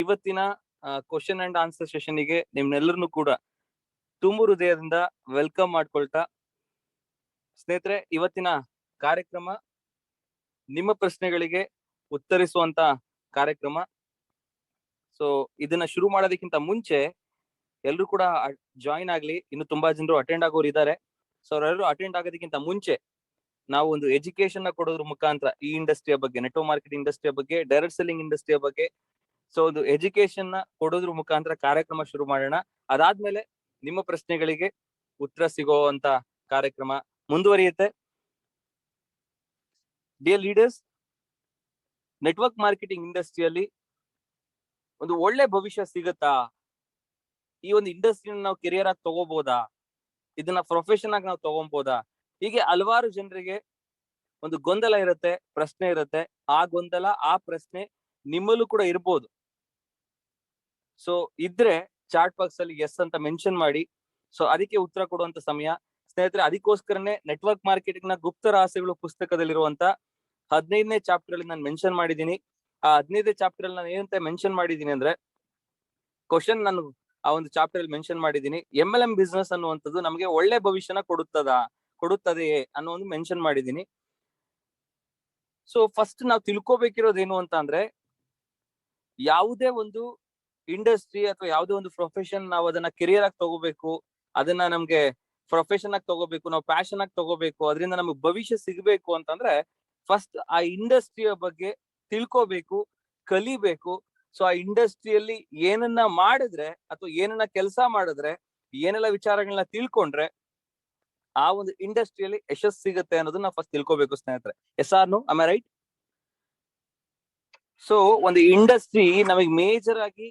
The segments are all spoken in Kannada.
ಇವತ್ತಿನ ಕ್ವಶನ್ ಅಂಡ್ ಆನ್ಸರ್ ಸೆಷನ್ಗೆ ನಿಮ್ನೆಲ್ಲರನ್ನು ಕೂಡ ತುಂಬು ಹೃದಯದಿಂದ ವೆಲ್ಕಮ್ ಮಾಡ್ಕೊಳ್ತಾ, ಸ್ನೇಹಿತರೆ, ಇವತ್ತಿನ ಕಾರ್ಯಕ್ರಮ ನಿಮ್ಮ ಪ್ರಶ್ನೆಗಳಿಗೆ ಉತ್ತರಿಸುವಂತ ಕಾರ್ಯಕ್ರಮ. ಸೊ ಇದನ್ನ ಶುರು ಮಾಡೋದಕ್ಕಿಂತ ಮುಂಚೆ ಎಲ್ರು ಕೂಡ ಜಾಯಿನ್ ಆಗ್ಲಿ. ಇನ್ನು ತುಂಬಾ ಜನರು ಅಟೆಂಡ್ ಆಗೋರು ಇದ್ದಾರೆ. ಸೊ ಅವರೆಲ್ಲರೂ ಅಟೆಂಡ್ ಆಗೋದಕ್ಕಿಂತ ಮುಂಚೆ ನಾವು ಒಂದು ಎಜುಕೇಶನ್ ನ ಕೊಡೋದ್ರ ಮುಖಾಂತರ ಈ ಇಂಡಸ್ಟ್ರಿಯ ಬಗ್ಗೆ, ನೆಟ್ವರ್ಕ್ ಮಾರ್ಕೆಟಿಂಗ್ ಇಂಡಸ್ಟ್ರಿಯ ಬಗ್ಗೆ, ಡೈರೆಕ್ಟ್ ಸೆಲ್ಲಿಂಗ್ ಇಂಡಸ್ಟ್ರಿಯ ಬಗ್ಗೆ ಸೊ ಒಂದು ಎಜುಕೇಶನ್ ನ ಕೊಡೋದ್ರ ಮುಖಾಂತರ ಕಾರ್ಯಕ್ರಮ ಶುರು ಮಾಡೋಣ. ಅದಾದ್ಮೇಲೆ ನಿಮ್ಮ ಪ್ರಶ್ನೆಗಳಿಗೆ ಉತ್ತರ ಸಿಗುವಂತ ಕಾರ್ಯಕ್ರಮ ಮುಂದುವರಿಯುತ್ತೆ. ಡಿಯರ್ ಲೀಡರ್ಸ್, ನೆಟ್ವರ್ಕ್ ಮಾರ್ಕೆಟಿಂಗ್ ಇಂಡಸ್ಟ್ರಿಯಲ್ಲಿ ಒಂದು ಒಳ್ಳೆ ಭವಿಷ್ಯ ಸಿಗುತ್ತಾ? ಈ ಒಂದು ಇಂಡಸ್ಟ್ರಿನ ನಾವು ಕೆರಿಯರ್ ಆಗಿ ತಗೋಬಹುದಾ? ಇದನ್ನ ಪ್ರೊಫೆಷನ್ ಆಗಿ ನಾವು ತಗೋಬಹುದಾ? ಹೀಗೆ ಹಲವಾರು ಜನರಿಗೆ ಒಂದು ಗೊಂದಲ ಇರುತ್ತೆ, ಪ್ರಶ್ನೆ ಇರುತ್ತೆ. ಆ ಗೊಂದಲ, ಆ ಪ್ರಶ್ನೆ ನಿಮ್ಮಲ್ಲೂ ಕೂಡ ಇರ್ಬೋದು. ಸೊ ಇದ್ರೆ ಚಾಟ್ ಬಾಕ್ಸ್ ಅಲ್ಲಿ ಎಸ್ ಅಂತ ಮೆನ್ಷನ್ ಮಾಡಿ. ಸೊ ಅದಕ್ಕೆ ಉತ್ತರ ಕೊಡುವಂತ ಸಮಯ. ಸ್ನೇಹಿತರೆ, ಅದಕ್ಕೋಸ್ಕರನೇ ನೆಟ್ವರ್ಕ್ ಮಾರ್ಕೆಟಿಂಗ್ ನ ಗುಪ್ತ ರಹಸ್ಯಗಳು ಪುಸ್ತಕದಲ್ಲಿರುವಂತ 15ನೇ ಚಾಪ್ಟರ್ ಅಲ್ಲಿ ನಾನು ಮೆನ್ಷನ್ ಮಾಡಿದ್ದೀನಿ. ಆ 15ನೇ ಚಾಪ್ಟರ್ ಅಲ್ಲಿ ನಾನು ಏನಂತ ಮೆನ್ಷನ್ ಮಾಡಿದ್ದೀನಿ ಅಂದ್ರೆ, ಕ್ವಶನ್ ನಾನು ಆ ಒಂದು ಚಾಪ್ಟರ್ ಅಲ್ಲಿ ಮೆನ್ಷನ್ ಮಾಡಿದ್ದೀನಿ. MLM ಬಿಸ್ನೆಸ್ ಅನ್ನುವಂಥದ್ದು ನಮಗೆ ಒಳ್ಳೆ ಭವಿಷ್ಯನ ಕೊಡುತ್ತದೆಯೇ ಅನ್ನೋ ಒಂದು ಮೆನ್ಷನ್ ಮಾಡಿದ್ದೀನಿ. ಸೊ ಫಸ್ಟ್ ನಾವು ತಿಳ್ಕೊಬೇಕಿರೋದೇನು ಅಂತ ಅಂದ್ರೆ, ಯಾವುದೇ ಒಂದು ಇಂಡಸ್ಟ್ರಿ ಅಥವಾ ಯಾವುದೇ ಒಂದು ಪ್ರೊಫೆಷನ್ ನಾವು ಅದನ್ನ ಕೆರಿಯರ್ ಆಗಿ ತಗೋಬೇಕು, ಅದನ್ನ ನಮ್ಗೆ ಪ್ರೊಫೆಷನ್ ಆಗಿ ತಗೋಬೇಕು, ನಾವು ಪ್ಯಾಷನ್ ಆಗಿ ತಗೋಬೇಕು, ಅದರಿಂದ ನಮಗೆ ಭವಿಷ್ಯ ಸಿಗ್ಬೇಕು ಅಂತಂದ್ರೆ ಫಸ್ಟ್ ಆ ಇಂಡಸ್ಟ್ರಿಯ ಬಗ್ಗೆ ತಿಳ್ಕೋಬೇಕು, ಕಲಿಬೇಕು. ಸೊ ಆ ಇಂಡಸ್ಟ್ರಿಯಲ್ಲಿ ಏನನ್ನ ಮಾಡಿದ್ರೆ ಅಥವಾ ಏನನ್ನ ಕೆಲಸ ಮಾಡಿದ್ರೆ, ಏನೆಲ್ಲ ವಿಚಾರಗಳನ್ನ ತಿಳ್ಕೊಂಡ್ರೆ ಆ ಒಂದು ಇಂಡಸ್ಟ್ರಿಯಲ್ಲಿ ಯಶಸ್ಸು ಸಿಗುತ್ತೆ ಅನ್ನೋದನ್ನ ಫಸ್ಟ್ ತಿಳ್ಕೋಬೇಕು ಸ್ನೇಹಿತರೆ. Yes or no? Am I right? So ಒಂದು ಇಂಡಸ್ಟ್ರಿ ನಮಗೆ ಮೇಜರ್ ಆಗಿ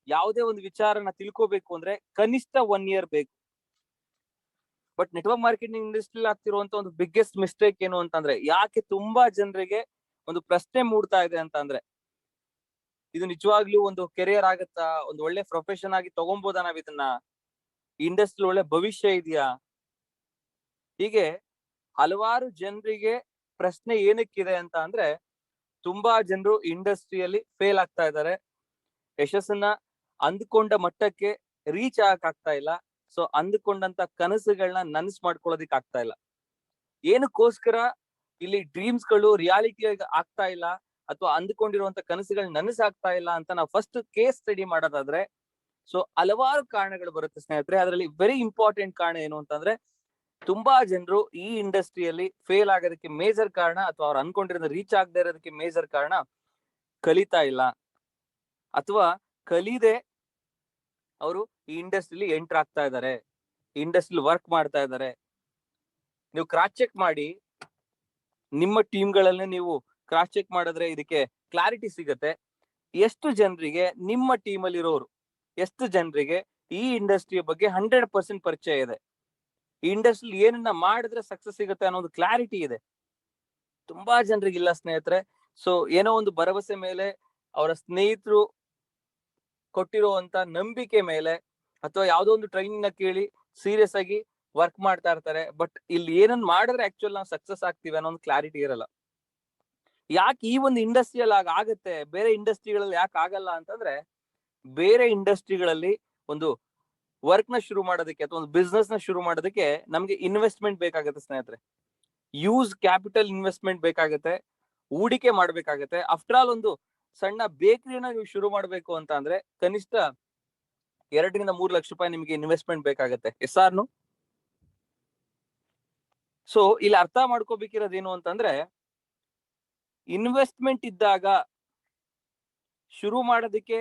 ಯಾವುದೇ ಒಂದು ವಿಚಾರನ ತಿಳ್ಕೋಬೇಕು ಅಂದ್ರೆ ಕನಿಷ್ಠ 1 ಇಯರ್ ಬೇಕು. ಬಟ್ ನೆಟ್ವರ್ಕ್ ಮಾರ್ಕೆಟಿಂಗ್ ಇಂಡಸ್ಟ್ರಿ ಆಗ್ತಿರುವಂತ ಒಂದು ಬಿಗ್ಗೆಸ್ಟ್ ಮಿಸ್ಟೇಕ್ ಏನು ಅಂತಂದ್ರೆ, ಯಾಕೆ ತುಂಬಾ ಜನರಿಗೆ ಒಂದು ಪ್ರಶ್ನೆ ಮೂಡ್ತಾ ಇದೆ ಅಂತ ಅಂದ್ರೆ, ಇದು ನಿಜವಾಗ್ಲೂ ಒಂದು ಕೆರಿಯರ್ ಆಗತ್ತಾ? ಒಂದು ಒಳ್ಳೆ ಪ್ರೊಫೆಷನ್ ಆಗಿ ತಗೊಂಬೋದಾ ನಾವ್ ಇದನ್ನ? ಇಂಡಸ್ಟ್ರಿ ಒಳ್ಳೆ ಭವಿಷ್ಯ ಇದೆಯಾ? ಹೀಗೆ ಹಲವಾರು ಜನರಿಗೆ ಪ್ರಶ್ನೆ ಏನಕ್ಕಿದೆ ಅಂತ ಅಂದ್ರೆ, ತುಂಬಾ ಜನರು ಇಂಡಸ್ಟ್ರಿಯಲ್ಲಿ ಫೇಲ್ ಆಗ್ತಾ ಇದ್ದಾರೆ, ಯಶಸ್ಸನ್ನ ಅಂದ್ಕೊಂಡ ಮಟ್ಟಕ್ಕೆ ರೀಚ್ ಆಗಕ್ ಇಲ್ಲ. ಸೊ ಅಂದ್ಕೊಂಡಂತ ಕನಸುಗಳನ್ನ ನನಸು ಮಾಡ್ಕೊಳ್ಳೋದಿಕ್ ಆಗ್ತಾ ಇಲ್ಲ. ಏನಕ್ಕೋಸ್ಕರ ಇಲ್ಲಿ ಡ್ರೀಮ್ಸ್ ಗಳು ರಿಯಾಲಿಟಿ ಆಗ್ತಾ ಇಲ್ಲ ಅಥವಾ ಅಂದ್ಕೊಂಡಿರುವಂತ ಕನಸುಗಳು ನನಸಾಗ್ತಾ ಇಲ್ಲ ಅಂತ ನಾವು ಫಸ್ಟ್ ಕೇಸ್ ಸ್ಟಡಿ ಮಾಡೋದಾದ್ರೆ, ಸೊ ಹಲವಾರು ಕಾರಣಗಳು ಬರುತ್ತೆ ಸ್ನೇಹಿತರೆ. ಅದರಲ್ಲಿ ವೆರಿ ಇಂಪಾರ್ಟೆಂಟ್ ಕಾರಣ ಏನು ಅಂತಂದ್ರೆ, ತುಂಬಾ ಜನರು ಈ ಇಂಡಸ್ಟ್ರಿಯಲ್ಲಿ ಫೇಲ್ ಆಗೋದಕ್ಕೆ ಮೇಜರ್ ಕಾರಣ ಅಥವಾ ಅವ್ರು ಅನ್ಕೊಂಡಿರೋದು ರೀಚ್ ಆಗದೆ ಇರೋದಕ್ಕೆ ಮೇಜರ್ ಕಾರಣ ಕಲಿತಾ ಇಲ್ಲ, ಅಥವಾ ಕಲಿದೆ ಅವರು ಈ ಇಂಡಸ್ಟ್ರಿಲಿ ಎಂಟರ್ ಆಗ್ತಾ ಇದ್ದಾರೆ, ಇಂಡಸ್ಟ್ರಿಲಿ ವರ್ಕ್ ಮಾಡ್ತಾ ಇದ್ದಾರೆ. ನೀವು ಕ್ರಾಸ್ ಚೆಕ್ ಮಾಡಿ, ನಿಮ್ಮ ಟೀಮ್ಗಳಲ್ಲೇ ನೀವು ಕ್ರಾಸ್ ಚೆಕ್ ಮಾಡಿದ್ರೆ ಇದಕ್ಕೆ ಕ್ಲಾರಿಟಿ ಸಿಗುತ್ತೆ. ಎಷ್ಟು ಜನರಿಗೆ ನಿಮ್ಮ ಟೀಮ್ ಅಲ್ಲಿ ಇರೋರು, ಎಷ್ಟು ಜನರಿಗೆ ಈ ಇಂಡಸ್ಟ್ರಿಯ ಬಗ್ಗೆ 100% ಪರಿಚಯ ಇದೆ, ಈ ಇಂಡಸ್ಟ್ರಿ ಏನನ್ನ ಮಾಡಿದ್ರೆ ಸಕ್ಸಸ್ ಸಿಗುತ್ತೆ ಅನ್ನೋ ಒಂದು ಕ್ಲಾರಿಟಿ ಇದೆ? ತುಂಬಾ ಜನರಿಗೆ ಇಲ್ಲ ಸ್ನೇಹಿತರೆ. ಸೊ ಏನೋ ಒಂದು ಭರವಸೆ ಮೇಲೆ, ಅವರ ಸ್ನೇಹಿತರು ಕೊಟ್ಟಿರುವಂತ ನಂಬಿಕೆ ಮೇಲೆ, ಅಥವಾ ಯಾವ್ದೋ ಒಂದು ಟ್ರೈನಿಂಗ್ ನ ಕೇಳಿ ಸೀರಿಯಸ್ ಆಗಿ ವರ್ಕ್ ಮಾಡ್ತಾ ಇರ್ತಾರೆ. ಬಟ್ ಇಲ್ಲಿ ಏನನ್ನ ಮಾಡಿದ್ರೆ ಆಕ್ಚುಲ್ ನಾವು ಸಕ್ಸಸ್ ಆಗ್ತೀವಿ ಅನ್ನೋ ಒಂದು ಕ್ಲಾರಿಟಿ ಇರಲ್ಲ. ಯಾಕೆ ಈ ಒಂದು ಇಂಡಸ್ಟ್ರಿಯಲ್ಲಿ ಆಗುತ್ತೆ, ಬೇರೆ ಇಂಡಸ್ಟ್ರಿಗಳಲ್ಲಿ ಯಾಕೆ ಆಗಲ್ಲ ಅಂತಂದ್ರೆ, ಬೇರೆ ಇಂಡಸ್ಟ್ರಿಗಳಲ್ಲಿ ಒಂದು ವರ್ಕ್ ನ ಶುರು ಮಾಡೋದಕ್ಕೆ ಅಥವಾ ಒಂದು ಬಿಸ್ನೆಸ್ ನ ಶುರು ಮಾಡೋದಕ್ಕೆ ನಮ್ಗೆ ಇನ್ವೆಸ್ಟ್ಮೆಂಟ್ ಬೇಕಾಗುತ್ತೆ ಸ್ನೇಹಿತರೆ. ಯೂಸ್ ಕ್ಯಾಪಿಟಲ್ ಇನ್ವೆಸ್ಟ್ಮೆಂಟ್ ಬೇಕಾಗುತ್ತೆ, ಹೂಡಿಕೆ ಮಾಡ್ಬೇಕಾಗತ್ತೆ. ಆಫ್ಟರ್ ಆಲ್ ಒಂದು ಸಣ್ಣ ಬೇಕರಿನ ನೀವು ಶುರು ಮಾಡ್ಬೇಕು ಅಂತ ಅಂದ್ರೆ ಕನಿಷ್ಠ 2 ರಿಂದ 3 ಲಕ್ಷ ರೂಪಾಯಿ ನಿಮಗೆ ಇನ್ವೆಸ್ಟ್ಮೆಂಟ್ ಬೇಕಾಗತ್ತೆ. S or no? ಸೊ ಇಲ್ಲಿ ಅರ್ಥ ಮಾಡ್ಕೋಬೇಕಿರೋದೇನು ಅಂತಂದ್ರೆ, ಇನ್ವೆಸ್ಟ್ಮೆಂಟ್ ಇದ್ದಾಗ, ಶುರು ಮಾಡೋದಕ್ಕೆ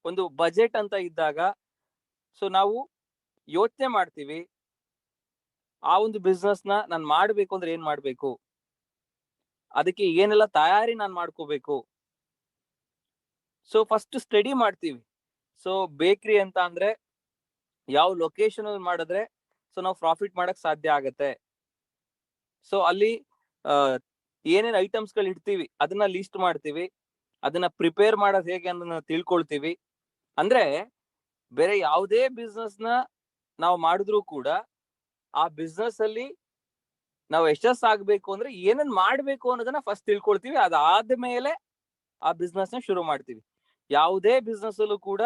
ಒಂದು ಬಜೆಟ್ ಅಂತ ಇದ್ದಾಗ, ಸೊ ನಾವು ಯೋಚನೆ ಮಾಡ್ತೀವಿ, ಆ ಒಂದು ಬಿಸ್ನೆಸ್ ನಾನು ಮಾಡ್ಬೇಕು ಅಂದ್ರೆ ಏನ್ ಮಾಡ್ಬೇಕು, ಅದಕ್ಕೆ ಏನೆಲ್ಲ ತಯಾರಿ ನಾನು ಮಾಡ್ಕೋಬೇಕು. ಸೊ ಫಸ್ಟ್ ಸ್ಟಡಿ ಮಾಡ್ತೀವಿ. ಸೊ ಬೇಕರಿ ಅಂತ ಅಂದ್ರೆ ಯಾವ ಲೊಕೇಶನ್ ಅಲ್ಲಿ ಮಾಡಿದ್ರೆ ಸೊ ನಾವು ಪ್ರಾಫಿಟ್ ಮಾಡಕ್ ಸಾಧ್ಯ ಆಗತ್ತೆ. ಸೊ ಅಲ್ಲಿ ಏನೇನ್ ಐಟಮ್ಸ್ ಗಳು ಇಡ್ತೀವಿ ಅದನ್ನ ಲಿಸ್ಟ್ ಮಾಡ್ತೀವಿ, ಅದನ್ನ ಪ್ರಿಪೇರ್ ಮಾಡೋದು ಹೇಗೆ ಅನ್ನೋದನ್ನ ತಿಳ್ಕೊಳ್ತೀವಿ. ಅಂದ್ರೆ ಬೇರೆ ಯಾವುದೇ ಬಿಸ್ನೆಸ್ ನ ನಾವು ಮಾಡಿದ್ರು ಕೂಡ ಆ ಬಿಸ್ನೆಸ್ ಅಲ್ಲಿ ನಾವು ಯಶಸ್ಸಾಗ್ಬೇಕು ಅಂದ್ರೆ ಏನನ್ ಮಾಡ್ಬೇಕು ಅನ್ನೋದನ್ನ ಫಸ್ಟ್ ತಿಳ್ಕೊಳ್ತೀವಿ. ಅದಾದ್ಮೇಲೆ ಆ ಬಿಸ್ನೆಸ್ ನ ಶುರು ಮಾಡ್ತೀವಿ. ಯಾವುದೇ ಬಿಸ್ನೆಸ್ ಅಲ್ಲೂ ಕೂಡ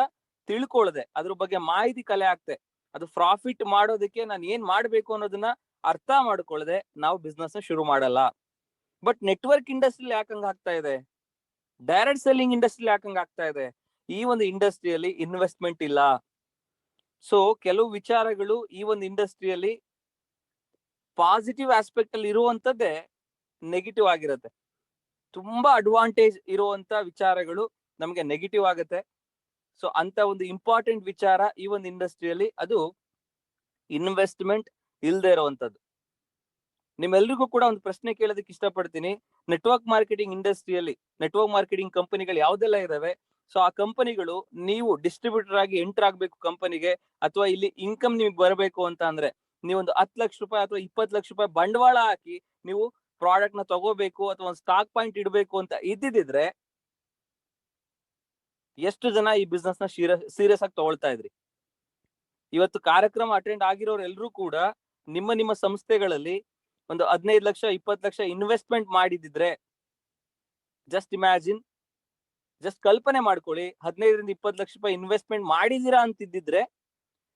ತಿಳ್ಕೊಳ್ಳದೆ ಅದ್ರ ಬಗ್ಗೆ ಮಾಹಿತಿ ಕಲೆ ಆಗ್ತೆ ಅದು ಪ್ರಾಫಿಟ್ ಮಾಡೋದಕ್ಕೆ ನಾನು ಏನ್ ಮಾಡ್ಬೇಕು ಅನ್ನೋದನ್ನ ಅರ್ಥ ಮಾಡ್ಕೊಳ್ಳದೆ ನಾವು ಬಿಸ್ನೆಸ್ ನ ಶುರು ಮಾಡಲ್ಲ. ಬಟ್ ನೆಟ್ವರ್ಕ್ ಇಂಡಸ್ಟ್ರಿ ಯಾಕಂಗ ಆಗ್ತಾ ಇದೆ, ಡೈರೆಕ್ಟ್ ಸೆಲ್ಲಿಂಗ್ ಇಂಡಸ್ಟ್ರಿ ಯಾಕಂಗ ಆಗ್ತಾ ಇದೆ? ಈ ಒಂದು ಇಂಡಸ್ಟ್ರಿಯಲ್ಲಿ ಇನ್ವೆಸ್ಟ್ಮೆಂಟ್ ಇಲ್ಲ. ಸೊ ಕೆಲವು ವಿಚಾರಗಳು ಈ ಒಂದು ಇಂಡಸ್ಟ್ರಿಯಲ್ಲಿ ಪಾಸಿಟಿವ್ ಆಸ್ಪೆಕ್ಟ್ ಅಲ್ಲಿ ಇರುವಂತದ್ದೇ ನೆಗೆಟಿವ್ ಆಗಿರುತ್ತೆ. ತುಂಬಾ ಅಡ್ವಾಂಟೇಜ್ ಇರುವಂತ ವಿಚಾರಗಳು ನಮಗೆ ನೆಗೆಟಿವ್ ಆಗುತ್ತೆ. ಸೊ ಅಂತ ಒಂದು ಇಂಪಾರ್ಟೆಂಟ್ ವಿಚಾರ ಈ ಒಂದು ಇಂಡಸ್ಟ್ರಿಯಲ್ಲಿ ಅದು ಇನ್ವೆಸ್ಟ್ಮೆಂಟ್ ಇಲ್ಲದೆ ಇರುವಂತದ್ದು. ನಿಮ್ಮೆಲ್ರಿಗೂ ಕೂಡ ಒಂದು ಪ್ರಶ್ನೆ ಕೇಳೋದಕ್ಕೆ ಇಷ್ಟಪಡ್ತೀನಿ. ನೆಟ್ವರ್ಕ್ ಮಾರ್ಕೆಟಿಂಗ್ ಇಂಡಸ್ಟ್ರಿಯಲ್ಲಿ ನೆಟ್ವರ್ಕ್ ಮಾರ್ಕೆಟಿಂಗ್ ಕಂಪನಿಗಳು ಯಾವ್ದೆಲ್ಲ ಇದಾವೆ, ಸೊ ಆ ಕಂಪನಿಗಳು ನೀವು ಡಿಸ್ಟ್ರಿಬ್ಯೂಟರ್ ಆಗಿ ಎಂಟರ್ ಆಗ್ಬೇಕು ಕಂಪನಿಗೆ, ಅಥವಾ ಇಲ್ಲಿ ಇನ್ಕಮ್ ನಿಮ್ಗೆ ಬರಬೇಕು ಅಂತ ಅಂದ್ರೆ ನೀವೊಂದು 10 ಲಕ್ಷ ರೂಪಾಯಿ ಅಥವಾ 20 ಲಕ್ಷ ರೂಪಾಯಿ ಬಂಡವಾಳ ಹಾಕಿ ನೀವು ಪ್ರಾಡಕ್ಟ್ ನ ತಗೋಬೇಕು ಅಥವಾ ಒಂದು ಸ್ಟಾಕ್ ಪಾಯಿಂಟ್ ಇಡಬೇಕು ಅಂತ ಇದ್ದಿದ್ರೆ ಎಷ್ಟು ಜನ ಈ ಬಿಸ್ನೆಸ್ ನ ಸೀರಿಯಸ್ ಆಗಿ ತಗೊಳ್ತಾ ಇದ್ರಿ? ಇವತ್ತು ಕಾರ್ಯಕ್ರಮ ಅಟೆಂಡ್ ಆಗಿರೋರು ಎಲ್ಲರೂ ಕೂಡ ನಿಮ್ಮ ಸಂಸ್ಥೆಗಳಲ್ಲಿ ಒಂದು 15 ಲಕ್ಷ 20 ಲಕ್ಷ ಇನ್ವೆಸ್ಟ್ಮೆಂಟ್ ಮಾಡಿದಿದ್ರೆ, ಜಸ್ಟ್ ಇಮ್ಯಾಜಿನ್, ಜಸ್ಟ್ ಕಲ್ಪನೆ ಮಾಡ್ಕೊಳ್ಳಿ, 15ರಿಂದ 20 ಲಕ್ಷ ರೂಪಾಯಿ ಇನ್ವೆಸ್ಟ್ಮೆಂಟ್ ಮಾಡಿದೀರಾ ಅಂತಿದ್ದಿದ್ರೆ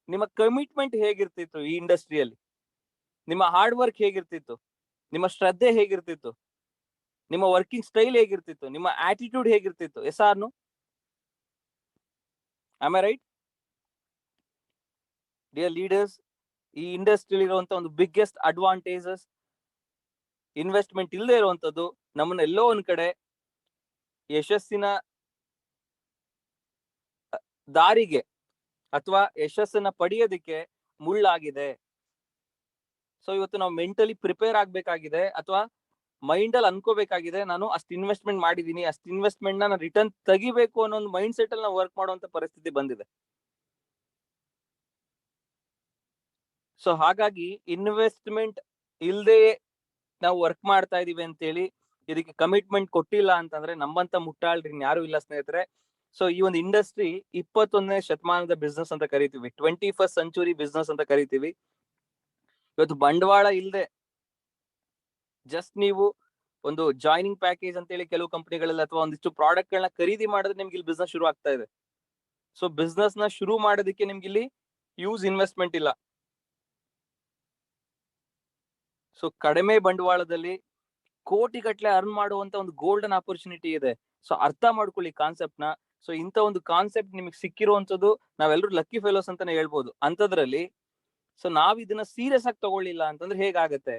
ನಿಮ್ಮ ಕಮಿಟ್ಮೆಂಟ್ ಹೇಗಿರ್ತಿತ್ತು ಈ ಇಂಡಸ್ಟ್ರಿಯಲ್ಲಿ, ನಿಮ್ಮ ಹಾರ್ಡ್ ವರ್ಕ್ ಹೇಗಿರ್ತಿತ್ತು, ನಿಮ್ಮ ಶ್ರದ್ಧೆ ಹೇಗಿರ್ತಿತ್ತು, ನಿಮ್ಮ ವರ್ಕಿಂಗ್ ಸ್ಟೈಲ್ ಹೇಗಿರ್ತಿತ್ತು, ನಿಮ್ಮ ಆಟಿಟ್ಯೂಡ್ ಹೇಗಿರ್ತಿತ್ತು? Yes or no? Am I right? Dear leaders, ಈ ಇಂಡಸ್ಟ್ರಿಯಲ್ಲಿ ಇರುವಂತ ಒಂದು ಬಿಗ್ಗೆಸ್ಟ್ ಅಡ್ವಾಂಟೇಜಸ್ ಇನ್ವೆಸ್ಟ್ಮೆಂಟ್ ಇಲ್ಲದೆ ಇರುವಂತದ್ದು ನಮ್ಮನ್ನ ಎಲ್ಲೋ ಒಂದ್ ಕಡೆ ಯಶಸ್ಸಿನ ದಾರಿಗೆ ಅಥವಾ ಯಶಸ್ಸನ್ನ ಪಡೆಯೋದಕ್ಕೆ ಮುಳ್ಳಾಗಿದೆ. ಸೊ ಇವತ್ತು ನಾವು ಮೆಂಟಲಿ ಪ್ರಿಪೇರ್ ಆಗ್ಬೇಕಾಗಿದೆ, ಅಥವಾ ಮೈಂಡ್ ಅಲ್ಲಿ ಅನ್ಕೋಬೇಕಾಗಿದೆ, ನಾನು ಅಷ್ಟು ಇನ್ವೆಸ್ಟ್ಮೆಂಟ್ ಮಾಡಿದೀನಿ, ಅಷ್ಟು ಇನ್ವೆಸ್ಟ್ಮೆಂಟ್ ನಾನು ರಿಟರ್ನ್ ತೆಗಿಬೇಕು ಅನ್ನೋ ಒಂದು ಮೈಂಡ್ ಸೆಟ್ ಅಲ್ಲಿ ನಾವು ವರ್ಕ್ ಮಾಡುವಂತ ಪರಿಸ್ಥಿತಿ ಬಂದಿದೆ. ಸೊ ಹಾಗಾಗಿ ಇನ್ವೆಸ್ಟ್ಮೆಂಟ್ ಇಲ್ಲದೆ ನಾವು ವರ್ಕ್ ಮಾಡ್ತಾ ಇದೀವಿ ಅಂತೇಳಿ ಇದಕ್ಕೆ ಕಮಿಟ್ಮೆಂಟ್ ಕೊಟ್ಟಿಲ್ಲ ಅಂತಂದ್ರೆ ನಮ್ಮಂತ ಮುಟ್ಟಾಳ್ರಿ ಯಾರು ಇಲ್ಲ ಸ್ನೇಹಿತರೆ. ಸೊ ಈ ಒಂದು ಇಂಡಸ್ಟ್ರಿ 21ನೇ ಶತಮಾನದ ಬಿಸ್ನೆಸ್ ಅಂತ ಕರಿತೀವಿ, 21st ಸೆಂಚುರಿ ಬಿಸ್ನೆಸ್ ಅಂತ ಕರಿತೀವಿ. ಇವತ್ತು ಬಂಡವಾಳ ಇಲ್ಲದೆ ಜಸ್ಟ್ ನೀವು ಒಂದು ಜಾಯ್ನಿಂಗ್ ಪ್ಯಾಕೇಜ್ ಅಂತ ಹೇಳಿ ಕೆಲವು ಕಂಪನಿಗಳಲ್ಲಿ ಅಥವಾ ಒಂದಿಷ್ಟು ಪ್ರಾಡಕ್ಟ್ ಗಳನ್ನ ಖರೀದಿ ಮಾಡಿದ್ರೆ ನಿಮ್ಗೆ ಇಲ್ಲಿ ಬಿಸ್ನೆಸ್ ಶುರು ಆಗ್ತಾ ಇದೆ. ಸೊ ಬಿಸ್ನೆಸ್ ನ ಶುರು ಮಾಡೋದಕ್ಕೆ ನಿಮ್ಗೆ ಇಲ್ಲಿ ಯೂಸ್ ಇನ್ವೆಸ್ಟ್ಮೆಂಟ್ ಇಲ್ಲ. ಸೊ ಕಡಿಮೆ ಬಂಡವಾಳದಲ್ಲಿ ಕೋಟಿಗಟ್ಟಲೆ ಅರ್ನ್ ಮಾಡುವಂತ ಒಂದು ಗೋಲ್ಡನ್ ಆಪರ್ಚುನಿಟಿ ಇದೆ. ಸೊ ಅರ್ಥ ಮಾಡ್ಕೊಳ್ಳಿ ಕಾನ್ಸೆಪ್ಟ್ ನ. ಸೊ ಇಂತ ಒಂದು ಕಾನ್ಸೆಪ್ಟ್ ನಿಮಗೆ ಸಿಕ್ಕಿರುವಂತದ್ದು ನಾವೆಲ್ಲರೂ ಲಕ್ಕಿ ಫೆಲೋಸ್ ಅಂತಾನೆ ಹೇಳ್ಬೋದು. ಅಂತದ್ರಲ್ಲಿ ಸೊ ನಾವ್ ಇದನ್ನ ಸೀರಿಯಸ್ ಆಗಿ ತಗೊಳ್ಳಿಲ್ಲ ಅಂತಂದ್ರೆ ಹೇಗಾಗತ್ತೆ?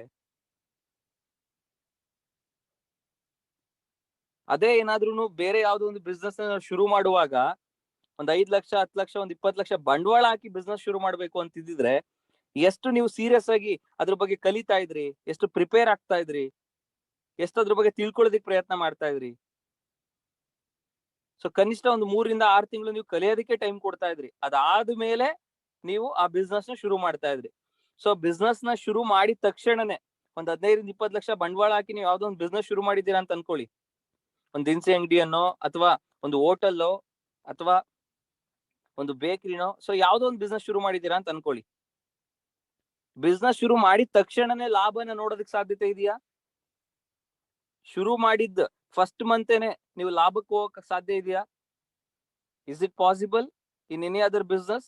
ಅದೇ ಏನಾದ್ರೂ ಬೇರೆ ಯಾವ್ದೋ ಒಂದು ಬಿಸ್ನೆಸ್ ಶುರು ಮಾಡುವಾಗ ಒಂದ್ 5 ಲಕ್ಷ 10 ಲಕ್ಷ ಒಂದ್ 20 ಲಕ್ಷ ಬಂಡವಾಳ ಹಾಕಿ ಬಿಸ್ನೆಸ್ ಶುರು ಮಾಡ್ಬೇಕು ಅಂತಿದ್ರೆ ಎಷ್ಟು ನೀವು ಸೀರಿಯಸ್ ಆಗಿ ಅದ್ರ ಬಗ್ಗೆ ಕಲಿತಾ ಇದ್ರಿ, ಎಷ್ಟು ಪ್ರಿಪೇರ್ ಆಗ್ತಾ ಇದ್ರಿ, ಎಷ್ಟು ಅದ್ರ ಬಗ್ಗೆ ತಿಳ್ಕೊಳ್ಳೋದಿಕ್ ಪ್ರಯತ್ನ ಮಾಡ್ತಾ ಇದ್ರಿ. ಸೊ ಕನಿಷ್ಠ ಒಂದು 3ರಿಂದ 6 ತಿಂಗಳು ನೀವು ಕಲಿಯೋದಕ್ಕೆ ಟೈಮ್ ಕೊಡ್ತಾ ಇದ್ರಿ. ಅದಾದ್ಮೇಲೆ ನೀವು ಆ ಬಿಸ್ನೆಸ್ ನ ಶುರು ಮಾಡ್ತಾ ಇದ್ರಿ. ಸೊ ಬಿಸ್ನೆಸ್ ನ ಶುರು ಮಾಡಿದ ತಕ್ಷಣನೇ ಒಂದ್ 15ರಿಂದ 20 ಲಕ್ಷ ಬಂಡವಾಳ ಹಾಕಿ ನೀವು ಯಾವ್ದೋ ಒಂದು ಬಿಸ್ನೆಸ್ ಶುರು ಮಾಡಿದ್ದೀರಾ ಅಂತ ಅನ್ಕೊಳ್ಳಿ, ಒಂದ್ ದಿನಸಿ ಅಂಗಡಿಯನ್ನೋ ಅಥವಾ ಒಂದು ಹೋಟೆಲ್ಲೋ ಅಥವಾ ಒಂದು ಬೇಕರಿನೋ, ಸೊ ಯಾವ್ದೋ ಒಂದು ಬಿಸ್ನೆಸ್ ಶುರು ಮಾಡಿದ್ದೀರಾ ಅಂತ ಅನ್ಕೊಳ್ಳಿ. ಬಿಸ್ನೆಸ್ ಶುರು ಮಾಡಿದ ತಕ್ಷಣನೇ ಲಾಭನ ನೋಡೋದಕ್ಕೆ ಸಾಧ್ಯತೆ ಇದೆಯಾ? ಶುರು ಮಾಡಿದ್ದ ಫಸ್ಟ್ ಮಂತೇನೆ ನೀವು ಲಾಭಕ್ಕೆ ಹೋಗಕ್ ಸಾಧ್ಯ ಇದೆಯಾ? Is it possible in any other business?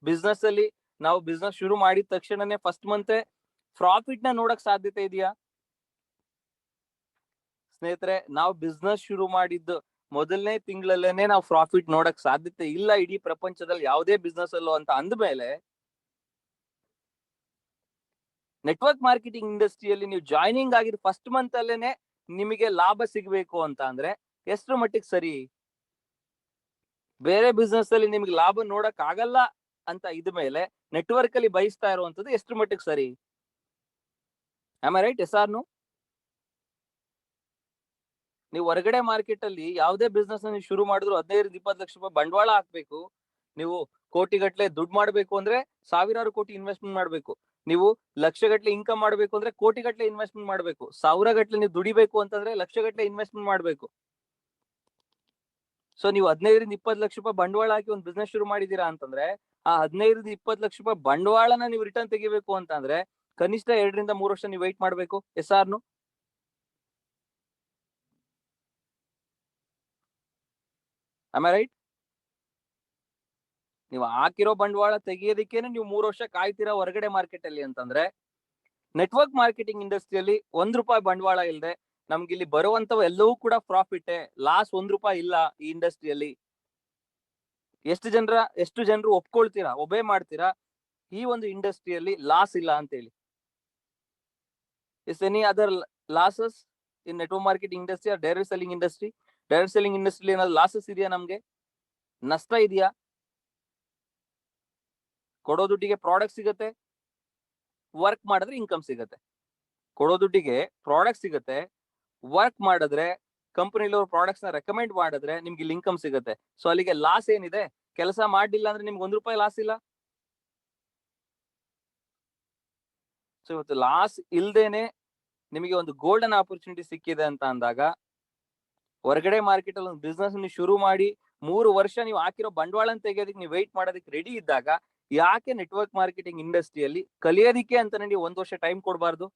Business ಅಲ್ಲಿ ನಾವು ಬಿಸ್ನೆಸ್ ಶುರು ಮಾಡಿದ ತಕ್ಷಣನೇ ಫಸ್ಟ್ ಮಂತ್ ಪ್ರಾಫಿಟ್ ನ ನೋಡಕ್ ಸಾಧ್ಯತೆ ಇದೆಯಾ? ಸ್ನೇಹಿತರೆ, ನಾವು ಬಿಸ್ನೆಸ್ ಶುರು ಮಾಡಿದ್ದು ಮೊದಲನೇ ತಿಂಗಳಲ್ಲೇನೆ ನಾವು ಪ್ರಾಫಿಟ್ ನೋಡಕ್ ಸಾಧ್ಯತೆ ಇಲ್ಲ ಇಡೀ ಪ್ರಪಂಚದಲ್ಲಿ ಯಾವುದೇ ಬಿಸ್ನೆಸ್ ಅಲ್ಲೋ ಅಂತ ಅಂದ್ಮೇಲೆ ನೆಟ್ವರ್ಕ್ ಮಾರ್ಕೆಟಿಂಗ್ ಇಂಡಸ್ಟ್ರಿಯಲ್ಲಿ ನೀವು ಜಾಯ್ನಿಂಗ್ ಆಗಿದ್ ಫಸ್ಟ್ ಮಂತ್ ಅಲ್ಲೇನೆ ನಿಮಗೆ ಲಾಭ ಸಿಗ್ಬೇಕು ಅಂತ ಅಂದ್ರೆ ಎಷ್ಟು ಮಟ್ಟಿಗೆ ಸರಿ? ಬೇರೆ ಬಿಸ್ನೆಸ್ ಅಲ್ಲಿ ನಿಮ್ಗೆ ಲಾಭ ನೋಡಕ್ ಆಗಲ್ಲ ಅಂತ ಇದ್ಮೇಲೆ ನೆಟ್ವರ್ಕ್ ಅಲ್ಲಿ ಬಯಸ್ತಾ ಇರುವಂತದ್ದು ಎಷ್ಟು ಮಟ್ಟಿಗೆ ಸರಿ? Am I right? Yes or no? ನೀವು ಹೊರಗಡೆ ಮಾರ್ಕೆಟ್ ಅಲ್ಲಿ ಯಾವುದೇ ಬಿಸ್ನೆಸ್ ನೀವು ಶುರು ಮಾಡಿದ್ರು 15ರಿಂದ 20 ಲಕ್ಷ ರೂಪಾಯಿ ಬಂಡವಾಳ ಹಾಕ್ಬೇಕು. ನೀವು ಕೋಟಿಗಟ್ಲೆ ದುಡ್ಡು ಮಾಡ್ಬೇಕು ಅಂದ್ರೆ ಸಾವಿರಾರು ಕೋಟಿ ಇನ್ವೆಸ್ಟ್ಮೆಂಟ್ ಮಾಡ್ಬೇಕು. ನೀವು ಲಕ್ಷಗಟ್ಲೆ ಇನ್ಕಮ್ ಮಾಡ್ಬೇಕು ಅಂದ್ರೆ ಕೋಟಿಗಟ್ಲೆ ಇನ್ವೆಸ್ಟ್ಮೆಂಟ್ ಮಾಡ್ಬೇಕು. ಸಾವಿರ ಗಟ್ಲೆ ನೀವು ದುಡಿಬೇಕು ಅಂತಂದ್ರೆ ಲಕ್ಷಗಟ್ಲೆ ಇನ್ವೆಸ್ಟ್ಮೆಂಟ್ ಮಾಡ್ಬೇಕು. ಸೊ ನೀವು 15ರಿಂದ 20 ಲಕ್ಷ ರೂಪಾಯಿ ಬಂಡವಾಳ ಹಾಕಿ ಒಂದು ಬಿಸ್ನೆಸ್ ಶುರು ಮಾಡಿದೀರಾ ಅಂತಂದ್ರೆ ಆ 15ರಿಂದ 20 ಲಕ್ಷ ರೂಪಾಯಿ ಬಂಡವಾಳನ ನೀವು ರಿಟರ್ನ್ ತೆಗಿಬೇಕು ಅಂತ ಅಂದ್ರೆ ಕನಿಷ್ಠ 2ರಿಂದ 3 ವರ್ಷ ನೀವು ವೆಯ್ಟ್ ಮಾಡ್ಬೇಕು. Yes or no? Am I right? ನೀವು ಹಾಕಿರೋ ಬಂಡವಾಳ ತೆಗಿಯೋದಕ್ಕೇನೆ ನೀವು 3 ವರ್ಷ ಕಾಯ್ತೀರಾ ಹೊರಗಡೆ ಮಾರ್ಕೆಟ್ ಅಲ್ಲಿ ಅಂತಂದ್ರೆ, ನೆಟ್ವರ್ಕ್ ಮಾರ್ಕೆಟಿಂಗ್ ಇಂಡಸ್ಟ್ರಿಯಲ್ಲಿ ₹1 ಬಂಡವಾಳ ಇಲ್ಲದೆ ನಮ್ಗೆ ಇಲ್ಲಿ ಬರುವಂತವು ಎಲ್ಲವೂ ಕೂಡ ಪ್ರಾಫಿಟ್. ಲಾಸ್ ₹1 ಇಲ್ಲ ಈ ಇಂಡಸ್ಟ್ರಿಯಲ್ಲಿ. ಎಷ್ಟು ಜನರು ಒಪ್ಕೊಳ್ತೀರಾ, ಒಬೇ ಮಾಡ್ತೀರಾ ಈ ಒಂದು ಇಂಡಸ್ಟ್ರಿಯಲ್ಲಿ ಲಾಸ್ ಇಲ್ಲ ಅಂತ ಹೇಳಿ? Is any other losses in network marketing industry or direct selling industry? Direct selling industry ಏನಾದ್ರು ಲಾಸಸ್ ಇದೆಯಾ? ನಮ್ಗೆ ನಷ್ಟ ಇದೆಯಾ? ಕೊಡೋ ದುಡ್ಡಿಗೆ ಪ್ರಾಡಕ್ಟ್ ಸಿಗುತ್ತೆ, ವರ್ಕ್ ಮಾಡಿದ್ರೆ ಇನ್ಕಮ್ ಸಿಗುತ್ತೆ. ಕೊಡೋ ದುಡ್ಡಿಗೆ ಪ್ರಾಡಕ್ಟ್ ಸಿಗುತ್ತೆ, ವರ್ಕ್ ಮಾಡಿದ್ರೆ ಕಂಪನಿಲವ್ರು ಪ್ರಾಡಕ್ಟ್ಸ್ ನ ರೆಕಮೆಂಡ್ ಮಾಡಿದ್ರೆ ನಿಮ್ಗೆ ಇಲ್ಲಿ ಇನ್ಕಮ್ ಸಿಗುತ್ತೆ. ಸೊ ಅಲ್ಲಿಗೆ ಲಾಸ್ ಏನಿದೆ? ಕೆಲಸ ಮಾಡಿಲ್ಲ ಅಂದ್ರೆ ನಿಮ್ಗೆ ₹1 ಲಾಸ್ ಇಲ್ಲ. ಸೊ ಇವತ್ತು ಲಾಸ್ ಇಲ್ದೇನೆ ನಿಮಗೆ ಒಂದು ಗೋಲ್ಡನ್ ಆಪರ್ಚುನಿಟಿ ಸಿಕ್ಕಿದೆ ಅಂತ ಅಂದಾಗ, ಹೊರಗಡೆ ಮಾರ್ಕೆಟ್ ಅಲ್ಲಿ ಒಂದು ಬಿಸ್ನೆಸ್ ನೀವು ಶುರು ಮಾಡಿ 3 ವರ್ಷ ನೀವು ಹಾಕಿರೋ ಬಂಡವಾಳ ತೆಗೆಯೋದಕ್ಕೆ ನೀವು ವೆಯ್ಟ್ ಮಾಡೋದಕ್ಕೆ ರೆಡಿ ಇದ್ದಾಗ, ಯಾಕೆ ನೆಟ್ವರ್ಕ್ ಮಾರ್ಕೆಟಿಂಗ್ ಇಂಡಸ್ಟ್ರಿಯಲ್ಲಿ ಕಲಿಯೋದಿಕ್ಕೆ ಅಂತಾನೆ ನೀವು 1 ವರ್ಷ ಟೈಮ್ ಕೊಡಬಾರ್ದು?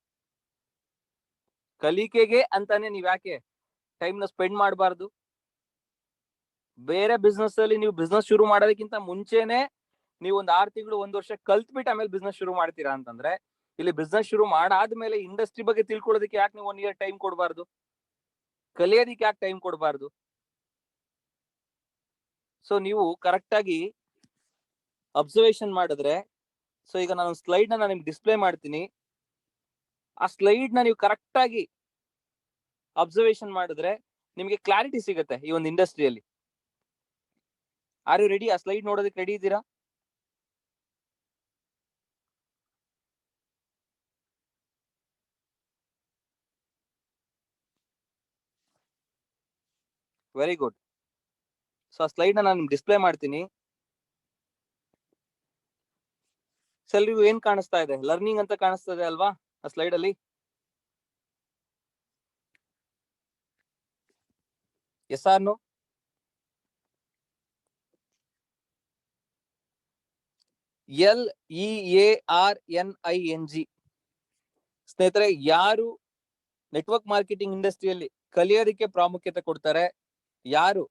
ಕಲಿಕೆಗೆ ಅಂತಾನೆ ನೀವ್ ಯಾಕೆ ಟೈಮ್ ನ ಸ್ಪೆಂಡ್ ಮಾಡಬಾರ್ದು? ಬೇರೆ ಬಿಸ್ನೆಸ್ ಅಲ್ಲಿ ನೀವು ಬಿಸ್ನೆಸ್ ಶುರು ಮಾಡೋದಕ್ಕಿಂತ ಮುಂಚೆನೆ ನೀವು ಒಂದು 6 ತಿಂಗಳು 1 ವರ್ಷ ಕಲ್ತ್ಬಿಟ್ಟು ಆಮೇಲೆ ಬಿಸ್ನೆಸ್ ಶುರು ಮಾಡ್ತೀರಾ ಅಂತಂದ್ರೆ, ಇಲ್ಲಿ ಬಿಸ್ನೆಸ್ ಶುರು ಮಾಡಾದ್ಮೇಲೆ ಇಂಡಸ್ಟ್ರಿ ಬಗ್ಗೆ ತಿಳ್ಕೊಳ್ಳೋದಕ್ಕೆ ಯಾಕೆ ನೀವು 1 ಇಯರ್ ಟೈಮ್ ಕೊಡಬಾರ್ದು? ಕಲಿಯೋದಕ್ಕೆ ಯಾಕೆ ಟೈಮ್ ಕೊಡಬಾರ್ದು? ಸೊ ನೀವು ಕರೆಕ್ಟ್ ಆಗಿ ಅಬ್ಸರ್ವೇಷನ್ ಮಾಡಿದ್ರೆ, ಸೊ ಈಗ ನಾನು ಸ್ಲೈಡ್ ನ ನಿಮ್ಗೆ ಡಿಸ್ಪ್ಲೇ ಮಾಡ್ತೀನಿ. ಆ ಸ್ಲೈಡ್ ನ ನೀವು ಕರೆಕ್ಟ್ ಆಗಿ ಅಬ್ಸರ್ವೇಷನ್ ಮಾಡಿದ್ರೆ ನಿಮಗೆ ಕ್ಲಾರಿಟಿ ಸಿಗುತ್ತೆ ಈ ಒಂದು ಇಂಡಸ್ಟ್ರಿಯಲ್ಲಿ. Are you ready? ಆ ಸ್ಲೈಡ್ ನೋಡೋದಕ್ಕೆ ರೆಡಿ ಇದ್ದೀರಾ? Very good. ಸೊ ಆ ಸ್ಲೈಡ್ ನ ನಾನು ಡಿಸ್ಪ್ಲೇ ಮಾಡ್ತೀನಿ. ಎಲ್ರಿಗೂ ಏನ್ ಕಾಣಿಸ್ತಾ ಇದೆ? ಲರ್ನಿಂಗ್ ಅಂತ ಕಾಣಿಸ್ತಾ ಇದೆ ಅಲ್ವಾ ಆ ಸ್ಲೈಡ್ ಅಲ್ಲಿ? Yes or no? LEARNING. ಸ್ನೇಹಿತರೆ, ಯಾರು ನೆಟ್ವರ್ಕ್ ಮಾರ್ಕೆಟಿಂಗ್ ಇಂಡಸ್ಟ್ರಿಯಲ್ಲಿ ಕಲಿಯೋದಕ್ಕೆ ಪ್ರಾಮುಖ್ಯತೆ ಕೊಡ್ತಾರೆ, ಯಾರು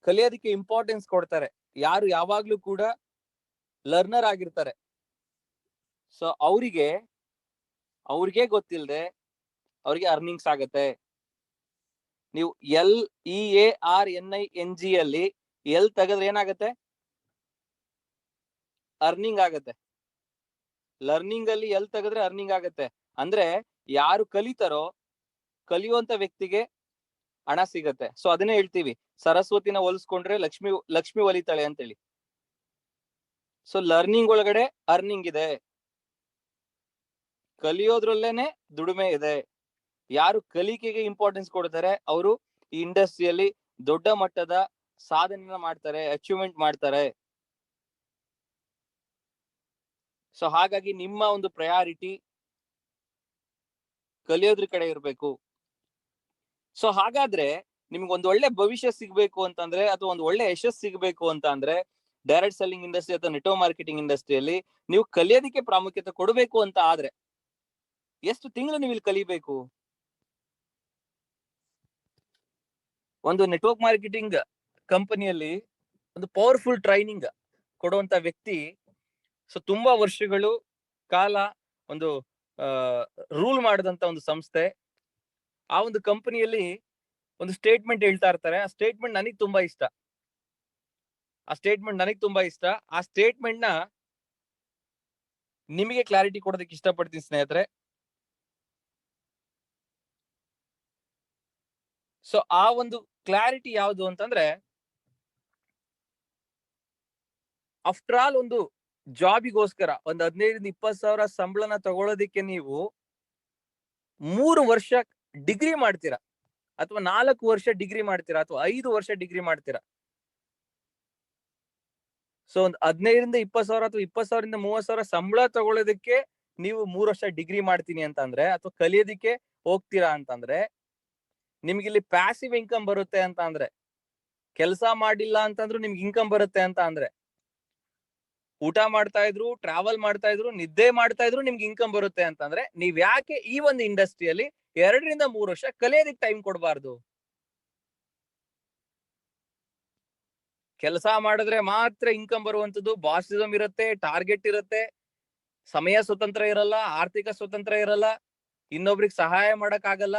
ಕಲಿಯೋದಕ್ಕೆ ಇಂಪಾರ್ಟೆನ್ಸ್ ಕೊಡ್ತಾರೆ, ಯಾರು ಯಾವಾಗ್ಲೂ ಕೂಡ ಲರ್ನರ್ ಆಗಿರ್ತಾರೆ, ಸೊ ಅವ್ರಿಗೆ ಗೊತ್ತಿಲ್ಲದೆ ಅವ್ರಿಗೆ ಅರ್ನಿಂಗ್ಸ್ ಆಗತ್ತೆ. ನೀವು LEARNING ಅಲ್ಲಿ ಎಲ್ ತೆಗೆದ್ರೆ ಏನಾಗತ್ತೆ? ಅರ್ನಿಂಗ್ ಆಗತ್ತೆ. ಲರ್ನಿಂಗ್ ಅಲ್ಲಿ ಎಲ್ ತೆಗೆದ್ರೆ ಅರ್ನಿಂಗ್ ಆಗತ್ತೆ. ಅಂದ್ರೆ ಯಾರು ಕಲಿತಾರೋ ಕಲಿಯುವಂತ ವ್ಯಕ್ತಿಗೆ ಹಣ ಸಿಗತ್ತೆ. ಸೊ ಅದನ್ನೇ ಹೇಳ್ತೀವಿ, ಸರಸ್ವತಿನ ಹೋಲಿಸ್ಕೊಂಡ್ರೆ ಲಕ್ಷ್ಮಿ ಒಲಿತಾಳೆ ಅಂತೇಳಿ. ಸೊ ಲರ್ನಿಂಗ್ ಒಳಗಡೆ ಅರ್ನಿಂಗ್ ಇದೆ, ಕಲಿಯೋದ್ರಲ್ಲೇನೆ ದುಡಿಮೆ ಇದೆ. ಯಾರು ಕಲಿಕೆಗೆ ಇಂಪಾರ್ಟೆನ್ಸ್ ಕೊಡ್ತಾರೆ ಅವರು ಈ ಇಂಡಸ್ಟ್ರಿಯಲ್ಲಿ ದೊಡ್ಡ ಮಟ್ಟದ ಸಾಧನೆನ ಮಾಡ್ತಾರೆ, ಅಚೀವ್ಮೆಂಟ್ ಮಾಡ್ತಾರೆ. ಸೊ ಹಾಗಾಗಿ ನಿಮ್ಮ ಒಂದು ಪ್ರಯಾರಿಟಿ ಕಲಿಯೋದ್ರ ಕಡೆ ಇರಬೇಕು. ಸೊ ಹಾಗಾದ್ರೆ ನಿಮ್ಗೆ ಒಂದು ಒಳ್ಳೆ ಭವಿಷ್ಯ ಸಿಗ್ಬೇಕು ಅಂತಂದ್ರೆ, ಅಥವಾ ಒಂದು ಒಳ್ಳೆ ಯಶಸ್ಸು ಸಿಗ್ಬೇಕು ಅಂತ ಅಂದ್ರೆ, ಡೈರೆಕ್ಟ್ ಸೆಲ್ಲಿಂಗ್ ಇಂಡಸ್ಟ್ರಿ ಅಥವಾ ನೆಟ್ವರ್ಕ್ ಮಾರ್ಕೆಟಿಂಗ್ ಇಂಡಸ್ಟ್ರಿಯಲ್ಲಿ ನೀವು ಕಲಿಯೋದಕ್ಕೆ ಪ್ರಾಮುಖ್ಯತೆ ಕೊಡಬೇಕು ಅಂತ ಆದ್ರೆ ಎಷ್ಟು ತಿಂಗಳು ನೀವು ಇಲ್ಲಿ ಕಲಿಬೇಕು? ಒಂದು ನೆಟ್ವರ್ಕ್ ಮಾರ್ಕೆಟಿಂಗ್ ಕಂಪನಿಯಲ್ಲಿ ಒಂದು ಪವರ್ಫುಲ್ ಟ್ರೈನಿಂಗ್ ಕೊಡುವಂತ ವ್ಯಕ್ತಿ ಸೊ ತುಂಬಾ ವರ್ಷಗಳು ಕಾಲ ಒಂದು ರೂಲ್ ಮಾಡಿದಂತ ಒಂದು ಸಂಸ್ಥೆ. ಆ ಒಂದು ಕಂಪನಿಯಲ್ಲಿ ಒಂದು ಸ್ಟೇಟ್ಮೆಂಟ್ ಹೇಳ್ತಾ ಇರ್ತಾರೆ. ಆ ಸ್ಟೇಟ್ಮೆಂಟ್ ನನಗೆ ತುಂಬಾ ಇಷ್ಟ. ಆ ಸ್ಟೇಟ್ಮೆಂಟ್ ನ ನಿಮಗೆ ಕ್ಲಾರಿಟಿ ಕೊಡೋದಕ್ಕೆ ಇಷ್ಟಪಡ್ತೀನಿ ಸ್ನೇಹಿತರೆ. ಸೊ ಆ ಒಂದು ಕ್ಲಾರಿಟಿ ಯಾವುದು ಅಂತಂದ್ರೆ, ಆಫ್ಟರ್ ಆಲ್ ಒಂದು ಜಾಬಿಗೋಸ್ಕರ ಒಂದು 15-20 ಸಾವಿರ ಸಂಬಳನ ತಗೊಳ್ಳೋದಿಕ್ಕೆ ನೀವು 3 ವರ್ಷ ಡಿಗ್ರಿ ಮಾಡ್ತೀರಾ, ಅಥವಾ 4 ವರ್ಷ ಡಿಗ್ರಿ ಮಾಡ್ತೀರಾ, ಅಥವಾ 5 ವರ್ಷ ಡಿಗ್ರಿ ಮಾಡ್ತೀರಾ. ಸೊ ಒಂದು 15-20 ಸಾವಿರ ಅಥವಾ 20 ಸಾವಿರದಿಂದ 30 ಸಾವಿರ ಸಂಬಳ ತಗೊಳ್ಳೋದಕ್ಕೆ ನೀವು 3 ವರ್ಷ ಡಿಗ್ರಿ ಮಾಡ್ತೀನಿ ಅಂತ ಅಂದ್ರೆ, ಅಥವಾ ಕಲಿಯೋದಿಕ್ಕೆ ಹೋಗ್ತೀರಾ ಅಂತಂದ್ರೆ, ನಿಮ್ಗೆ ಇಲ್ಲಿ ಪ್ಯಾಸಿವ್ ಇನ್ಕಮ್ ಬರುತ್ತೆ ಅಂತ ಅಂದ್ರೆ, ಕೆಲಸ ಮಾಡಿಲ್ಲ ಅಂತಂದ್ರೂ ನಿಮ್ಗೆ ಇನ್ಕಮ್ ಬರುತ್ತೆ ಅಂತ ಅಂದ್ರೆ, ಊಟ ಮಾಡ್ತಾ ಇದ್ರು, ಟ್ರಾವೆಲ್ ಮಾಡ್ತಾ ಇದ್ರು, ನಿದ್ದೆ ಮಾಡ್ತಾ ಇದ್ರು ನಿಮ್ಗೆ ಇನ್ಕಮ್ ಬರುತ್ತೆ ಅಂತಂದ್ರೆ, ನೀವ್ ಯಾಕೆ ಈ ಒಂದು ಇಂಡಸ್ಟ್ರಿಯಲ್ಲಿ 2-3 ವರ್ಷ ಕಲಿಯೋದಕ್ಕೆ ಟೈಮ್ ಕೊಡಬಾರ್ದು? ಕೆಲಸ ಮಾಡಿದ್ರೆ ಮಾತ್ರ ಇನ್ಕಮ್ ಬರುವಂತದ್ದು. ಬಾಸಿಸಮ್ ಇರುತ್ತೆ, ಟಾರ್ಗೆಟ್ ಇರುತ್ತೆ, ಸಮಯ ಸ್ವತಂತ್ರ ಇರಲ್ಲ, ಆರ್ಥಿಕ ಸ್ವತಂತ್ರ ಇರಲ್ಲ, ಇನ್ನೊಬ್ರಿಗೆ ಸಹಾಯ ಮಾಡಕ್ ಆಗಲ್ಲ,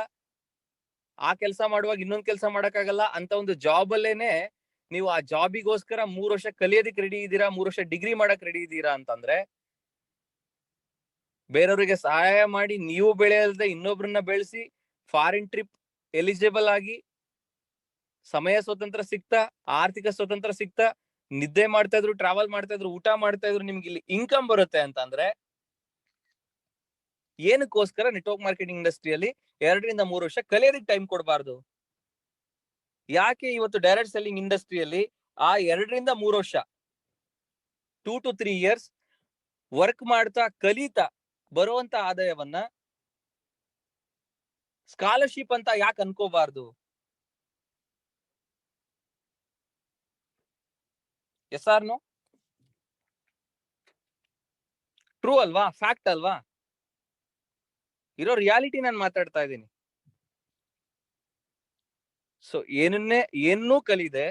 ಆ ಕೆಲಸ ಮಾಡುವಾಗ ಇನ್ನೊಂದ್ ಕೆಲಸ ಮಾಡಕ್ ಆಗಲ್ಲ ಅಂತ ಒಂದು ಜಾಬ್ ಅಲ್ಲೇನೆ ನೀವು ಆ ಜಾಬಿಗೋಸ್ಕರ 3 ವರ್ಷ ಕಲಿಯೋದಕ್ಕೆ ರೆಡಿ ಇದ್ದೀರಾ, 3 ವರ್ಷ ಡಿಗ್ರಿ ಮಾಡಕ್ ರೆಡಿ ಇದ್ದೀರಾ ಅಂತಂದ್ರೆ, ಬೇರೆಯವರಿಗೆ ಸಹಾಯ ಮಾಡಿ ನೀವು ಬೆಳೆಯಲ್ದೆ ಇನ್ನೊಬ್ರನ್ನ ಬೆಳೆಸಿ ಫಾರಿನ್ ಟ್ರಿಪ್ ಎಲಿಜಿಬಲ್ ಆಗಿ ಸಮಯ ಸ್ವತಂತ್ರ ಸಿಗ್ತಾ, ಆರ್ಥಿಕ ಸ್ವತಂತ್ರ ಸಿಗ್ತಾ, ನಿದ್ದೆ ಮಾಡ್ತಾ ಇದ್ರು, ಟ್ರಾವೆಲ್ ಮಾಡ್ತಾ ಇದ್ರು, ಊಟ ಮಾಡ್ತಾ ಇದ್ರು, ನಿಮ್ಗೆ ಇಲ್ಲಿ ಇನ್ಕಮ್ ಬರುತ್ತೆ ಅಂತ ಅಂದ್ರೆ ಏನಕ್ಕೋಸ್ಕರ ನೆಟ್ವರ್ಕ್ ಮಾರ್ಕೆಟಿಂಗ್ ಇಂಡಸ್ಟ್ರಿಯಲ್ಲಿ 2 ರಿಂದ 3 ವರ್ಷ ಕಲಿಯೋದಕ್ಕೆ ಟೈಮ್ ಕೊಡಬಾರ್ದು? ಯಾಕೆ ಇವತ್ತು ಡೈರೆಕ್ಟ್ ಸೆಲ್ಲಿಂಗ್ ಇಂಡಸ್ಟ್ರಿಯಲ್ಲಿ ಆ 2 ರಿಂದ 3 ವರ್ಷ 2 to 3 years ವರ್ಕ್ ಮಾಡ್ತಾ ಕಲಿತಾ ಬರುವಂತ ಆದಾಯವನ್ನ ಸ್ಕಾಲರ್ಶಿಪ್ ಅಂತ ಯಾಕೆ ಅನ್ಕೋಬಾರ್ದು? Yes or no? ಟ್ರೂ ಅಲ್ವಾ? ಫ್ಯಾಕ್ಟ್ ಅಲ್ವಾ? ಇರೋ ರಿಯಾಲಿಟಿ ನಾನು ಮಾತಾಡ್ತಾ ಇದ್ದೀನಿ. ಸೊ ಏನನ್ನೂ ಕಲಿದೆ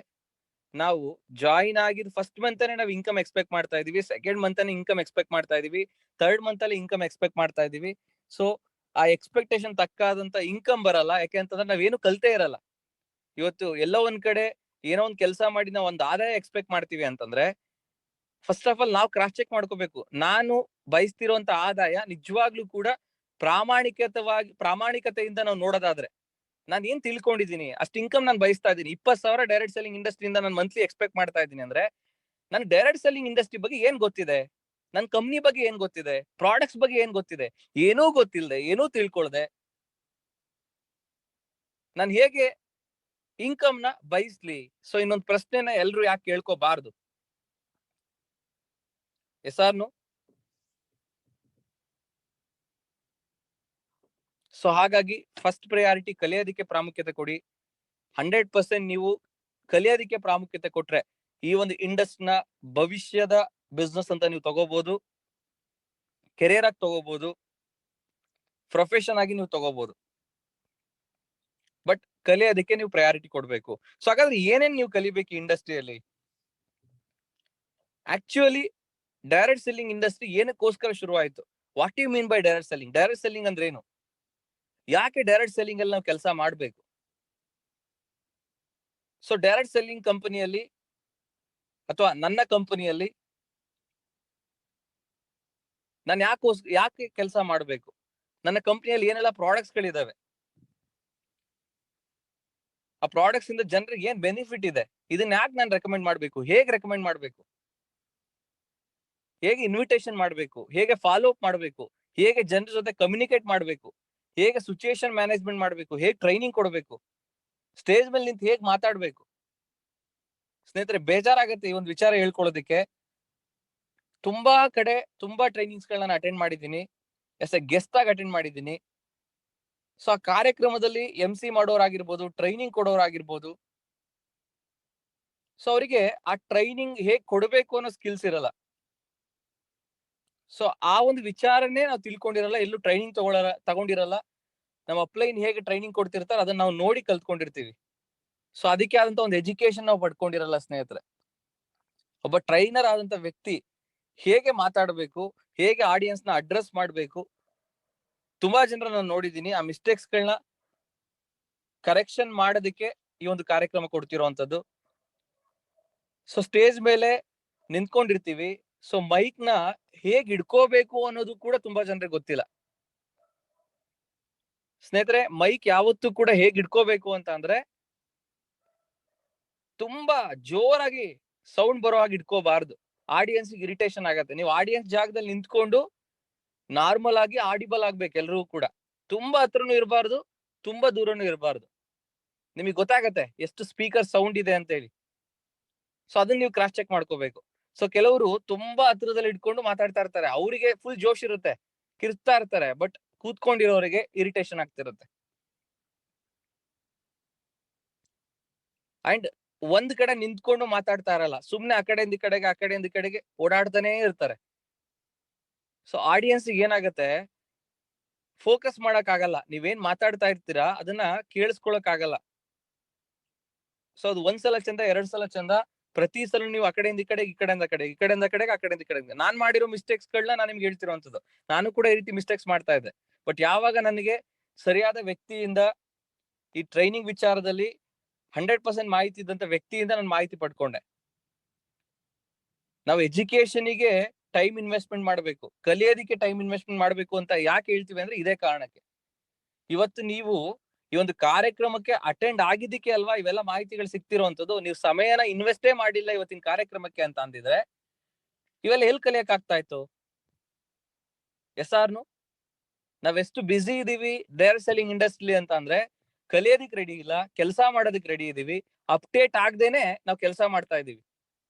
ನಾವು ಜಾಯಿನ್ ಆಗಿದ್ ಫಸ್ಟ್ ಮಂತ್ ನಾವು ಇನ್ಕಮ್ ಎಕ್ಸ್ಪೆಕ್ಟ್ ಮಾಡ್ತಾ ಇದೀವಿ, ಸೆಕೆಂಡ್ ಮಂತ್ ಇನ್ಕಮ್ ಎಕ್ಸ್ಪೆಕ್ಟ್ ಮಾಡ್ತಾ ಇದೀವಿ, ಥರ್ಡ್ ಮಂತ್ ಅಲ್ಲಿ ಇನ್ಕಮ್ ಎಕ್ಸ್ಪೆಕ್ಟ್ ಮಾಡ್ತಾ ಇದೀವಿ. ಸೊ ಆ ಎಕ್ಸ್ಪೆಕ್ಟೇಷನ್ ತಕ್ಕಾದಂತ ಇನ್ಕಮ್ ಬರಲ್ಲ. ಯಾಕೆ ಅಂತಂದ್ರೆ ನಾವೇನು ಕಲ್ತೇ ಇರಲ್ಲ. ಇವತ್ತು ಎಲ್ಲೋ ಒಂದ್ ಕಡೆ ಏನೋ ಒಂದ್ ಕೆಲಸ ಮಾಡಿ ನಾವು ಒಂದ್ ಆದಾಯ ಎಕ್ಸ್ಪೆಕ್ಟ್ ಮಾಡ್ತೀವಿ ಅಂತಂದ್ರೆ ಫಸ್ಟ್ ಆಫ್ ಆಲ್ ನಾವು ಕ್ರಾಸ್ ಚೆಕ್ ಮಾಡ್ಕೋಬೇಕು. ನಾನು ಬಯಸ್ತಿರುವಂತ ಆದಾಯ ನಿಜವಾಗ್ಲೂ ಕೂಡ ಪ್ರಾಮಾಣಿಕತೆಯಿಂದ ನಾವು ನೋಡೋದಾದ್ರೆ ನಾನು ಏನ್ ತಿಳ್ಕೊಂಡಿದ್ದೀನಿ, ಅಷ್ಟು ಇನ್ಕಮ್ ನಾನು ಬಯಸ್ತಾ ಇದ್ದೀನಿ. 20,000 ಡೈರೆಕ್ಟ್ ಸೆಲ್ಲಿಂಗ್ ಇಂಡಸ್ಟ್ರಿಯಿಂದ ನಾನು ಮಂತ್ಲಿ ಎಕ್ಸ್ಪೆಕ್ಟ್ ಮಾಡ್ತಾ ಇದ್ದೀನಿ ಅಂದ್ರೆ ನನ್ ಡೈರೆಕ್ಟ್ ಸೆಲ್ಲಿಂಗ್ ಇಂಡಸ್ಟ್ರಿ ಬಗ್ಗೆ ಏನ್ ಗೊತ್ತಿದೆ, ನನ್ ಕಂಪ್ನಿ ಬಗ್ಗೆ ಏನ್ ಗೊತ್ತಿದೆ, ಪ್ರಾಡಕ್ಟ್ಸ್ ಬಗ್ಗೆ ಏನ್ ಗೊತ್ತಿದೆ, ಏನೂ ಗೊತ್ತಿಲ್ಲದೆ, ಏನೂ ತಿಳ್ಕೊಳ್ದೆ ನಾನು ಹೇಗೆ ಇನ್ಕಮ್ ನ ಬಯಸ್ಲಿ? ಸೊ ಇನ್ನೊಂದು ಪ್ರಶ್ನೆನ ಎಲ್ರು ಯಾಕೆ ಕೇಳ್ಕೋಬಾರ್ದು? Yes or no? ಸೊ ಹಾಗಾಗಿ ಫಸ್ಟ್ ಪ್ರಯಾರಿಟಿ ಕಲಿಯೋದಕ್ಕೆ ಪ್ರಾಮುಖ್ಯತೆ ಕೊಡಿ. 100% ನೀವು ಕಲಿಯೋದಕ್ಕೆ ಪ್ರಾಮುಖ್ಯತೆ ಕೊಟ್ರೆ ಈ ಒಂದು ಇಂಡಸ್ಟ್ರಿನ ಭವಿಷ್ಯದ ಬಿಸ್ನೆಸ್ ಅಂತ ನೀವು ತಗೋಬಹುದು, ಕೆರಿಯರ್ ಆಗಿ ತಗೋಬಹುದು, ಪ್ರೊಫೆಷನ್ ಆಗಿ ನೀವು ತಗೋಬಹುದು. ಬಟ್ ಕಲಿಯೋದಕ್ಕೆ ನೀವು ಪ್ರಯಾರಿಟಿ ಕೊಡ್ಬೇಕು. ಸೊ ಹಾಗಾದ್ರೆ ಏನೇನ್ ನೀವು ಕಲಿಬೇಕು ಇಂಡಸ್ಟ್ರಿಯಲ್ಲಿ? ಆಕ್ಚುಲಿ ಡೈರೆಕ್ಟ್ ಸೆಲ್ಲಿಂಗ್ ಇಂಡಸ್ಟ್ರಿ ಏನಕ್ಕೋಸ್ಕರ ಶುರುವಾಯಿತು? What you mean by direct selling? Direct selling ಅಂದ್ರೆ ಏನು? ಯಾಕೆ ಡೈರೆಕ್ಟ್ ಸೆಲ್ಲಿಂಗ್ ಅಲ್ಲಿ ನಾವು ಕೆಲಸ ಮಾಡಬೇಕು? ಸೊ ಡೈರೆಕ್ಟ್ ಸೆಲ್ಲಿಂಗ್ ಕಂಪನಿಯಲ್ಲಿ ಅಥವಾ ನನ್ನ ಕಂಪನಿಯಲ್ಲಿ ನಾನು ಯಾಕೆ ಕೆಲಸ ಮಾಡಬೇಕು? ನನ್ನ ಕಂಪನಿಯಲ್ಲಿ ಏನೆಲ್ಲ ಪ್ರಾಡಕ್ಟ್ಸ್ ಗಳಿದಾವೆ, ಆ ಪ್ರಾಡಕ್ಟ್ಸ್ ಇಂದ ಜನರಿಗೆ ಏನ್ ಬೆನಿಫಿಟ್ ಇದೆ, ಇದನ್ನ ಯಾಕೆ ನಾನು ರೆಕಮೆಂಡ್ ಮಾಡಬೇಕು, ಹೇಗೆ ರೆಕಮೆಂಡ್ ಮಾಡಬೇಕು, ಹೇಗೆ ಇನ್ವಿಟೇಷನ್ ಮಾಡಬೇಕು, ಹೇಗೆ ಫಾಲೋ ಅಪ್ ಮಾಡಬೇಕು, ಹೇಗೆ ಜನರ ಜೊತೆ ಕಮ್ಯುನಿಕೇಟ್ ಮಾಡಬೇಕು, ಹೇಗೆ ಸಿಚುಯೇಷನ್ ಮ್ಯಾನೇಜ್ಮೆಂಟ್ ಮಾಡಬೇಕು, ಹೇಗೆ ಟ್ರೈನಿಂಗ್ ಕೊಡಬೇಕು, ಸ್ಟೇಜ್ ಮೇಲೆ ನಿಂತು ಹೇಗೆ ಮಾತಾಡ್ಬೇಕು. ಸ್ನೇಹಿತರೆ, ಬೇಜಾರಾಗತ್ತೆ ಈ ಒಂದು ವಿಚಾರ ಹೇಳ್ಕೊಳ್ಳೋದಕ್ಕೆ. ತುಂಬಾ ಕಡೆ ತುಂಬಾ ಟ್ರೈನಿಂಗ್ಸ್ ಗಳನ್ನ ಅಟೆಂಡ್ ಮಾಡಿದ್ದೀನಿ, ಎಸ್ ಎ ಗೆಸ್ಟ್ ಆಗಿ ಅಟೆಂಡ್ ಮಾಡಿದ್ದೀನಿ. ಸೊ ಆ ಕಾರ್ಯಕ್ರಮದಲ್ಲಿ MC ಮಾಡೋರಾಗಿರ್ಬೋದು, ಟ್ರೈನಿಂಗ್ ಕೊಡೋರಾಗಿರ್ಬೋದು, ಸೊ ಅವರಿಗೆ ಆ ಟ್ರೈನಿಂಗ್ ಹೇಗ್ ಕೊಡಬೇಕು ಅನ್ನೋ ಸ್ಕಿಲ್ಸ್ ಇರಲ್ಲ. ಸೊ ಆ ಒಂದು ವಿಚಾರನೇ ನಾವು ತಿಳ್ಕೊಂಡಿರಲ್ಲ, ಎಲ್ಲೂ ಟ್ರೈನಿಂಗ್ ತಗೊಂಡಿರಲ್ಲ. ನಮ್ಮ ಅಪ್ಲೈನ್ ಹೇಗೆ ಟ್ರೈನಿಂಗ್ ಕೊಡ್ತಿರ್ತಾರೆ ಅದನ್ನ ನಾವು ನೋಡಿ ಕಲ್ತ್ಕೊಂಡಿರ್ತೀವಿ. ಸೊ ಅದಕ್ಕೆ ಆದಂತ ಒಂದು ಎಜುಕೇಶನ್ ನಾವು ಪಡ್ಕೊಂಡಿರಲ್ಲ ಸ್ನೇಹಿತರೆ. ಒಬ್ಬ ಟ್ರೈನರ್ ಆದಂತ ವ್ಯಕ್ತಿ ಹೇಗೆ ಮಾತಾಡಬೇಕು, ಹೇಗೆ ಆಡಿಯನ್ಸ್ ನ ಅಡ್ರೆಸ್ ಮಾಡಬೇಕು, ತುಂಬಾ ಜನರ ನಾನು ನೋಡಿದ್ದೀನಿ. ಆ ಮಿಸ್ಟೇಕ್ಸ್ ಗಳನ್ನ ಕರೆಕ್ಷನ್ ಮಾಡೋದಕ್ಕೆ ಈ ಒಂದು ಕಾರ್ಯಕ್ರಮ ಕೊಡ್ತಿರೋಂಥದ್ದು. ಸೊ ಸ್ಟೇಜ್ ಮೇಲೆ ನಿಂತ್ಕೊಂಡಿರ್ತೀವಿ, ಸೊ ಮೈಕ್ ನ ಹೇಗ್ ಇಡ್ಕೋಬೇಕು ಅನ್ನೋದು ಕೂಡ ತುಂಬಾ ಜನರಿಗೆ ಗೊತ್ತಿಲ್ಲ. ಸ್ನೇಹಿತರೆ, ಮೈಕ್ ಯಾವತ್ತೂ ಕೂಡ ಹೇಗ್ ಇಡ್ಕೋಬೇಕು ಅಂತ ಅಂದ್ರೆ ತುಂಬಾ ಜೋರಾಗಿ ಸೌಂಡ್ ಬರೋ ಹಾಗೆ ಇಟ್ಕೋಬಾರ್ದು. ಆಡಿಯನ್ಸ್ ಇರಿಟೇಷನ್ ಆಗತ್ತೆ. ನೀವು ಆಡಿಯನ್ಸ್ ಜಾಗದಲ್ಲಿ ನಿಂತ್ಕೊಂಡು ನಾರ್ಮಲ್ ಆಗಿ ಆಡಿಬಲ್ ಆಗ್ಬೇಕು ಎಲ್ರಿಗೂ ಕೂಡ. ತುಂಬಾ ಹತ್ರನೂ ಇರಬಾರ್ದು, ತುಂಬಾ ದೂರನೂ ಇರಬಾರ್ದು. ನಿಮಗೆ ಗೊತ್ತಾಗತ್ತೆ ಎಷ್ಟು ಸ್ಪೀಕರ್ ಸೌಂಡ್ ಇದೆ ಅಂತ ಹೇಳಿ. ಸೊ ಅದನ್ನ ನೀವು ಕ್ರಾಸ್ ಚೆಕ್ ಮಾಡ್ಕೋಬೇಕು. ಸೊ ಕೆಲವರು ತುಂಬಾ ಹತ್ರದಲ್ಲಿ ಇಟ್ಕೊಂಡು ಮಾತಾಡ್ತಾ ಇರ್ತಾರೆ, ಅವರಿಗೆ ಫುಲ್ ಜೋಶ್ ಇರುತ್ತೆ, ಕಿರ್ತಾ ಇರ್ತಾರೆ, ಬಟ್ ಕೂತ್ಕೊಂಡಿರೋರಿಗೆ ಇರಿಟೇಷನ್ ಆಗ್ತಿರುತ್ತೆ. ಅಂಡ್ ಒಂದ್ ಕಡೆ ನಿಂತ್ಕೊಂಡು ಮಾತಾಡ್ತಾ ಇರಲ್ಲ, ಸುಮ್ನೆ ಆ ಕಡೆಯಿಂದ ಈ ಕಡೆಗೆ ಓಡಾಡ್ತಾನೆ ಇರ್ತಾರೆ. ಸೊ ಆಡಿಯನ್ಸ್ ಏನಾಗತ್ತೆ, ಫೋಕಸ್ ಮಾಡಕ್ ಆಗಲ್ಲ. ನೀವೇನ್ ಮಾತಾಡ್ತಾ ಇರ್ತೀರಾ ಅದನ್ನ ಕೇಳಿಸ್ಕೊಳಕ್ ಆಗಲ್ಲ. ಸೊ ಅದು ಒಂದ್ಸಲ ಚಂದ, 2 ಸಲ ಚಂದ, ಪ್ರತಿ ಸಲ ನೀವು ಆ ಕಡೆಯಿಂದ ಈ ಕಡೆ, ಈ ಕಡೆಯಿಂದ ಕಡೆ, ಈ ಕಡೆಯಿಂದ ಕಡೆಗೆ, ಆ ಕಡೆಯಿಂದ ಈ ಕಡೆಗೆ ನಾನ್ ಮಾಡಿರೋ ಮಿಸ್ಟೇಕ್ಸ್ ಗಳನ್ನ ನಾನು ನಿಮ್ಗೆ ಹೇಳ್ತಿರೋಂಥದ್ದು. ನಾನು ಕೂಡ ಈ ರೀತಿ ಮಿಸ್ಟೇಕ್ಸ್ ಮಾಡ್ತಾ ಇದ್ದೆ. ಬಟ್ ಯಾವಾಗ ನನಗೆ ಸರಿಯಾದ ವ್ಯಕ್ತಿಯಿಂದ ಈ ಟ್ರೈನಿಂಗ್ ವಿಚಾರದಲ್ಲಿ 100% ಮಾಹಿತಿ ಇದ್ದಂತ ವ್ಯಕ್ತಿಯಿಂದ ನಾನು ಮಾಹಿತಿ ಪಡ್ಕೊಂಡೆ. ನಾವು ಎಜುಕೇಶನ್ಗೆ ಟೈಮ್ ಇನ್ವೆಸ್ಟ್ಮೆಂಟ್ ಮಾಡಬೇಕು, ಕಲಿಯೋದಕ್ಕೆ ಟೈಮ್ ಇನ್ವೆಸ್ಟ್ಮೆಂಟ್ ಮಾಡಬೇಕು ಅಂತ ಯಾಕೆ ಹೇಳ್ತೀವಿ ಅಂದ್ರೆ ಇದೇ ಕಾರಣಕ್ಕೆ. ಇವತ್ತು ನೀವು ಈ ಒಂದು ಕಾರ್ಯಕ್ರಮಕ್ಕೆ ಅಟೆಂಡ್ ಆಗಿದ್ದಕ್ಕೆ ಅಲ್ವಾ ಇವೆಲ್ಲ ಮಾಹಿತಿಗಳು ಸಿಗ್ತಿರೋಂಥದ್ದು. ನೀವು ಸಮಯನ ಇನ್ವೆಸ್ಟೇ ಮಾಡಿಲ್ಲ ಇವತ್ತಿನ ಕಾರ್ಯಕ್ರಮಕ್ಕೆ ಅಂತ ಅಂದಿದ್ರೆ ಇವೆಲ್ಲ ಎಲ್ಲಿ ಕಲಿಯಕ್ ಆಗ್ತಾ ಇತ್ತು? ಎಸ್ ಆರ್ನು? ನಾವೆಷ್ಟು ಬಿಸಿ ಇದೀವಿ ಡೈರೆಕ್ಟ್ ಸೆಲ್ಲಿಂಗ್ ಇಂಡಸ್ಟ್ರಿ ಅಂತ ಅಂದ್ರೆ ಕಲಿಯೋದಿಕ್ ರೆಡಿ ಇಲ್ಲ, ಕೆಲಸ ಮಾಡೋದಕ್ ರೆಡಿ ಇದೀವಿ. ಅಪ್ಡೇಟ್ ಆಗ್ದೇನೆ ನಾವು ಕೆಲಸ ಮಾಡ್ತಾ ಇದೀವಿ.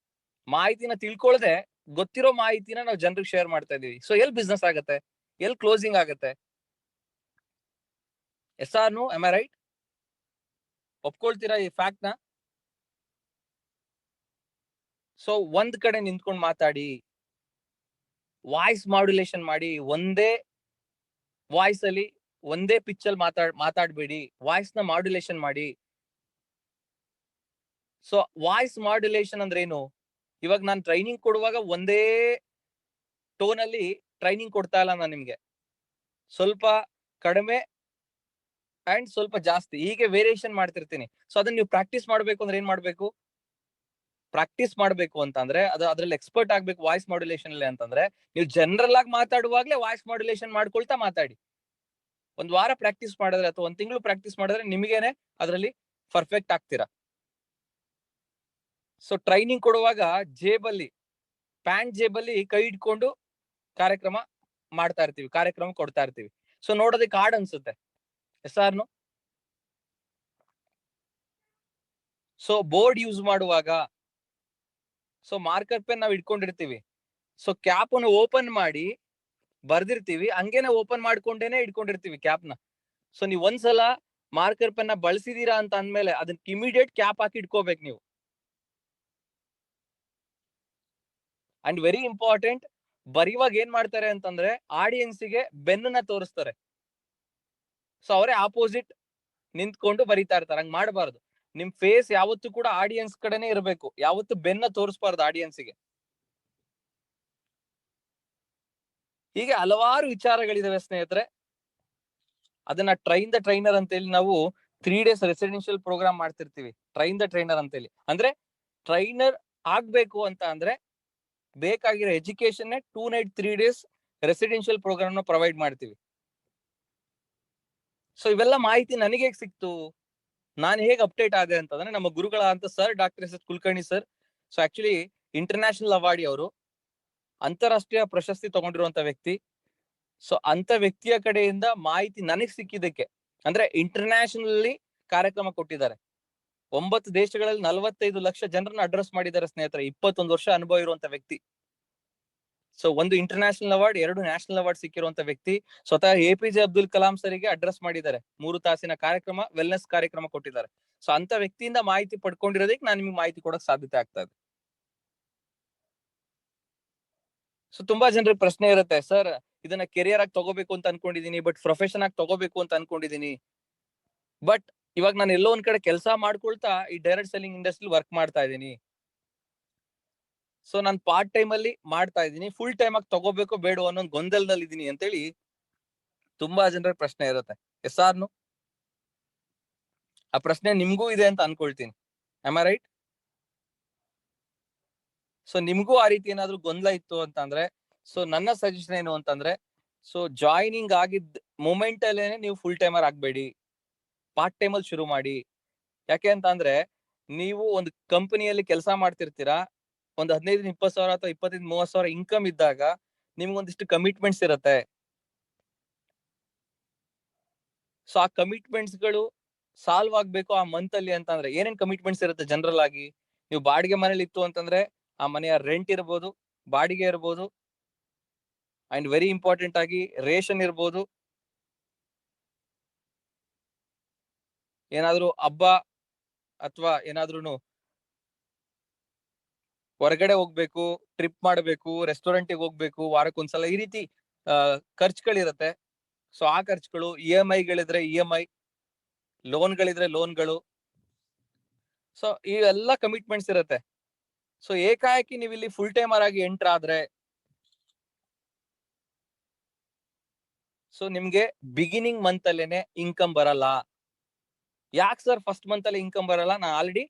ಮಾಹಿತಿನ ತಿಳ್ಕೊಳ್ದೆ ಗೊತ್ತಿರೋ ಮಾಹಿತಿನ ನಾವು ಜನರಿಗೆ ಶೇರ್ ಮಾಡ್ತಾ ಇದೀವಿ. ಸೊ ಎಲ್ಲಿ ಬಿಸ್ನೆಸ್ ಆಗತ್ತೆ, ಎಲ್ಲಿ ಕ್ಲೋಸಿಂಗ್ ಆಗತ್ತೆ? Yes or no? Am I right? ಒಪ್ಕೊಳ್ತೀರಾ ಈ ಫ್ಯಾಕ್ಟ್ ನ? ಸೊ ಒಂದ್ ಕಡೆ ನಿಂತ್ಕೊಂಡು ಮಾತಾಡಿ, ವಾಯ್ಸ್ ಮಾಡ್ಯುಲೇಷನ್ ಮಾಡಿ. ಒಂದೇ ವಾಯ್ಸ್ ಅಲ್ಲಿ ಒಂದೇ ಪಿಚ್ ಅಲ್ಲಿ ಮಾತಾಡ್ಬೇಡಿ, ವಾಯ್ಸ್ ನ ಮಾಡ್ಯುಲೇಷನ್ ಮಾಡಿ. ಸೊ ವಾಯ್ಸ್ ಮಾಡ್ಯುಲೇಷನ್ ಅಂದ್ರೆ ಏನು? ಇವಾಗ ನಾನು ಟ್ರೈನಿಂಗ್ ಕೊಡುವಾಗ ಒಂದೇ ಟೋನ್ ಅಲ್ಲಿ ಟ್ರೈನಿಂಗ್ ಕೊಡ್ತಾ ಇಲ್ಲ ನಾನು ನಿಮ್ಗೆ. ಸ್ವಲ್ಪ ಕಡಿಮೆ ಅಂಡ್ ಸ್ವಲ್ಪ ಜಾಸ್ತಿ, ಹೀಗೆ ವೇರಿಯೇಷನ್ ಮಾಡ್ತಿರ್ತೀನಿ. ಸೊ ಅದನ್ನ ನೀವು ಪ್ರಾಕ್ಟೀಸ್ ಮಾಡ್ಬೇಕು ಅಂದ್ರೆ ಏನ್ ಮಾಡ್ಬೇಕು? ಪ್ರಾಕ್ಟೀಸ್ ಮಾಡ್ಬೇಕು ಅಂತಂದ್ರೆ ಅದ್ರಲ್ಲಿ ಎಕ್ಸ್ಪರ್ಟ್ ಆಗ್ಬೇಕು ವಾಯ್ಸ್ ಮಾಡ್ಯುಲೇಷನ್ ಅಲ್ಲಿ ಅಂತಂದ್ರೆ ನೀವು ಜನರಲ್ ಆಗಿ ಮಾತಾಡುವಾಗ್ಲೇ ವಾಯ್ಸ್ ಮಾಡ್ಯುಲೇಷನ್ ಮಾಡ್ಕೊಳ್ತಾ ಮಾತಾಡಿ. ಒಂದ್ ವಾರ ಪ್ರಾಕ್ಟೀಸ್ ಮಾಡಿದ್ರೆ ಅಥವಾ ಒಂದ್ ತಿಂಗಳು ಪ್ರಾಕ್ಟೀಸ್ ಮಾಡಿದ್ರೆ ನಿಮಗೇನೆ ಅದರಲ್ಲಿ ಪರ್ಫೆಕ್ಟ್ ಆಗ್ತೀರಾ. ಸೊ ಟ್ರೈನಿಂಗ್ ಕೊಡುವಾಗ ಜೇಬಲ್ಲಿ, ಪ್ಯಾಂಟ್ ಜೇಬಲ್ಲಿ ಕೈ ಇಟ್ಕೊಂಡು ಕಾರ್ಯಕ್ರಮ ಮಾಡ್ತಾ ಇರ್ತೀವಿ, ಕಾರ್ಯಕ್ರಮ ಕೊಡ್ತಾ ಇರ್ತೀವಿ. ಸೊ ನೋಡೋದಕ್ಕೆ ಹಾರ್ಡ್ ಅನ್ಸುತ್ತೆ. ಎಸ್ ಆರ್ನು? ಸೊ ಬೋರ್ಡ್ ಯೂಸ್ ಮಾಡುವಾಗ, ಸೊ ಮಾರ್ಕರ್ ಪೆನ್ ನಾವು ಇಟ್ಕೊಂಡಿರ್ತೀವಿ. ಸೊ ಕ್ಯಾಪ್ ಅನ್ನು ಓಪನ್ ಮಾಡಿ ಬರ್ದಿರ್ತೀವಿ, ಹಂಗೇನೆ ಓಪನ್ ಮಾಡ್ಕೊಂಡೇನೆ ಇಟ್ಕೊಂಡಿರ್ತೀವಿ ಕ್ಯಾಪ್ ನ. ಸೊ ನೀವು ಒಂದ್ಸಲ ಮಾರ್ಕರ್ ಪೆನ್ ನ ಬಳಸಿದೀರಾ ಅಂತ ಅಂದ್ಮೇಲೆ ಅದಕ್ಕೆ ಇಮಿಡಿಯೇಟ್ ಕ್ಯಾಪ್ ಹಾಕಿ ಇಟ್ಕೋಬೇಕು ನೀವು. ಅಂಡ್ ವೆರಿ ಇಂಪಾರ್ಟೆಂಟ್, ಬರೆಯುವಾಗ ಏನ್ ಮಾಡ್ತಾರೆ ಅಂತಂದ್ರೆ ಆಡಿಯನ್ಸ್ಗೆ ಬೆನ್ನನ್ನ ತೋರಿಸ್ತಾರೆ. ಸೊ ಅವರೇ ಆಪೋಸಿಟ್ ನಿಂತ್ಕೊಂಡು ಬರೀತಾ ಇರ್ತಾರೆ. ಹಂಗ್ ಮಾಡಬಾರ್ದು. ನಿಮ್ ಫೇಸ್ ಯಾವತ್ತೂ ಕೂಡ ಆಡಿಯನ್ಸ್ ಕಡೆನೆ ಇರಬೇಕು, ಯಾವತ್ತು ಬೆನ್ನ ತೋರಿಸಬಾರ್ದು ಆಡಿಯನ್ಸ್ಗೆ. ಹೀಗೆ ಹಲವಾರು ವಿಚಾರಗಳಿದಾವೆ ಸ್ನೇಹಿತರೆ. ಅದನ್ನ ಟ್ರೈನ್ ದ ಟ್ರೈನರ್ ಅಂತ ಹೇಳಿ ನಾವು 3 days ರೆಸಿಡೆನ್ಷಿಯಲ್ ಪ್ರೋಗ್ರಾಮ್ ಮಾಡ್ತಿರ್ತೀವಿ. ಟ್ರೈನ್ ದ ಟ್ರೈನರ್ ಅಂತ ಹೇಳಿ. ಅಂದ್ರೆ ಟ್ರೈನರ್ ಆಗ್ಬೇಕು ಅಂತ ಅಂದ್ರೆ ಬೇಕಾಗಿರೋ education 2 night 3 days residential program ನ ಪ್ರೊವೈಡ್ ಮಾಡ್ತೀವಿ. ಸೊ ಇವೆಲ್ಲ ಮಾಹಿತಿ ನನಗೆ ಹೇಗೆ ಸಿಕ್ತು, ನಾನು ಹೇಗೆ ಅಪ್ಡೇಟ್ ಆದೆ ಅಂತಂದ್ರೆ ನಮ್ಮ ಗುರುಗಳಾದಂತ sir doctor S S Kulkarni sir. So actually international awardee ಅವರು, ಅಂತಾರಾಷ್ಟ್ರೀಯ ಪ್ರಶಸ್ತಿ ತಗೊಂಡಿರುವಂತ ವ್ಯಕ್ತಿ. ಸೊ ಅಂತ ವ್ಯಕ್ತಿಯ ಕಡೆಯಿಂದ ಮಾಹಿತಿ ನನಗೆ ಸಿಕ್ಕಿದ್ದಕ್ಕೆ, ಅಂದ್ರೆ ಇಂಟರ್ನ್ಯಾಷನಲ್ ಕಾರ್ಯಕ್ರಮ ಕೊಟ್ಟಿದ್ದಾರೆ. 9 ದೇಶಗಳಲ್ಲಿ 45 ಲಕ್ಷ ಜನರನ್ನ ಅಡ್ರೆಸ್ ಮಾಡಿದ್ದಾರೆ ಸ್ನೇಹಿತರೆ. 21 ವರ್ಷ ಅನುಭವ ಇರುವಂತ ವ್ಯಕ್ತಿ. ಸೊ ಒಂದು ಇಂಟರ್ನ್ಯಾಷನಲ್ ಅವಾರ್ಡ್, 2 ನ್ಯಾಷನಲ್ ಅವಾರ್ಡ್ ಸಿಕ್ಕಿರುವಂತ ವ್ಯಕ್ತಿ. ಸ್ವತಃ APJ ಅಬ್ದುಲ್ ಕಲಾಂ ಸರಿಗೆ ಅಡ್ರೆಸ್ ಮಾಡಿದ್ದಾರೆ. 3 ತಾಸಿನ ಕಾರ್ಯಕ್ರಮ, ವೆಲ್ನೆಸ್ ಕಾರ್ಯಕ್ರಮ ಕೊಟ್ಟಿದ್ದಾರೆ. ಸೊ ಅಂತ ವ್ಯಕ್ತಿಯಿಂದ ಮಾಹಿತಿ ಪಡ್ಕೊಂಡಿರೋದಕ್ಕೆ ನಾನು ನಿಮ್ಗೆ ಮಾಹಿತಿ ಕೊಡಕ್ ಸಾಧ್ಯತೆ ಆಗ್ತಾ ಇದೆ. ಸೊ ತುಂಬಾ ಜನರಿಗೆ ಪ್ರಶ್ನೆ ಇರುತ್ತೆ, ಸರ್ ಇದನ್ನ ಕೆರಿಯರ್ ಆಗಿ ತಗೋಬೇಕು ಅಂತ ಅನ್ಕೊಂಡಿದೀನಿ, ಬಟ್ ಪ್ರೊಫೆಷನ್ ಆಗಿ ತಗೋಬೇಕು ಅಂತ ಅನ್ಕೊಂಡಿದೀನಿ. ಬಟ್ ಇವಾಗ ನಾನು ಎಲ್ಲೋ ಒಂದ್ ಕಡೆ ಕೆಲಸ ಮಾಡ್ಕೊಳ್ತಾ ಈ ಡೈರೆಕ್ಟ್ ಸೆಲ್ಲಿಂಗ್ ಇಂಡಸ್ಟ್ರಿ ವರ್ಕ್ ಮಾಡ್ತಾ ಇದ್ದೀನಿ. ಸೊ ನಾನು ಪಾರ್ಟ್ ಟೈಮ್ ಅಲ್ಲಿ ಮಾಡ್ತಾ ಇದ್ದೀನಿ, ಫುಲ್ ಟೈಮ್ ಆಗಿ ತಗೋಬೇಕು ಬೇಡ ಅನ್ನೋ ಗೊಂದಲದಲ್ಲಿ ಇದೀನಿ ಅಂತೇಳಿ ತುಂಬಾ ಜನರ ಪ್ರಶ್ನೆ ಇರುತ್ತೆ. ಎಸ್ ಆರ್ನು? ಆ ಪ್ರಶ್ನೆ ನಿಮ್ಗೂ ಇದೆ ಅಂತ ಅನ್ಕೊಳ್ತೀನಿ. Am I right? ಸೊ ನಿಮ್ಗೂ ಆ ರೀತಿ ಏನಾದ್ರು ಗೊಂದಲ ಇತ್ತು ಅಂತಂದ್ರೆ, ಸೊ ನನ್ನ ಸಜೆಷನ್ ಏನು ಅಂತಂದ್ರೆ, ಸೊ ಜಾಯ್ನಿಂಗ್ ಆಗಿದ್ದ ಮೂಮೆಂಟ್ ಅಲ್ಲೇನೆ ನೀವು ಫುಲ್ ಟೈಮರ್ ಆಗ್ಬೇಡಿ, ಪಾರ್ಟ್ ಟೈಮ್ ಅಲ್ಲಿ ಶುರು ಮಾಡಿ. ಯಾಕೆ ಅಂತ ಅಂದ್ರೆ ನೀವು ಒಂದು ಕಂಪನಿಯಲ್ಲಿ ಕೆಲಸ ಮಾಡ್ತಿರ್ತೀರಾ, ಒಂದು 15-20 ಸಾವಿರ ಅಥವಾ 25-30 ಸಾವಿರ ಇನ್ಕಮ್ ಇದ್ದಾಗ ನಿಮ್ಗೊಂದಿಷ್ಟು ಕಮಿಟ್ಮೆಂಟ್ಸ್ ಇರುತ್ತೆ. ಸೊ ಆ ಕಮಿಟ್ಮೆಂಟ್ಸ್ ಗಳು ಸಾಲ್ವ್ ಆಗ್ಬೇಕು ಆ ಮಂತ್ ಅಲ್ಲಿ ಅಂತಂದ್ರೆ ಏನೇನ್ ಕಮಿಟ್ಮೆಂಟ್ಸ್ ಇರುತ್ತೆ ಜನರಲ್ ಆಗಿ? ನೀವು ಬಾಡಿಗೆ ಮನೇಲಿ ಇತ್ತು ಅಂತಂದ್ರೆ ಆ ಮನೆಯ ರೆಂಟ್ ಇರ್ಬೋದು, ಬಾಡಿಗೆ ಇರ್ಬೋದು, ಅಂಡ್ ವೆರಿ ಇಂಪಾರ್ಟೆಂಟ್ ಆಗಿ ರೇಷನ್ ಇರ್ಬೋದು. ಏನಾದ್ರು ಹಬ್ಬ ಅಥವಾ ಏನಾದ್ರೂ ಹೊರಗಡೆ ಹೋಗ್ಬೇಕು, ಟ್ರಿಪ್ ಮಾಡಬೇಕು, ರೆಸ್ಟೋರೆಂಟ್ಗೆ ಹೋಗ್ಬೇಕು ವಾರಕ್ಕೊಂದ್ಸಲ, ಈ ರೀತಿ ಖರ್ಚುಗಳಿರುತ್ತೆ. ಸೊ ಆ ಖರ್ಚುಗಳು, EMI ಗಳಿದ್ರೆ EMI, ಲೋನ್ಗಳಿದ್ರೆ ಲೋನ್ಗಳು. ಸೊ ಇವೆಲ್ಲ ಕಮಿಟ್ಮೆಂಟ್ಸ್ ಇರುತ್ತೆ. ಸೊ ಏಕಾಏಕಿ ನೀವು ಇಲ್ಲಿ ಫುಲ್ ಟೈಮರ್ ಆಗಿ ಎಂಟರ್ ಆದ್ರೆ ಸೊ ನಿಮ್ಗೆ ಬಿಗಿನಿಂಗ್ ಮಂತ್ ಅಲ್ಲೇನೆ ಇನ್ಕಮ್ ಬರಲ್ಲ. ಯಾಕೆ ಸರ್ ಫಸ್ಟ್ ಮಂತ್ ಅಲ್ಲಿ ಇನ್ಕಮ್ ಬರಲ್ಲ? ನಾನು ಆಲ್ರೆಡಿ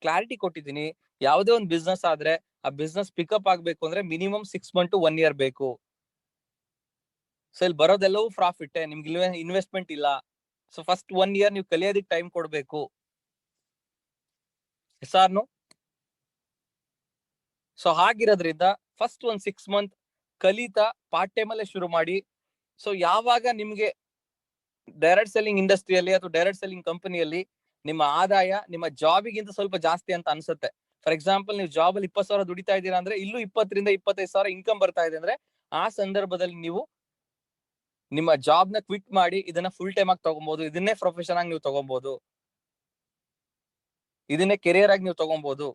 ಕ್ಲಾರಿಟಿ ಕೊಟ್ಟಿದ್ದೀನಿ. ಯಾವುದೇ ಒಂದು ಬಿಸ್ನೆಸ್ ಆದ್ರೆ ಆ ಬಿಸ್ನೆಸ್ ಪಿಕಪ್ ಆಗ್ಬೇಕು ಅಂದ್ರೆ ಮಿನಿಮಮ್ 6 ಮಂತ್ to 1 year ಬೇಕು. ಸೊ ಇಲ್ಲಿ ಬರೋದೆಲ್ಲವೂ ಪ್ರಾಫಿಟ್, ನಿಮ್ಗೆ ಇನ್ವೆಸ್ಟ್ಮೆಂಟ್ ಇಲ್ಲ. ಸೊ ಫಸ್ಟ್ 1 year ನೀವು ಕಲಿಯೋದಕ್ಕೆ ಟೈಮ್ ಕೊಡ್ಬೇಕು. ಸಾರ್ನು ಸೊ ಹಾಗಿರೋದ್ರಿಂದ ಫಸ್ಟ್ ಒಂದ್ 6 ಮಂತ್ ಕಲಿತಾ ಪಾರ್ಟ್ ಟೈಮ್ ಅಲ್ಲೇ ಶುರು ಮಾಡಿ. ಸೊ ಯಾವಾಗ ನಿಮ್ಗೆ ಡೈರೆಕ್ಟ್ ಸೆಲ್ಲಿಂಗ್ ಇಂಡಸ್ಟ್ರಿಯಲ್ಲಿ ಅಥವಾ ಡೈರೆಕ್ಟ್ ಸೆಲ್ಲಿಂಗ್ ಕಂಪನಿಯಲ್ಲಿ ನಿಮ್ಮ ಆದಾಯ ನಿಮ್ಮ ಜಾಬಿಗಿಂತ ಸ್ವಲ್ಪ ಜಾಸ್ತಿ ಅಂತ ಅನ್ಸುತ್ತೆ, ಫಾರ್ ಎಕ್ಸಾಂಪಲ್ ನೀವು ಜಾಬ್ ಅಲ್ಲಿ 20,000 ದುಡಿತಾ ಇದ್ದೀರಾ ಅಂದ್ರೆ ಇಲ್ಲೂ 20 ರಿಂದ 25,000 ಇನ್ಕಮ್ ಬರ್ತಾ ಇದೆ ಅಂದ್ರೆ ಆ ಸಂದರ್ಭದಲ್ಲಿ ನೀವು ನಿಮ್ಮ ಜಾಬ್ ನ ಕ್ವಿಟ್ ಮಾಡಿ ಇದನ್ನ ಫುಲ್ ಟೈಮ್ ಆಗಿ ತಗೊಬಹುದು. ಇದನ್ನೇ ಪ್ರೊಫೆಷನ್ ಆಗಿ ನೀವು ತಗೊಬಹುದು, ಇದನ್ನೇ ಕೆರಿಯರ್ ಆಗಿ ನೀವು ತಗೊಬಹುದು.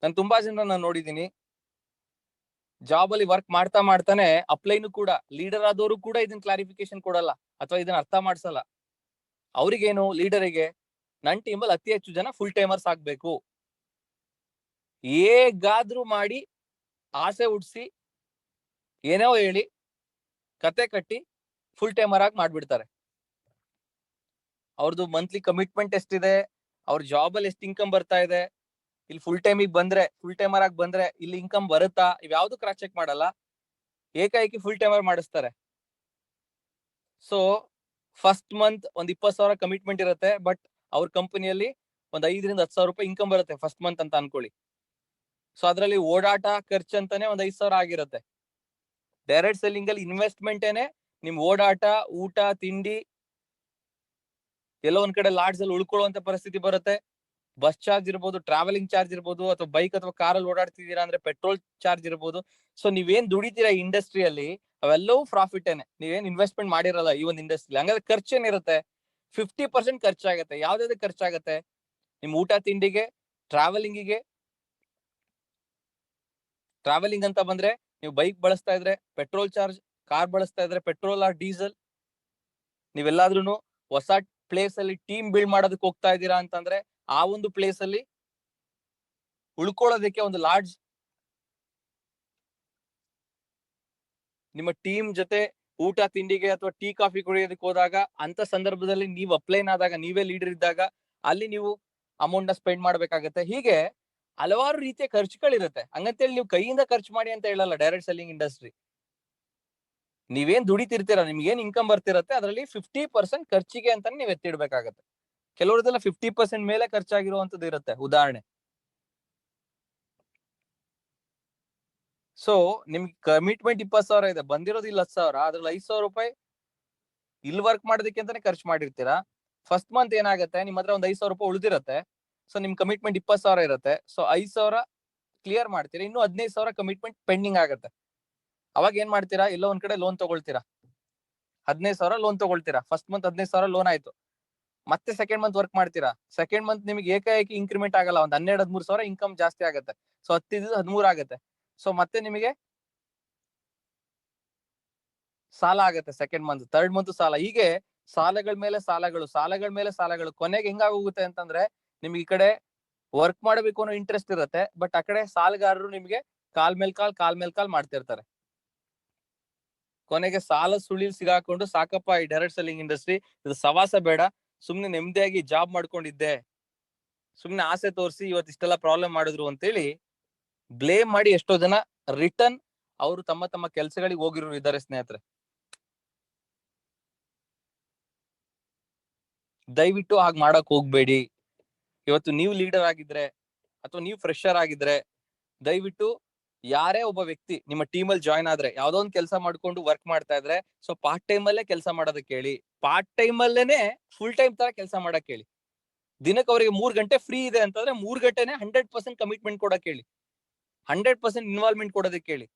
ನಾನು ತುಂಬಾ ಜನ ನಾನು ನೋಡಿದೀನಿ, ಜಾಬ್ ಅಲ್ಲಿ ವರ್ಕ್ ಮಾಡ್ತಾ ಮಾಡ್ತಾನೆ ಅಪ್ಲೈನು ಕೂಡ ಲೀಡರ್ ಆದವರು ಕೂಡ ಇದನ್ನ ಕ್ಲಾರಿಫಿಕೇಶನ್ ಕೊಡಲ್ಲ ಅಥವಾ ಇದನ್ನ ಅರ್ಥ ಮಾಡ್ಸಲ್ಲ. ಅವ್ರಿಗೇನು, ಲೀಡರಿಗೆ ನನ್ ಟೀಮಲ್ಲಿ ಅತಿ ಹೆಚ್ಚು ಜನ ಫುಲ್ ಟೈಮರ್ಸ್ ಆಗ್ಬೇಕು, ಹೇಗಾದ್ರೂ ಮಾಡಿ ಆಸೆ ಹುಡ್ಸಿ ಏನೋ ಹೇಳಿ ಕತೆ ಕಟ್ಟಿ ಫುಲ್ ಟೈಮರ್ ಆಗಿ ಮಾಡ್ಬಿಡ್ತಾರೆ. ಅವ್ರದ್ದು ಮಂತ್ಲಿ ಕಮಿಟ್ಮೆಂಟ್ ಎಷ್ಟಿದೆ, ಅವ್ರ ಜಾಬ್ ಅಲ್ಲಿ ಎಷ್ಟು ಇನ್ಕಮ್ ಬರ್ತಾ ಇದೆ, ಇಲ್ಲಿ ಫುಲ್ ಟೈಮಿಗೆ ಬಂದ್ರೆ ಫುಲ್ ಟೈಮರ್ ಆಗಿ ಬಂದ್ರೆ ಇಲ್ಲಿ ಇನ್ಕಮ್ ಬರುತ್ತಾ, ಇವ್ಯಾವ್ದು ಕ್ರಾಸ್ ಚೆಕ್ ಮಾಡಲ್ಲ, ಏಕಾಏಕಿ ಫುಲ್ ಟೈಮರ್ ಮಾಡಿಸ್ತಾರೆ. ಸೊ ಫಸ್ಟ್ ಮಂತ್ ಒಂದ್ 20,000 ಕಮಿಟ್ಮೆಂಟ್ ಇರುತ್ತೆ, ಬಟ್ ಅವ್ರ ಕಂಪನಿಯಲ್ಲಿ ಒಂದ್ 5 ರಿಂದ 10,000 ರೂಪಾಯಿ ಇನ್ಕಮ್ ಬರುತ್ತೆ ಫಸ್ಟ್ ಮಂತ್ ಅಂತ ಅನ್ಕೊಳ್ಳಿ. ಸೊ ಅದ್ರಲ್ಲಿ ಓಡಾಟ ಖರ್ಚು ಅಂತಾನೆ ಒಂದ್ 5,000 ಆಗಿರುತ್ತೆ. ಡೈರೆಕ್ಟ್ ಸೆಲ್ಲಿಂಗ್ ಅಲ್ಲಿ ಇನ್ವೆಸ್ಟ್ಮೆಂಟ್ ಏನೆ ನಿಮ್ ಓಡಾಟ, ಊಟ, ತಿಂಡಿ, ಎಲ್ಲೋ ಒಂದ್ ಕಡೆ ಲಾಡ್ಜ್ ಅಲ್ಲಿ ಉಳ್ಕೊಳ್ಳುವಂತ ಪರಿಸ್ಥಿತಿ ಬರುತ್ತೆ. ಬಸ್ ಚಾರ್ಜ್ ಇರ್ಬೋದು, ಟ್ರಾವೆಲಿಂಗ್ ಚಾರ್ಜ್ ಇರ್ಬೋದು, ಅಥವಾ ಬೈಕ್ ಅಥವಾ ಕಾರಲ್ಲಿ ಓಡಾಡ್ತಿದ್ದೀರಾ ಅಂದ್ರೆ ಪೆಟ್ರೋಲ್ ಚಾರ್ಜ್ ಇರ್ಬೋದು. ಸೊ ನೀವೇನ್ ದುಡಿತೀರಾ ಇಂಡಸ್ಟ್ರಿಯಲ್ಲಿ ಅವೆಲ್ಲವೂ ಪ್ರಾಫಿಟ್ ಏನೆ, ನೀವೇನ್ ಇನ್ವೆಸ್ಟ್ಮೆಂಟ್ ಮಾಡಿರಲ್ಲ ಈ ಒಂದು ಇಂಡಸ್ಟ್ರಿ. ಹಂಗಾದ್ರೆ ಖರ್ಚೇನಿರುತ್ತೆ? 50% ಖರ್ಚಾಗತ್ತೆ. ಯಾವ್ದಾವ್ದು ಖರ್ಚಾಗತ್ತೆ? ನಿಮ್ ಊಟ ತಿಂಡಿಗೆ, ಟ್ರಾವೆಲಿಂಗಿಗೆ. ಟ್ರಾವೆಲಿಂಗ್ ಅಂತ ಬಂದ್ರೆ ನೀವು ಬೈಕ್ ಬಳಸ್ತಾ ಇದ್ರೆ ಪೆಟ್ರೋಲ್ ಚಾರ್ಜ್, ಕಾರ್ ಬಳಸ್ತಾ ಇದ್ರೆ ಪೆಟ್ರೋಲ್ ಆರ್ ಡೀಸೆಲ್. ನೀವೆಲ್ಲಾದ್ರೂ ಹೊಸ ಪ್ಲೇಸ್ ಅಲ್ಲಿ ಟೀಮ್ ಬಿಲ್ಡ್ ಮಾಡೋದಕ್ಕೆ ಹೋಗ್ತಾ ಇದ್ದೀರಾ ಅಂತಂದ್ರೆ ಆ ಒಂದು ಪ್ಲೇಸ್ ಅಲ್ಲಿ ಉಳ್ಕೊಳ್ಳೋದಕ್ಕೆ ಒಂದು ಲಾಡ್ಜ್, ನಿಮ್ಮ ಟೀಮ್ ಜೊತೆ ಊಟ ತಿಂಡಿಗೆ ಅಥವಾ ಟೀ ಕಾಫಿ ಕುಡಿಯೋದಕ್ಕೆ ಹೋದಾಗ ಅಂತ ಸಂದರ್ಭದಲ್ಲಿ ನೀವು ಅಪ್ಲೈನ್ ಆದಾಗ, ನೀವೇ ಲೀಡರ್ ಇದ್ದಾಗ ಅಲ್ಲಿ ನೀವು ಅಮೌಂಟ್ ನ ಸ್ಪೆಂಡ್ ಮಾಡ್ಬೇಕಾಗತ್ತೆ. ಹೀಗೆ ಹಲವಾರು ರೀತಿಯ ಖರ್ಚುಗಳಿರುತ್ತೆ. ಹಂಗಂತೇಳಿ ನೀವು ಕೈಯಿಂದ ಖರ್ಚು ಮಾಡಿ ಅಂತ ಹೇಳಲ್ಲ ಡೈರೆಕ್ಟ್ ಸೆಲ್ಲಿಂಗ್ ಇಂಡಸ್ಟ್ರಿ. ನೀವೇನ್ ದುಡಿತಿರ್ತೀರಾ, ನಿಮ್ಗೆ ಏನ್ ಇನ್ಕಮ್ ಬರ್ತಿರತ್ತೆ ಅದರಲ್ಲಿ 50% ಖರ್ಚಿಗೆ ಅಂತಾನೆ ನೀವು ಎತ್ತಿಡ್ಬೇಕಾಗತ್ತೆ. ಕೆಲವ್ರದೆಲ್ಲ 50% ಮೇಲೆ ಖರ್ಚಾಗಿರುವಂತದ್ದು ಇರುತ್ತೆ. ಉದಾಹರಣೆ, ಸೊ ನಿಮ್ಗೆ ಕಮಿಟ್ಮೆಂಟ್ 20,000 ಇದೆ, ಬಂದಿರೋದು ಇಲ್ಲಿ 10,000, ಅದ್ರಲ್ಲಿ 5,000 ರೂಪಾಯಿ ಇಲ್ಲಿ ವರ್ಕ್ ಮಾಡೋದಕ್ಕೆ ಅಂತಾನೆ ಖರ್ಚು ಮಾಡಿರ್ತೀರಾ. ಫಸ್ಟ್ ಮಂತ್ ಏನಾಗುತ್ತೆ, ನಿಮ್ ಹತ್ರ ಒಂದ್ 5,000 ರೂಪಾಯಿ ಉಳಿದಿರತ್ತೆ. ಸೊ ನಿಮ್ ಕಮಿಟ್ಮೆಂಟ್ 20,000 ಇರುತ್ತೆ. ಸೊ 5,000 ಕ್ಲಿಯರ್ ಮಾಡ್ತೀರಾ, ಇನ್ನು 15,000 ಕಮಿಟ್ಮೆಂಟ್ ಪೆಂಡಿಂಗ್ ಆಗುತ್ತೆ. ಅವಾಗ ಏನ್ ಮಾಡ್ತೀರಾ, ಎಲ್ಲೋ ಒಂದ್ ಕಡೆ ಲೋನ್ ತಗೊಳ್ತೀರಾ, 15,000 ಲೋನ್ ತಗೊಳ್ತೀರಾ. ಫಸ್ಟ್ ಮಂತ್ 15,000 ಲೋನ್ ಆಯ್ತು. ಮತ್ತೆ ಸೆಕೆಂಡ್ ಮಂತ್ ವರ್ಕ್ ಮಾಡ್ತೀರಾ. ಸೆಕೆಂಡ್ ಮಂತ್ ನಿಮಗೆ ಏಕಾಏಕಿ ಇನ್ಕ್ರಿಮೆಂಟ್ ಆಗಲ್ಲ, ಒಂದ್ 12-13,000 ಇನ್ಕಮ್ ಜಾಸ್ತಿ ಆಗುತ್ತೆ. ಸೊ 10 13 ಆಗುತ್ತೆ. ಸೊ ಮತ್ತೆ ನಿಮಗೆ ಸಾಲ ಆಗುತ್ತೆ ಸೆಕೆಂಡ್ ಮಂತ್, ಥರ್ಡ್ ಮಂತ್ ಸಾಲ, ಹೀಗೆ ಸಾಲಗಳ ಮೇಲೆ ಸಾಲಗಳು, ಸಾಲಗಳ ಮೇಲೆ ಸಾಲಗಳು. ಕೊನೆಗೆ ಹೆಂಗಾಗೋಗುತ್ತೆ ಅಂತಂದ್ರೆ ನಿಮ್ಗೆ ಈ ಕಡೆ ವರ್ಕ್ ಮಾಡಬೇಕು ಅನ್ನೋ ಇಂಟ್ರೆಸ್ಟ್ ಇರುತ್ತೆ, ಬಟ್ ಆ ಕಡೆ ಸಾಲಗಾರರು ನಿಮ್ಗೆ ಕಾಲ್ ಮೇಲ್ ಕಾಲ್ ಮಾಡ್ತಿರ್ತಾರೆ. ಕೊನೆಗೆ ಸಾಲ ಸುಳಿಲ್ ಸಿಗಾಕೊಂಡು ಸಾಕಪ್ಪ ಈ ಡೈರೆಕ್ಟ್ ಸೆಲ್ಲಿಂಗ್ ಇಂಡಸ್ಟ್ರಿ ಇದು ಸವಾಸ ಬೇಡ, ಸುಮ್ನೆ ನೆಮ್ಮದಿಯಾಗಿ ಜಾಬ್ ಮಾಡ್ಕೊಂಡಿದ್ದೆ, ಸುಮ್ನೆ ಆಸೆ ತೋರಿಸಿ ಇವತ್ತು ಇಷ್ಟೆಲ್ಲ ಪ್ರಾಬ್ಲಮ್ ಮಾಡಿದ್ರು ಅಂತೇಳಿ ಬ್ಲೇಮ್ ಮಾಡಿ ಎಷ್ಟೋ ಜನ ರಿಟರ್ನ್ ಅವರು ತಮ್ಮ ತಮ್ಮ ಕೆಲಸಗಳಿಗೆ ಹೋಗಿರೋರು ಇದ್ದಾರೆ ಸ್ನೇಹಿತರೆ. ದಯವಿಟ್ಟು ಹಾಗೆ ಮಾಡಕ್ ಹೋಗ್ಬೇಡಿ. ಇವತ್ತು ನೀವು ಲೀಡರ್ ಆಗಿದ್ರೆ ಅಥವಾ ನೀವು ಫ್ರೆಶರ್ ಆಗಿದ್ರೆ ದಯವಿಟ್ಟು ಯಾರೇ ಒಬ್ಬ ವ್ಯಕ್ತಿ ನಿಮ್ಮ ಟೀಮ್ ಅಲ್ಲಿ ಜಾಯ್ನ್ ಆದ್ರೆ, ಯಾವ್ದೋ ಒಂದು ಕೆಲಸ ಮಾಡ್ಕೊಂಡು ವರ್ಕ್ ಮಾಡ್ತಾ ಇದ್ರೆ, ಸೊ ಪಾರ್ಟ್ ಟೈಮ್ ಅಲ್ಲೇ ಕೆಲಸ ಮಾಡೋದಕ್ಕೆ ಹೇಳಿ. ಪಾರ್ಟ್ ಟೈಮ್ ಅಲ್ಲೇನೆ ಫುಲ್ ಟೈಮ್ ತರ ಕೆಲಸ ಮಾಡಕ್ ಹೇಳಿ. ದಿನಕ್ಕೆ ಅವರಿಗೆ 3 ಗಂಟೆ ಫ್ರೀ ಇದೆ ಅಂತಂದ್ರೆ 3 ಗಂಟೆನೆ 100% ಕಮಿಟ್ಮೆಂಟ್ ಕೊಡಕ್ ಹೇಳಿ, 100% ಇನ್ವಾಲ್ವ್ಮೆಂಟ್ ಕೊಡೋದಕ್ಕೆ ಹೇಳಿ.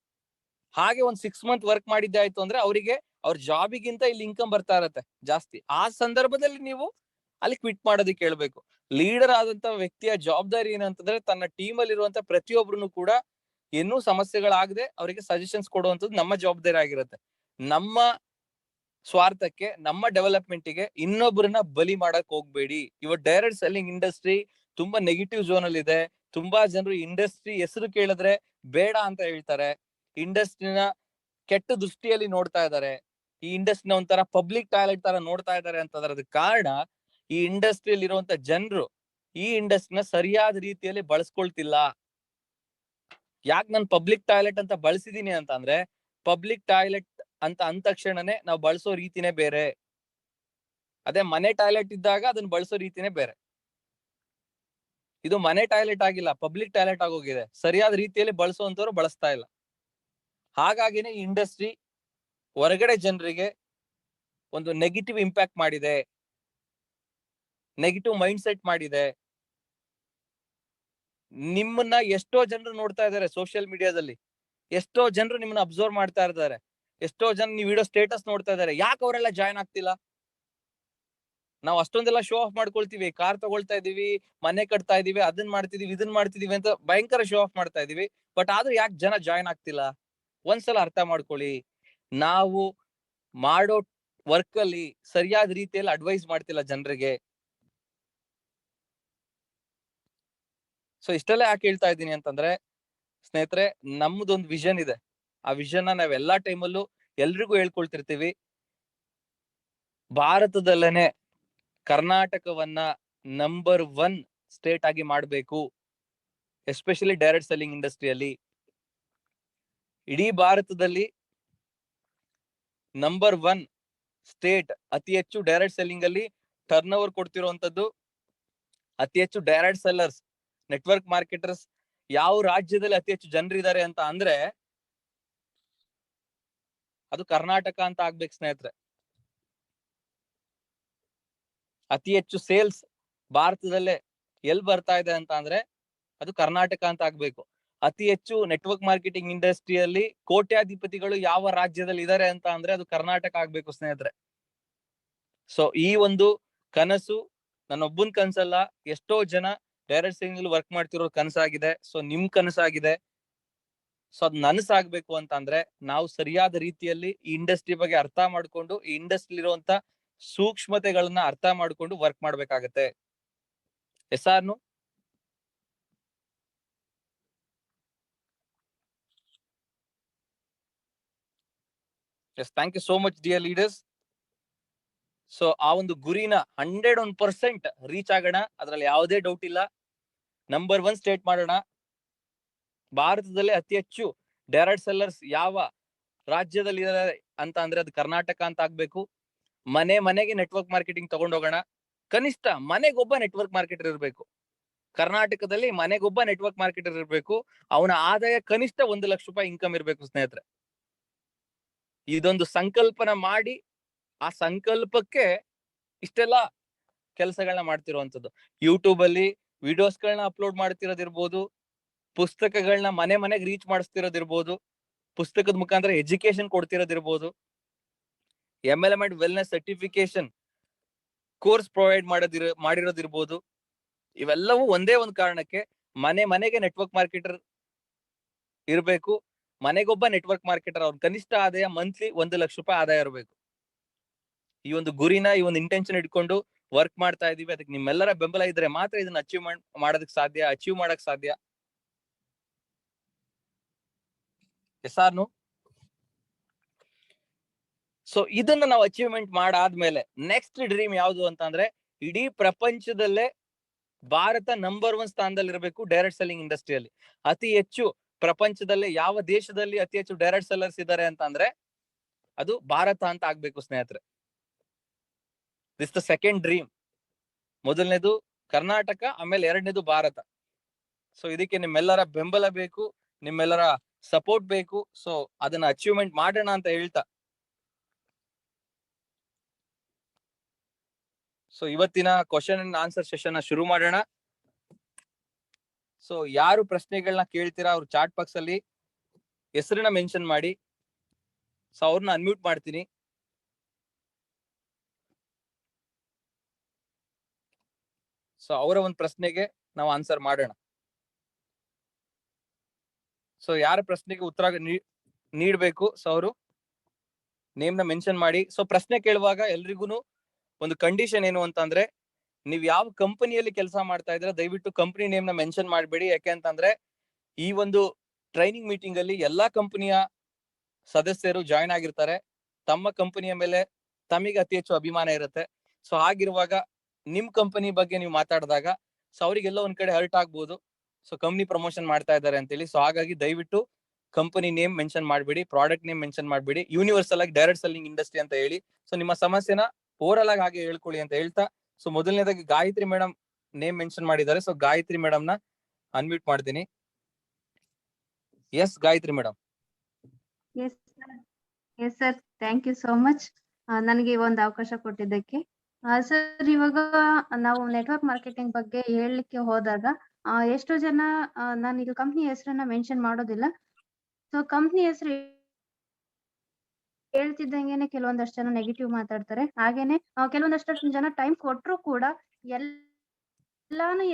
ಹಾಗೆ ಒಂದ್ 6 ಮಂತ್ ವರ್ಕ್ ಮಾಡಿದ್ದೆ ಆಯ್ತು ಅಂದ್ರೆ ಅವರಿಗೆ ಅವ್ರ ಜಾಬಿಗಿಂತ ಇಲ್ಲಿ ಇನ್ಕಮ್ ಬರ್ತಾ ಇರತ್ತೆ ಜಾಸ್ತಿ. ಆ ಸಂದರ್ಭದಲ್ಲಿ ನೀವು ಅಲ್ಲಿ ಕ್ವಿಟ್ ಮಾಡೋದಕ್ಕೆ ಹೇಳ್ಬೇಕು. ಲೀಡರ್ ಆದಂತ ವ್ಯಕ್ತಿಯ ಜವಾಬ್ದಾರಿ ಏನಂತಂದ್ರೆ ತನ್ನ ಟೀಮ್ ಅಲ್ಲಿ ಇರುವಂತ ಪ್ರತಿಯೊಬ್ಬರನ್ನು ಕೂಡ ಏನೂ ಸಮಸ್ಯೆಗಳಾಗದೆ ಅವರಿಗೆ ಸಜೆಷನ್ಸ್ ಕೊಡುವಂತದ್ದು ನಮ್ಮ ಜವಾಬ್ದಾರಿ ಆಗಿರುತ್ತೆ. ನಮ್ಮ ಸ್ವಾರ್ಥಕ್ಕೆ, ನಮ್ಮ ಡೆವಲಪ್ಮೆಂಟ್ಗೆ ಇನ್ನೊಬ್ಬರನ್ನ ಬಲಿ ಮಾಡಕ್ ಹೋಗ್ಬೇಡಿ. ಇವತ್ತು ಡೈರೆಕ್ಟ್ ಸೆಲ್ಲಿಂಗ್ ಇಂಡಸ್ಟ್ರಿ ತುಂಬಾ ನೆಗೆಟಿವ್ ಝೋನ್ ಅಲ್ಲಿ ಇದೆ, ತುಂಬಾ ಜನರು ಇಂಡಸ್ಟ್ರಿ ಹೆಸರು ಕೇಳಿದ್ರೆ ಬೇಡ ಅಂತ ಹೇಳ್ತಾರೆ, ಇಂಡಸ್ಟ್ರಿನ ಕೆಟ್ಟ ದೃಷ್ಟಿಯಲ್ಲಿ ನೋಡ್ತಾ ಇದ್ದಾರೆ, ಈ ಇಂಡಸ್ಟ್ರಿನ ಒಂಥರ ಪಬ್ಲಿಕ್ ಟಾಯ್ಲೆಟ್ ತರ ನೋಡ್ತಾ ಇದ್ದಾರೆ ಅಂತಂದ್ರೆ ಅದಕ್ಕೆ ಕಾರಣ ಈ ಇಂಡಸ್ಟ್ರಿಯಲ್ಲಿ ಇರುವಂತ ಜನರು ಈ ಇಂಡಸ್ಟ್ರಿನ ಸರಿಯಾದ ರೀತಿಯಲ್ಲಿ ಬಳಸ್ಕೊಳ್ತಿಲ್ಲ. ಯಾಕೆ ನಾನು ಪಬ್ಲಿಕ್ ಟಾಯ್ಲೆಟ್ ಅಂತ ಬಳಸಿದೀನಿ ಅಂತ ಅಂದ್ರೆ, ಪಬ್ಲಿಕ್ ಟಾಯ್ಲೆಟ್ ಅಂತ ಅಂದ ತಕ್ಷಣನೇ ನಾವು ಬಳಸೋ ರೀತಿನೇ ಬೇರೆ. ಅದೇ ಮನೆ ಟಾಯ್ಲೆಟ್ ಇದ್ದಾಗ ಅದನ್ನ ಬಳಸೋ ರೀತಿನೇ ಬೇರೆ. ಇದು ಮನೆ ಟಾಯ್ಲೆಟ್ ಆಗಿಲ್ಲ, ಪಬ್ಲಿಕ್ ಟಾಯ್ಲೆಟ್ ಆಗೋಗಿದೆ. ಸರಿಯಾದ ರೀತಿಯಲ್ಲಿ ಬಳಸುವಂತವ್ರು ಬಳಸ್ತಾ ಇಲ್ಲ. ಹಾಗಾಗಿನೇ ಈ ಇಂಡಸ್ಟ್ರಿ ಹೊರಗಡೆ ಜನರಿಗೆ ಒಂದು ನೆಗೆಟಿವ್ ಇಂಪ್ಯಾಕ್ಟ್ ಮಾಡಿದೆ, ನೆಗೆಟಿವ್ ಮೈಂಡ್ ಸೆಟ್ ಮಾಡಿದೆ. ನಿಮ್ಮನ್ನ ಎಷ್ಟೋ ಜನರು ನೋಡ್ತಾ ಇದ್ದಾರೆ ಸೋಷಿಯಲ್ ಮೀಡಿಯಾದಲ್ಲಿ, ಎಷ್ಟೋ ಜನರು ನಿಮ್ಮನ್ನ ಅಬ್ಸರ್ವ್ ಮಾಡ್ತಾ ಇದ್ದಾರೆ, ಎಷ್ಟೋ ಜನ ನೀವು ವಿಡಿಯೋ ಸ್ಟೇಟಸ್ ನೋಡ್ತಾ ಇದ್ದಾರೆ. ಯಾಕೆ ಅವರೆಲ್ಲ ಜಾಯ್ನ್ ಆಗ್ತಿಲ್ಲ? ನಾವು ಅಷ್ಟೊಂದೆಲ್ಲ ಶೋ ಆಫ್ ಮಾಡ್ಕೊಳ್ತೀವಿ, ಕಾರ್ ತಗೊಳ್ತಾ ಇದೀವಿ, ಮನೆ ಕಟ್ತಾ ಇದೀವಿ, ಅದನ್ನ ಮಾಡ್ತಿದೀವಿ, ಇದನ್ನ ಮಾಡ್ತಿದೀವಿ ಅಂತ ಭಯಂಕರ ಶೋ ಆಫ್ ಮಾಡ್ತಾ ಇದೀವಿ. ಬಟ್ ಆದ್ರೂ ಯಾಕೆ ಜನ ಜಾಯ್ನ್ ಆಗ್ತಿಲ್ಲ? ಒಂದ್ಸಲ ಅರ್ಥ ಮಾಡ್ಕೊಳ್ಳಿ, ನಾವು ಮಾಡೋ ವರ್ಕ್ ಅಲ್ಲಿ ಸರಿಯಾದ ರೀತಿಯಲ್ಲಿ ಅಡ್ವೈಸ್ ಮಾಡ್ತಿಲ್ಲ ಜನರಿಗೆ. ಸೊ ಇಷ್ಟೆಲ್ಲ ಯಾಕೆ ಹೇಳ್ತಾ ಇದ್ದೀನಿ ಅಂತಂದ್ರೆ ಸ್ನೇಹಿತರೆ, ನಮ್ದೊಂದು ವಿಷನ್ ಇದೆ. ಆ ವಿಷನ್ ನಾವೆಲ್ಲಾ ಟೈಮಲ್ಲೂ ಎಲ್ರಿಗೂ ಹೇಳ್ಕೊಳ್ತಿರ್ತೀವಿ. ಭಾರತದಲ್ಲೇನೆ ಕರ್ನಾಟಕವನ್ನ ನಂಬರ್ 1 ಸ್ಟೇಟ್ ಆಗಿ ಮಾಡ್ಬೇಕು, ಎಸ್ಪೆಷಲಿ ಡೈರೆಕ್ಟ್ ಸೆಲ್ಲಿಂಗ್ ಇಂಡಸ್ಟ್ರಿಯಲ್ಲಿ. ಇಡೀ ಭಾರತದಲ್ಲಿ ನಂಬರ್ 1 ಸ್ಟೇಟ್, ಅತಿ ಹೆಚ್ಚು ಡೈರೆಕ್ಟ್ ಸೆಲ್ಲಿಂಗ್ ಅಲ್ಲಿ ಟರ್ನ್ ಓವರ್ ಕೊಡ್ತಿರುವಂತದ್ದು, ಅತಿ ಹೆಚ್ಚು ಡೈರೆಕ್ಟ್ ಸೆಲ್ಲರ್ಸ್, ನೆಟ್ವರ್ಕ್ ಮಾರ್ಕೆಟರ್ಸ್ ಯಾವ ರಾಜ್ಯದಲ್ಲಿ ಅತಿ ಹೆಚ್ಚು ಜನರಿದ್ದಾರೆ ಅಂತ ಅಂದ್ರೆ ಅದು ಕರ್ನಾಟಕ ಅಂತ ಆಗ್ಬೇಕು ಸ್ನೇಹಿತರೆ. ಅತಿ ಹೆಚ್ಚು ಸೇಲ್ಸ್ ಭಾರತದಲ್ಲೇ ಎಲ್ಲಿ ಬರ್ತಾ ಇದೆ ಅಂತ ಅಂದ್ರೆ ಅದು ಕರ್ನಾಟಕ ಅಂತ ಆಗ್ಬೇಕು. ಅತಿ ಹೆಚ್ಚು ನೆಟ್ವರ್ಕ್ ಮಾರ್ಕೆಟಿಂಗ್ ಇಂಡಸ್ಟ್ರಿಯಲ್ಲಿ ಕೋಟ್ಯಾಧಿಪತಿಗಳು ಯಾವ ರಾಜ್ಯದಲ್ಲಿ ಇದ್ದಾರೆ ಅಂತ ಅಂದ್ರೆ ಅದು ಕರ್ನಾಟಕ ಆಗ್ಬೇಕು ಸ್ನೇಹಿತರೆ. ಸೊ ಈ ಒಂದು ಕನಸು ನನ್ನೊಬ್ಬನ ಕನಸಲ್ಲ, ಎಷ್ಟೋ ಜನ ಡೈರೆಕ್ಟ್ ಸೆಲ್ಲಿಂಗ್ ವರ್ಕ್ ಮಾಡ್ತಿರೋ ಕನಸಾಗಿದೆ. ಸೊ ನಿಮ್ ಕನಸಾಗಿದೆ. ಸೊ ಅದ್ ನನಸಾಗ್ಬೇಕು ಅಂತ ಅಂದ್ರೆ ನಾವು ಸರಿಯಾದ ರೀತಿಯಲ್ಲಿ ಈ ಇಂಡಸ್ಟ್ರಿ ಬಗ್ಗೆ ಅರ್ಥ ಮಾಡ್ಕೊಂಡು, ಈ ಇಂಡಸ್ಟ್ರಿ ಇರುವಂತ ಸೂಕ್ಷ್ಮತೆಗಳನ್ನ ಅರ್ಥ ಮಾಡ್ಕೊಂಡು ವರ್ಕ್ ಮಾಡ್ಬೇಕಾಗತ್ತೆ. Yes or no? Yes, thank you so much dear leaders. So ಆ ಒಂದು ಗುರಿನ 101% ರೀಚ್ ಆಗೋಣ, ಅದ್ರಲ್ಲಿ ಯಾವುದೇ ಡೌಟ್ ಇಲ್ಲ. ನಂಬರ್ 1 ಸ್ಟೇಟ್ ಮಾಡೋಣ. ಭಾರತದಲ್ಲಿ ಅತಿ ಹೆಚ್ಚು ಡೈರೆಕ್ಟ್ ಸೆಲ್ಲರ್ಸ್ ಯಾವ ರಾಜ್ಯದಲ್ಲಿ ಇದ್ದಾರೆ ಅಂತ ಅಂದ್ರೆ ಅದು ಕರ್ನಾಟಕ ಅಂತ ಆಗ್ಬೇಕು. ಮನೆ ಮನೆಗೆ ನೆಟ್ವರ್ಕ್ ಮಾರ್ಕೆಟಿಂಗ್ ತಗೊಂಡೋಗೋಣ. ಕನಿಷ್ಠ ಮನೆಗೊಬ್ಬ ನೆಟ್ವರ್ಕ್ ಮಾರ್ಕೆಟರ್ ಇರಬೇಕು. ಕರ್ನಾಟಕದಲ್ಲಿ ಮನೆಗೊಬ್ಬ ನೆಟ್ವರ್ಕ್ ಮಾರ್ಕೆಟರ್ ಇರಬೇಕು. ಅವನ ಆದಾಯ ಕನಿಷ್ಠ 1 ಲಕ್ಷ ರೂಪಾಯಿ ಇನ್ಕಮ್ ಇರಬೇಕು ಸ್ನೇಹಿತರೆ. ಇದೊಂದು ಸಂಕಲ್ಪನ ಮಾಡಿ ಆ ಸಂಕಲ್ಪಕ್ಕೆ ಇಷ್ಟೆಲ್ಲ ಕೆಲಸಗಳನ್ನ ಮಾಡ್ತಿರುವಂತದ್ದು. ಯೂಟ್ಯೂಬ್ ಅಲ್ಲಿ ವಿಡಿಯೋಸ್ಗಳನ್ನ ಅಪ್ಲೋಡ್ ಮಾಡ್ತಿರೋದಿರ್ಬೋದು, ಪುಸ್ತಕಗಳನ್ನ ಮನೆ ಮನೆಗೆ ರೀಚ್ ಮಾಡಿಸ್ತಿರೋದಿರ್ಬೋದು, ಪುಸ್ತಕದ ಮುಖಾಂತರ ಎಜುಕೇಶನ್ ಕೊಡ್ತಿರೋದಿರ್ಬೋದು, MLM and wellness certification course provide ಮಾಡಿರೋದಿರ್ಬೋದು. ಇವೆಲ್ಲವೂ ಒಂದೇ ಒಂದು ಕಾರಣಕ್ಕೆ, ಮನೆ ಮನೆಗೆ ನೆಟ್ವರ್ಕ್ ಮಾರ್ಕೆಟರ್ ಇರಬೇಕು. ಮನೆಗೊಬ್ಬ ನೆಟ್ವರ್ಕ್ ಮಾರ್ಕೆಟರ್, ಅವ್ರ ಕನಿಷ್ಠ ಆದಾಯ ಮಂತ್ಲಿ 1 ಲಕ್ಷ ರೂಪಾಯಿ ಆದಾಯ ಇರಬೇಕು. ಈ ಒಂದು ಗುರಿನ, ಈ ಒಂದು ಇಂಟೆನ್ಷನ್ ಇಟ್ಕೊಂಡು ವರ್ಕ್ ಮಾಡ್ತಾ ಇದೀವಿ. ಅದಕ್ಕೆ ನಿಮ್ಮೆಲ್ಲರ ಬೆಂಬಲ ಇದ್ರೆ ಮಾತ್ರ ಇದನ್ನ ಅಚೀವ್ ಮಾಡಕ್ ಸಾಧ್ಯ. ಎಸ್ ಆರ್ ನು? ಸೊ ಇದನ್ನ ನಾವು ಅಚೀವ್ಮೆಂಟ್ ಮಾಡಾದ್ಮೇಲೆ ನೆಕ್ಸ್ಟ್ ಡ್ರೀಮ್ ಯಾವುದು ಅಂತ ಅಂದ್ರೆ, ಇಡೀ ಪ್ರಪಂಚದಲ್ಲೇ ಭಾರತ ನಂಬರ್ 1 ಸ್ಥಾನದಲ್ಲಿ ಇರಬೇಕು ಡೈರೆಕ್ಟ್ ಸೆಲ್ಲಿಂಗ್ ಇಂಡಸ್ಟ್ರಿಯಲ್ಲಿ. ಅತಿ ಹೆಚ್ಚು ಪ್ರಪಂಚದಲ್ಲಿ ಯಾವ ದೇಶದಲ್ಲಿ ಅತಿ ಹೆಚ್ಚು ಡೈರೆಕ್ಟ್ ಸೆಲ್ಲರ್ಸ್ ಇದ್ದಾರೆ ಅಂತ ಅಂದ್ರೆ ಅದು ಭಾರತ ಅಂತ ಆಗ್ಬೇಕು ಸ್ನೇಹಿತರೆ. This the second dream. ಮೊದಲನೇದು ಕರ್ನಾಟಕ, ಆಮೇಲೆ ಎರಡನೇದು ಭಾರತ. ಸೊ ಇದಕ್ಕೆ ನಿಮ್ಮೆಲ್ಲರ ಬೆಂಬಲ ಬೇಕು, ನಿಮ್ಮೆಲ್ಲರ ಸಪೋರ್ಟ್ ಬೇಕು. ಸೊ ಅದನ್ನ ಅಚೀವ್ಮೆಂಟ್ ಮಾಡೋಣ ಅಂತ ಹೇಳ್ತಾ, ಸೊ ಇವತ್ತಿನ ಕ್ವಶನ್ ಅಂಡ್ ಆನ್ಸರ್ ಸೆಷನ್ ಶುರು ಮಾಡೋಣ. ಸೊ ಯಾರು ಪ್ರಶ್ನೆಗಳನ್ನ ಕೇಳ್ತೀರಾ ಅವ್ರು ಚಾಟ್ ಬಾಕ್ಸ್ ಅಲ್ಲಿ ಹೆಸರನ್ನ ಮೆನ್ಷನ್ ಮಾಡಿ. ಸೊ ಅವ್ರನ್ನ ಅನ್ಮ್ಯೂಟ್ ಮಾಡ್ತೀನಿ. ಸೊ ಅವರ ಒಂದು ಪ್ರಶ್ನೆಗೆ ನಾವು ಆನ್ಸರ್ ಮಾಡೋಣ. ಸೊ ಯಾರ ಪ್ರಶ್ನೆಗೆ ಉತ್ತರ ನೀಡಬೇಕು, ಸೊ ಅವರು ನೇಮ್ ನ ಮೆನ್ಷನ್ ಮಾಡಿ. ಸೊ ಪ್ರಶ್ನೆ ಕೇಳುವಾಗ ಎಲ್ರಿಗೂ ಒಂದು ಕಂಡೀಷನ್ ಏನು ಅಂತ ಅಂದ್ರೆ, ನೀವ್ ಯಾವ ಕಂಪನಿಯಲ್ಲಿ ಕೆಲಸ ಮಾಡ್ತಾ ಇದ್ರೆ ದಯವಿಟ್ಟು ಕಂಪನಿ ನೇಮ್ ನ ಮೆನ್ಷನ್ ಮಾಡಬೇಡಿ. ಯಾಕೆ ಅಂತಂದ್ರೆ ಈ ಒಂದು ಟ್ರೈನಿಂಗ್ ಮೀಟಿಂಗ್ ಅಲ್ಲಿ ಎಲ್ಲಾ ಕಂಪನಿಯ ಸದಸ್ಯರು ಜಾಯ್ನ್ ಆಗಿರ್ತಾರೆ. ತಮ್ಮ ಕಂಪನಿಯ ಮೇಲೆ ತಮಗೆ ಅತಿ ಹೆಚ್ಚು ಅಭಿಮಾನ ಇರುತ್ತೆ. ಸೊ ಹಾಗಿರುವಾಗ ನಿಮ್ ಕಂಪನಿ ಬಗ್ಗೆ ನೀವು ಮಾತಾಡಿದಾಗ ಸೊ ಅವರಿಗೆಲ್ಲ ಒಂದ್ ಕಡೆ ಹರ್ಟ್ ಆಗ್ಬೋದು. ಸೊ ಕಂಪನಿ ಪ್ರಮೋಷನ್ ಮಾಡ್ತಾ ಇದ್ದಾರೆ ಅಂತೇಳಿ. ಸೊ ಹಾಗಾಗಿ ದಯವಿಟ್ಟು ಕಂಪನಿ ನೇಮ್ ಮೆನ್ಷನ್ ಮಾಡಬೇಡಿ, ಪ್ರಾಡಕ್ಟ್ ನೇಮ್ ಮೆನ್ಷನ್ ಮಾಡಬೇಡಿ. ಯೂನಿವರ್ಸಲ್ ಆಗಿ ಡೈರೆಕ್ಟ್ ಸೆಲ್ಲಿಂಗ್ ಇಂಡಸ್ಟ್ರಿ ಅಂತ ಹೇಳಿ. ಸೊ ನಿಮ್ಮ ಸಮಸ್ಯೆನ ಓವರಲ್ ಆಗಿ ಹಾಗೆ ಹೇಳ್ಕೊಳ್ಳಿ ಅಂತ ಹೇಳ್ತಾ, ಸೊ ಮೊದಲನೇದಾಗಿ ಗಾಯತ್ರಿ ಮೇಡಮ್ ನೇಮ್ ಮೆನ್ಷನ್ ಮಾಡಿದ್ದಾರೆ. ಸೊ ಗಾಯತ್ರಿ ಮೇಡಮ್ ನ ಅನ್ಮ್ಯೂಟ್ ಮಾಡ್ತೀನಿ. Yes Gayatri madam. Yes sir, thank you so much ನನಗೆ ಒಂದು ಅವಕಾಶ ಕೊಟ್ಟಿದ್ದಕ್ಕೆ. ಸರ್, ಇವಾಗ ನಾವು ನೆಟ್ವರ್ಕ್ ಮಾರ್ಕೆಟಿಂಗ್ ಬಗ್ಗೆ ಹೇಳಲಿಕ್ಕೆ ಹೋದಾಗ ಎಷ್ಟೋ ಜನ ನಾನು ಇದು ಕಂಪ್ನಿ ಹೆಸರನ್ನ ಮೆನ್ಷನ್ ಮಾಡೋದಿಲ್ಲ. ಸೊ ಕಂಪ್ನಿ ಹೆಸರು ಹೇಳ್ತಿದ್ದಂಗೆನೆ ಕೆಲವೊಂದಷ್ಟು ಜನ ನೆಗೆಟಿವ್ ಮಾತಾಡ್ತಾರೆ. ಹಾಗೇನೆ ಕೆಲವೊಂದಷ್ಟು ಜನ ಟೈಮ್ ಕೊಟ್ರು ಕೂಡ ಎಲ್ಲಾನು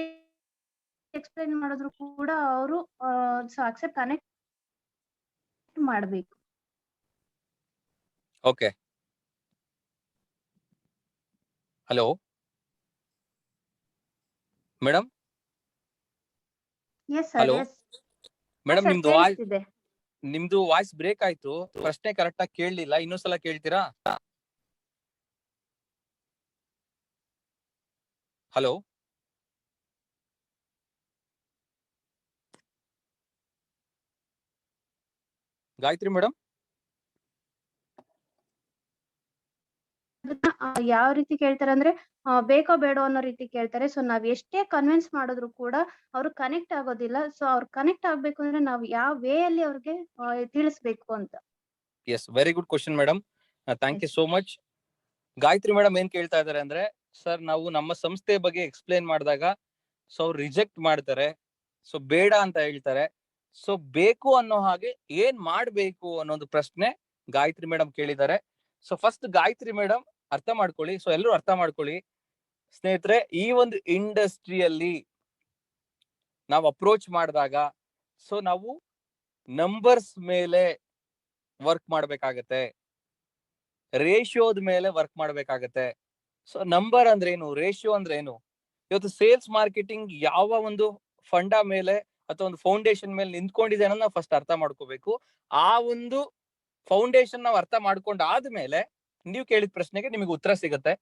ಎಕ್ಸ್ಪ್ಲೈನ್ ಮಾಡಿದ್ರು ಕೂಡ ಅವರು ಅಕ್ಸೆಪ್ಟ್ ಕನೆಕ್ಟ್ ಮಾಡ್ಬೇಕು. Okay, hello madam. Hello madam, ನಿಮ್ದು ವಾಯ್ಸ್ ಬ್ರೇಕ್ ಆಯ್ತು. ಪ್ರಶ್ನೆ ಕರೆಕ್ಟ್ ಆಗಿ ಕೇಳಲಿಲ್ಲ, ಇನ್ನೊಂದ್ಸಲ ಕೇಳ್ತೀರಾ? Hello Gayatri madam. ಯಾವ ರೀತಿ ಕೇಳ್ತಾರೆ ಅಂದ್ರೆ ಬೇಕೋ ಬೇಡೋ ಅನ್ನೋ ರೀತಿ ಕೇಳ್ತಾರೆ. ಸೊ ನಾವ್ ಎಷ್ಟೇ ಕನ್ವಿನ್ಸ್ ಮಾಡಿದ್ರು ಕೂಡ ಅವ್ರು ಕನೆಕ್ಟ್ ಆಗೋದಿಲ್ಲ. ಸೊ ಅವ್ರು ಕನೆಕ್ಟ್ ಆಗ್ಬೇಕು ಅಂದ್ರೆ ನಾವ್ ಯಾವ ವೇ ಅಲ್ಲಿ ಅವ್ರಿಗೆ ತಿಳಿಸ್ಬೇಕು ಅಂತ. Yes, very good question madam, thank you so much. Gayatri madam ಏನ್ ಕೇಳ್ತಾ ಇದಾರೆ ಅಂದ್ರೆ, ಸರ್ ನಾವು ನಮ್ಮ ಸಂಸ್ಥೆ ಬಗ್ಗೆ ಎಕ್ಸ್ಪ್ಲೇನ್ ಮಾಡಿದಾಗ ಸೊ ಅವ್ರು ರಿಜೆಕ್ಟ್ ಮಾಡ್ತಾರೆ, ಸೊ ಬೇಡ ಅಂತ ಹೇಳ್ತಾರೆ. ಸೊ ಬೇಕು ಅನ್ನೋ ಹಾಗೆ ಏನ್ ಮಾಡ್ಬೇಕು ಅನ್ನೋದು ಪ್ರಶ್ನೆ ಗಾಯತ್ರಿ ಮೇಡಮ್ ಕೇಳಿದ್ದಾರೆ. ಸೊ ಫಸ್ಟ್ ಗಾಯತ್ರಿ ಮೇಡಮ್ ಅರ್ಥ ಮಾಡ್ಕೊಳ್ಳಿ. ಸೊ ಎಲ್ಲರೂ ಅರ್ಥ ಮಾಡ್ಕೊಳ್ಳಿ ಸ್ನೇಹಿತರೆ, ಈ ಒಂದು ಇಂಡಸ್ಟ್ರಿಯಲ್ಲಿ ನಾವು ಅಪ್ರೋಚ್ ಮಾಡಿದಾಗ ಸೊ ನಾವು ನಂಬರ್ಸ್ ಮೇಲೆ ವರ್ಕ್ ಮಾಡ್ಬೇಕಾಗತ್ತೆ, ರೇಷಿಯೋದ ಮೇಲೆ ವರ್ಕ್ ಮಾಡ್ಬೇಕಾಗತ್ತೆ. ಸೊ ನಂಬರ್ ಅಂದ್ರೆ ಏನು, ರೇಷಿಯೋ ಅಂದ್ರೆ ಏನು? ಇವತ್ತು ಸೇಲ್ಸ್ ಮಾರ್ಕೆಟಿಂಗ್ ಯಾವ ಒಂದು ಫಂಡಾ ಮೇಲೆ ಅಥವಾ ಒಂದು ಫೌಂಡೇಶನ್ ಮೇಲೆ ನಿಂತ್ಕೊಂಡಿದೆ ಅನ್ನೋದು ನಾವು ಫಸ್ಟ್ ಅರ್ಥ ಮಾಡ್ಕೋಬೇಕು. ಆ ಒಂದು ಫೌಂಡೇಶನ್ ನಾವು ಅರ್ಥ ಮಾಡ್ಕೊಂಡ್ ಆದ್ಮೇಲೆ ನೀವು ಕೇಳಿದ ಪ್ರಶ್ನೆಗೆ ನಿಮಗೆ ಉತ್ತರ ಸಿಗುತ್ತೆ.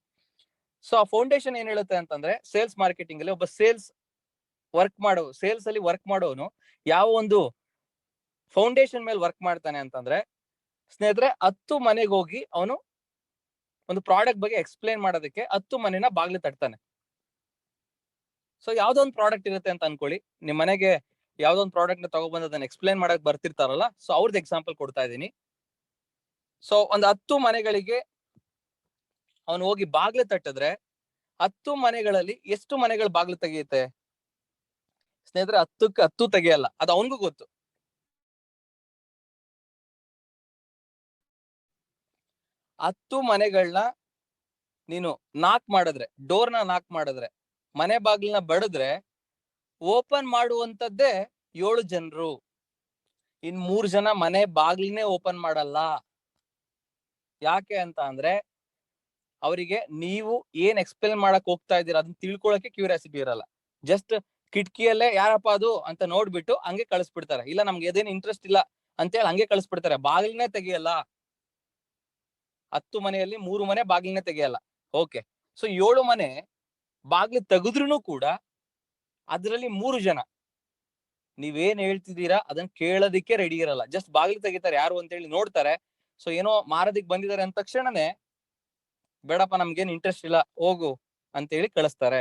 ಸೊ ಆ ಫೌಂಡೇಶನ್ ಏನ್ ಹೇಳುತ್ತೆ ಅಂತಂದ್ರೆ, ಸೇಲ್ಸ್ ಮಾರ್ಕೆಟಿಂಗ್ ಅಲ್ಲಿ ಒಬ್ಬ ಸೇಲ್ಸ್ ಅಲ್ಲಿ ವರ್ಕ್ ಮಾಡೋನು ಯಾವ ಒಂದು ಫೌಂಡೇಶನ್ ಮೇಲೆ ವರ್ಕ್ ಮಾಡ್ತಾನೆ ಅಂತಂದ್ರೆ, ಸ್ನೇಹಿತರೆ 10 ಮನೆಗೆ ಹೋಗಿ ಅವನು ಒಂದು ಪ್ರಾಡಕ್ಟ್ ಬಗ್ಗೆ ಎಕ್ಸ್ಪ್ಲೇನ್ ಮಾಡೋದಕ್ಕೆ 10 ಮನೆನ ಬಾಗ್ಲು ತಟ್ತಾನೆ. ಸೊ ಯಾವ್ದೋ ಒಂದು ಪ್ರಾಡಕ್ಟ್ ಇರುತ್ತೆ ಅಂತ ಅನ್ಕೊಳ್ಳಿ, ನಿಮ್ ಮನೆಗೆ ಯಾವ್ದೋ ಒಂದು ಪ್ರಾಡಕ್ಟ್ ನ ತಗೊಬಂದು ಅದನ್ನ ಎಕ್ಸ್ಪ್ಲೇನ್ ಮಾಡಕ್ ಬರ್ತಿರ್ತಾರಲ್ಲ, ಸೊ ಅವ್ರದ್ದು ಎಕ್ಸಾಂಪಲ್ ಕೊಡ್ತಾ ಇದೀನಿ. ಸೊ ಒಂದು 10 ಮನೆಗಳಿಗೆ ಅವನು ಹೋಗಿ ಬಾಗ್ಲು ತಟ್ಟಿದ್ರೆ 10 ಮನೆಗಳಲ್ಲಿ ಎಷ್ಟು ಮನೆಗಳು ಬಾಗ್ಲು ತೆಗೆಯುತ್ತೆ? ಸ್ನೇಹಿತರೆ 10ಕ್ಕೆ 10 ತೆಗೆಯಲ್ಲ, ಅದು ಅವನಿಗೂ ಗೊತ್ತು. 10 ಮನೆಗಳನ್ನ ನೀನು ಡೋರ್ನ ನಾಕ್ ಮಾಡಿದ್ರೆ, ಮನೆ ಬಾಗಿಲನ್ನ ಬಡಿದ್ರೆ ಓಪನ್ ಮಾಡುವಂತದ್ದೇ 7 ಜನರು. ಇನ್ 3 ಜನ ಮನೆ ಬಾಗಿಲನ್ನೇ ಓಪನ್ ಮಾಡಲ್ಲ. ಯಾಕೆ ಅಂತ ಅಂದ್ರೆ ಅವರಿಗೆ ನೀವು ಏನ್ ಎಕ್ಸ್ಪ್ಲೇನ್ ಮಾಡಕ್ ಹೋಗ್ತಾ ಇದ್ದೀರಾ ಅದನ್ನ ತಿಳ್ಕೊಳಕ್ಕೆ ಕ್ಯೂರಿಯಾಸಿಟಿ ಇರಲ್ಲ. ಜಸ್ಟ್ ಕಿಟಕಿಯಲ್ಲೇ ಯಾರಪ್ಪ ಅದು ಅಂತ ನೋಡ್ಬಿಟ್ಟು ಹಂಗೆ ಕಳಿಸ್ಬಿಡ್ತಾರೆ. ಇಲ್ಲ ನಮ್ಗೆ ಅದೇನು ಇಂಟ್ರೆಸ್ಟ್ ಇಲ್ಲ ಅಂತೇಳಿ ಹಂಗೆ ಕಳಿಸ್ಬಿಡ್ತಾರೆ, ಬಾಗಿಲನ್ನೇ ತೆಗಿಯಲ್ಲ. 10 ಮನೆಯಲ್ಲಿ 3 ಮನೆ ಬಾಗಿಲನ್ನೇ ತೆಗಿಯಲ್ಲ. ಓಕೆ, ಸೊ 7 ಮನೆ ಬಾಗಿಲು ತೆಗೆದ್ರೂ ಕೂಡ ಅದ್ರಲ್ಲಿ 3 ಜನ ನೀವೇನ್ ಹೇಳ್ತಿದ್ದೀರಾ ಅದನ್ನ ಕೇಳೋದಿಕ್ಕೆ ರೆಡಿ ಇರಲ್ಲ. ಜಸ್ಟ್ ಬಾಗಿಲು ತೆಗಿತಾರೆ, ಯಾರು ಅಂತ ಹೇಳಿ ನೋಡ್ತಾರೆ. ಸೊ ಏನೋ ಮಾರದಿಕ್ ಬಂದಿದ್ದಾರೆ ಅಂದ ತಕ್ಷಣನೇ ಬೇಡಪ್ಪ ನಮ್ಗೇನ್ ಇಂಟ್ರೆಸ್ಟ್ ಇಲ್ಲ ಹೋಗು ಅಂತ ಹೇಳಿ ಕಳಿಸ್ತಾರೆ.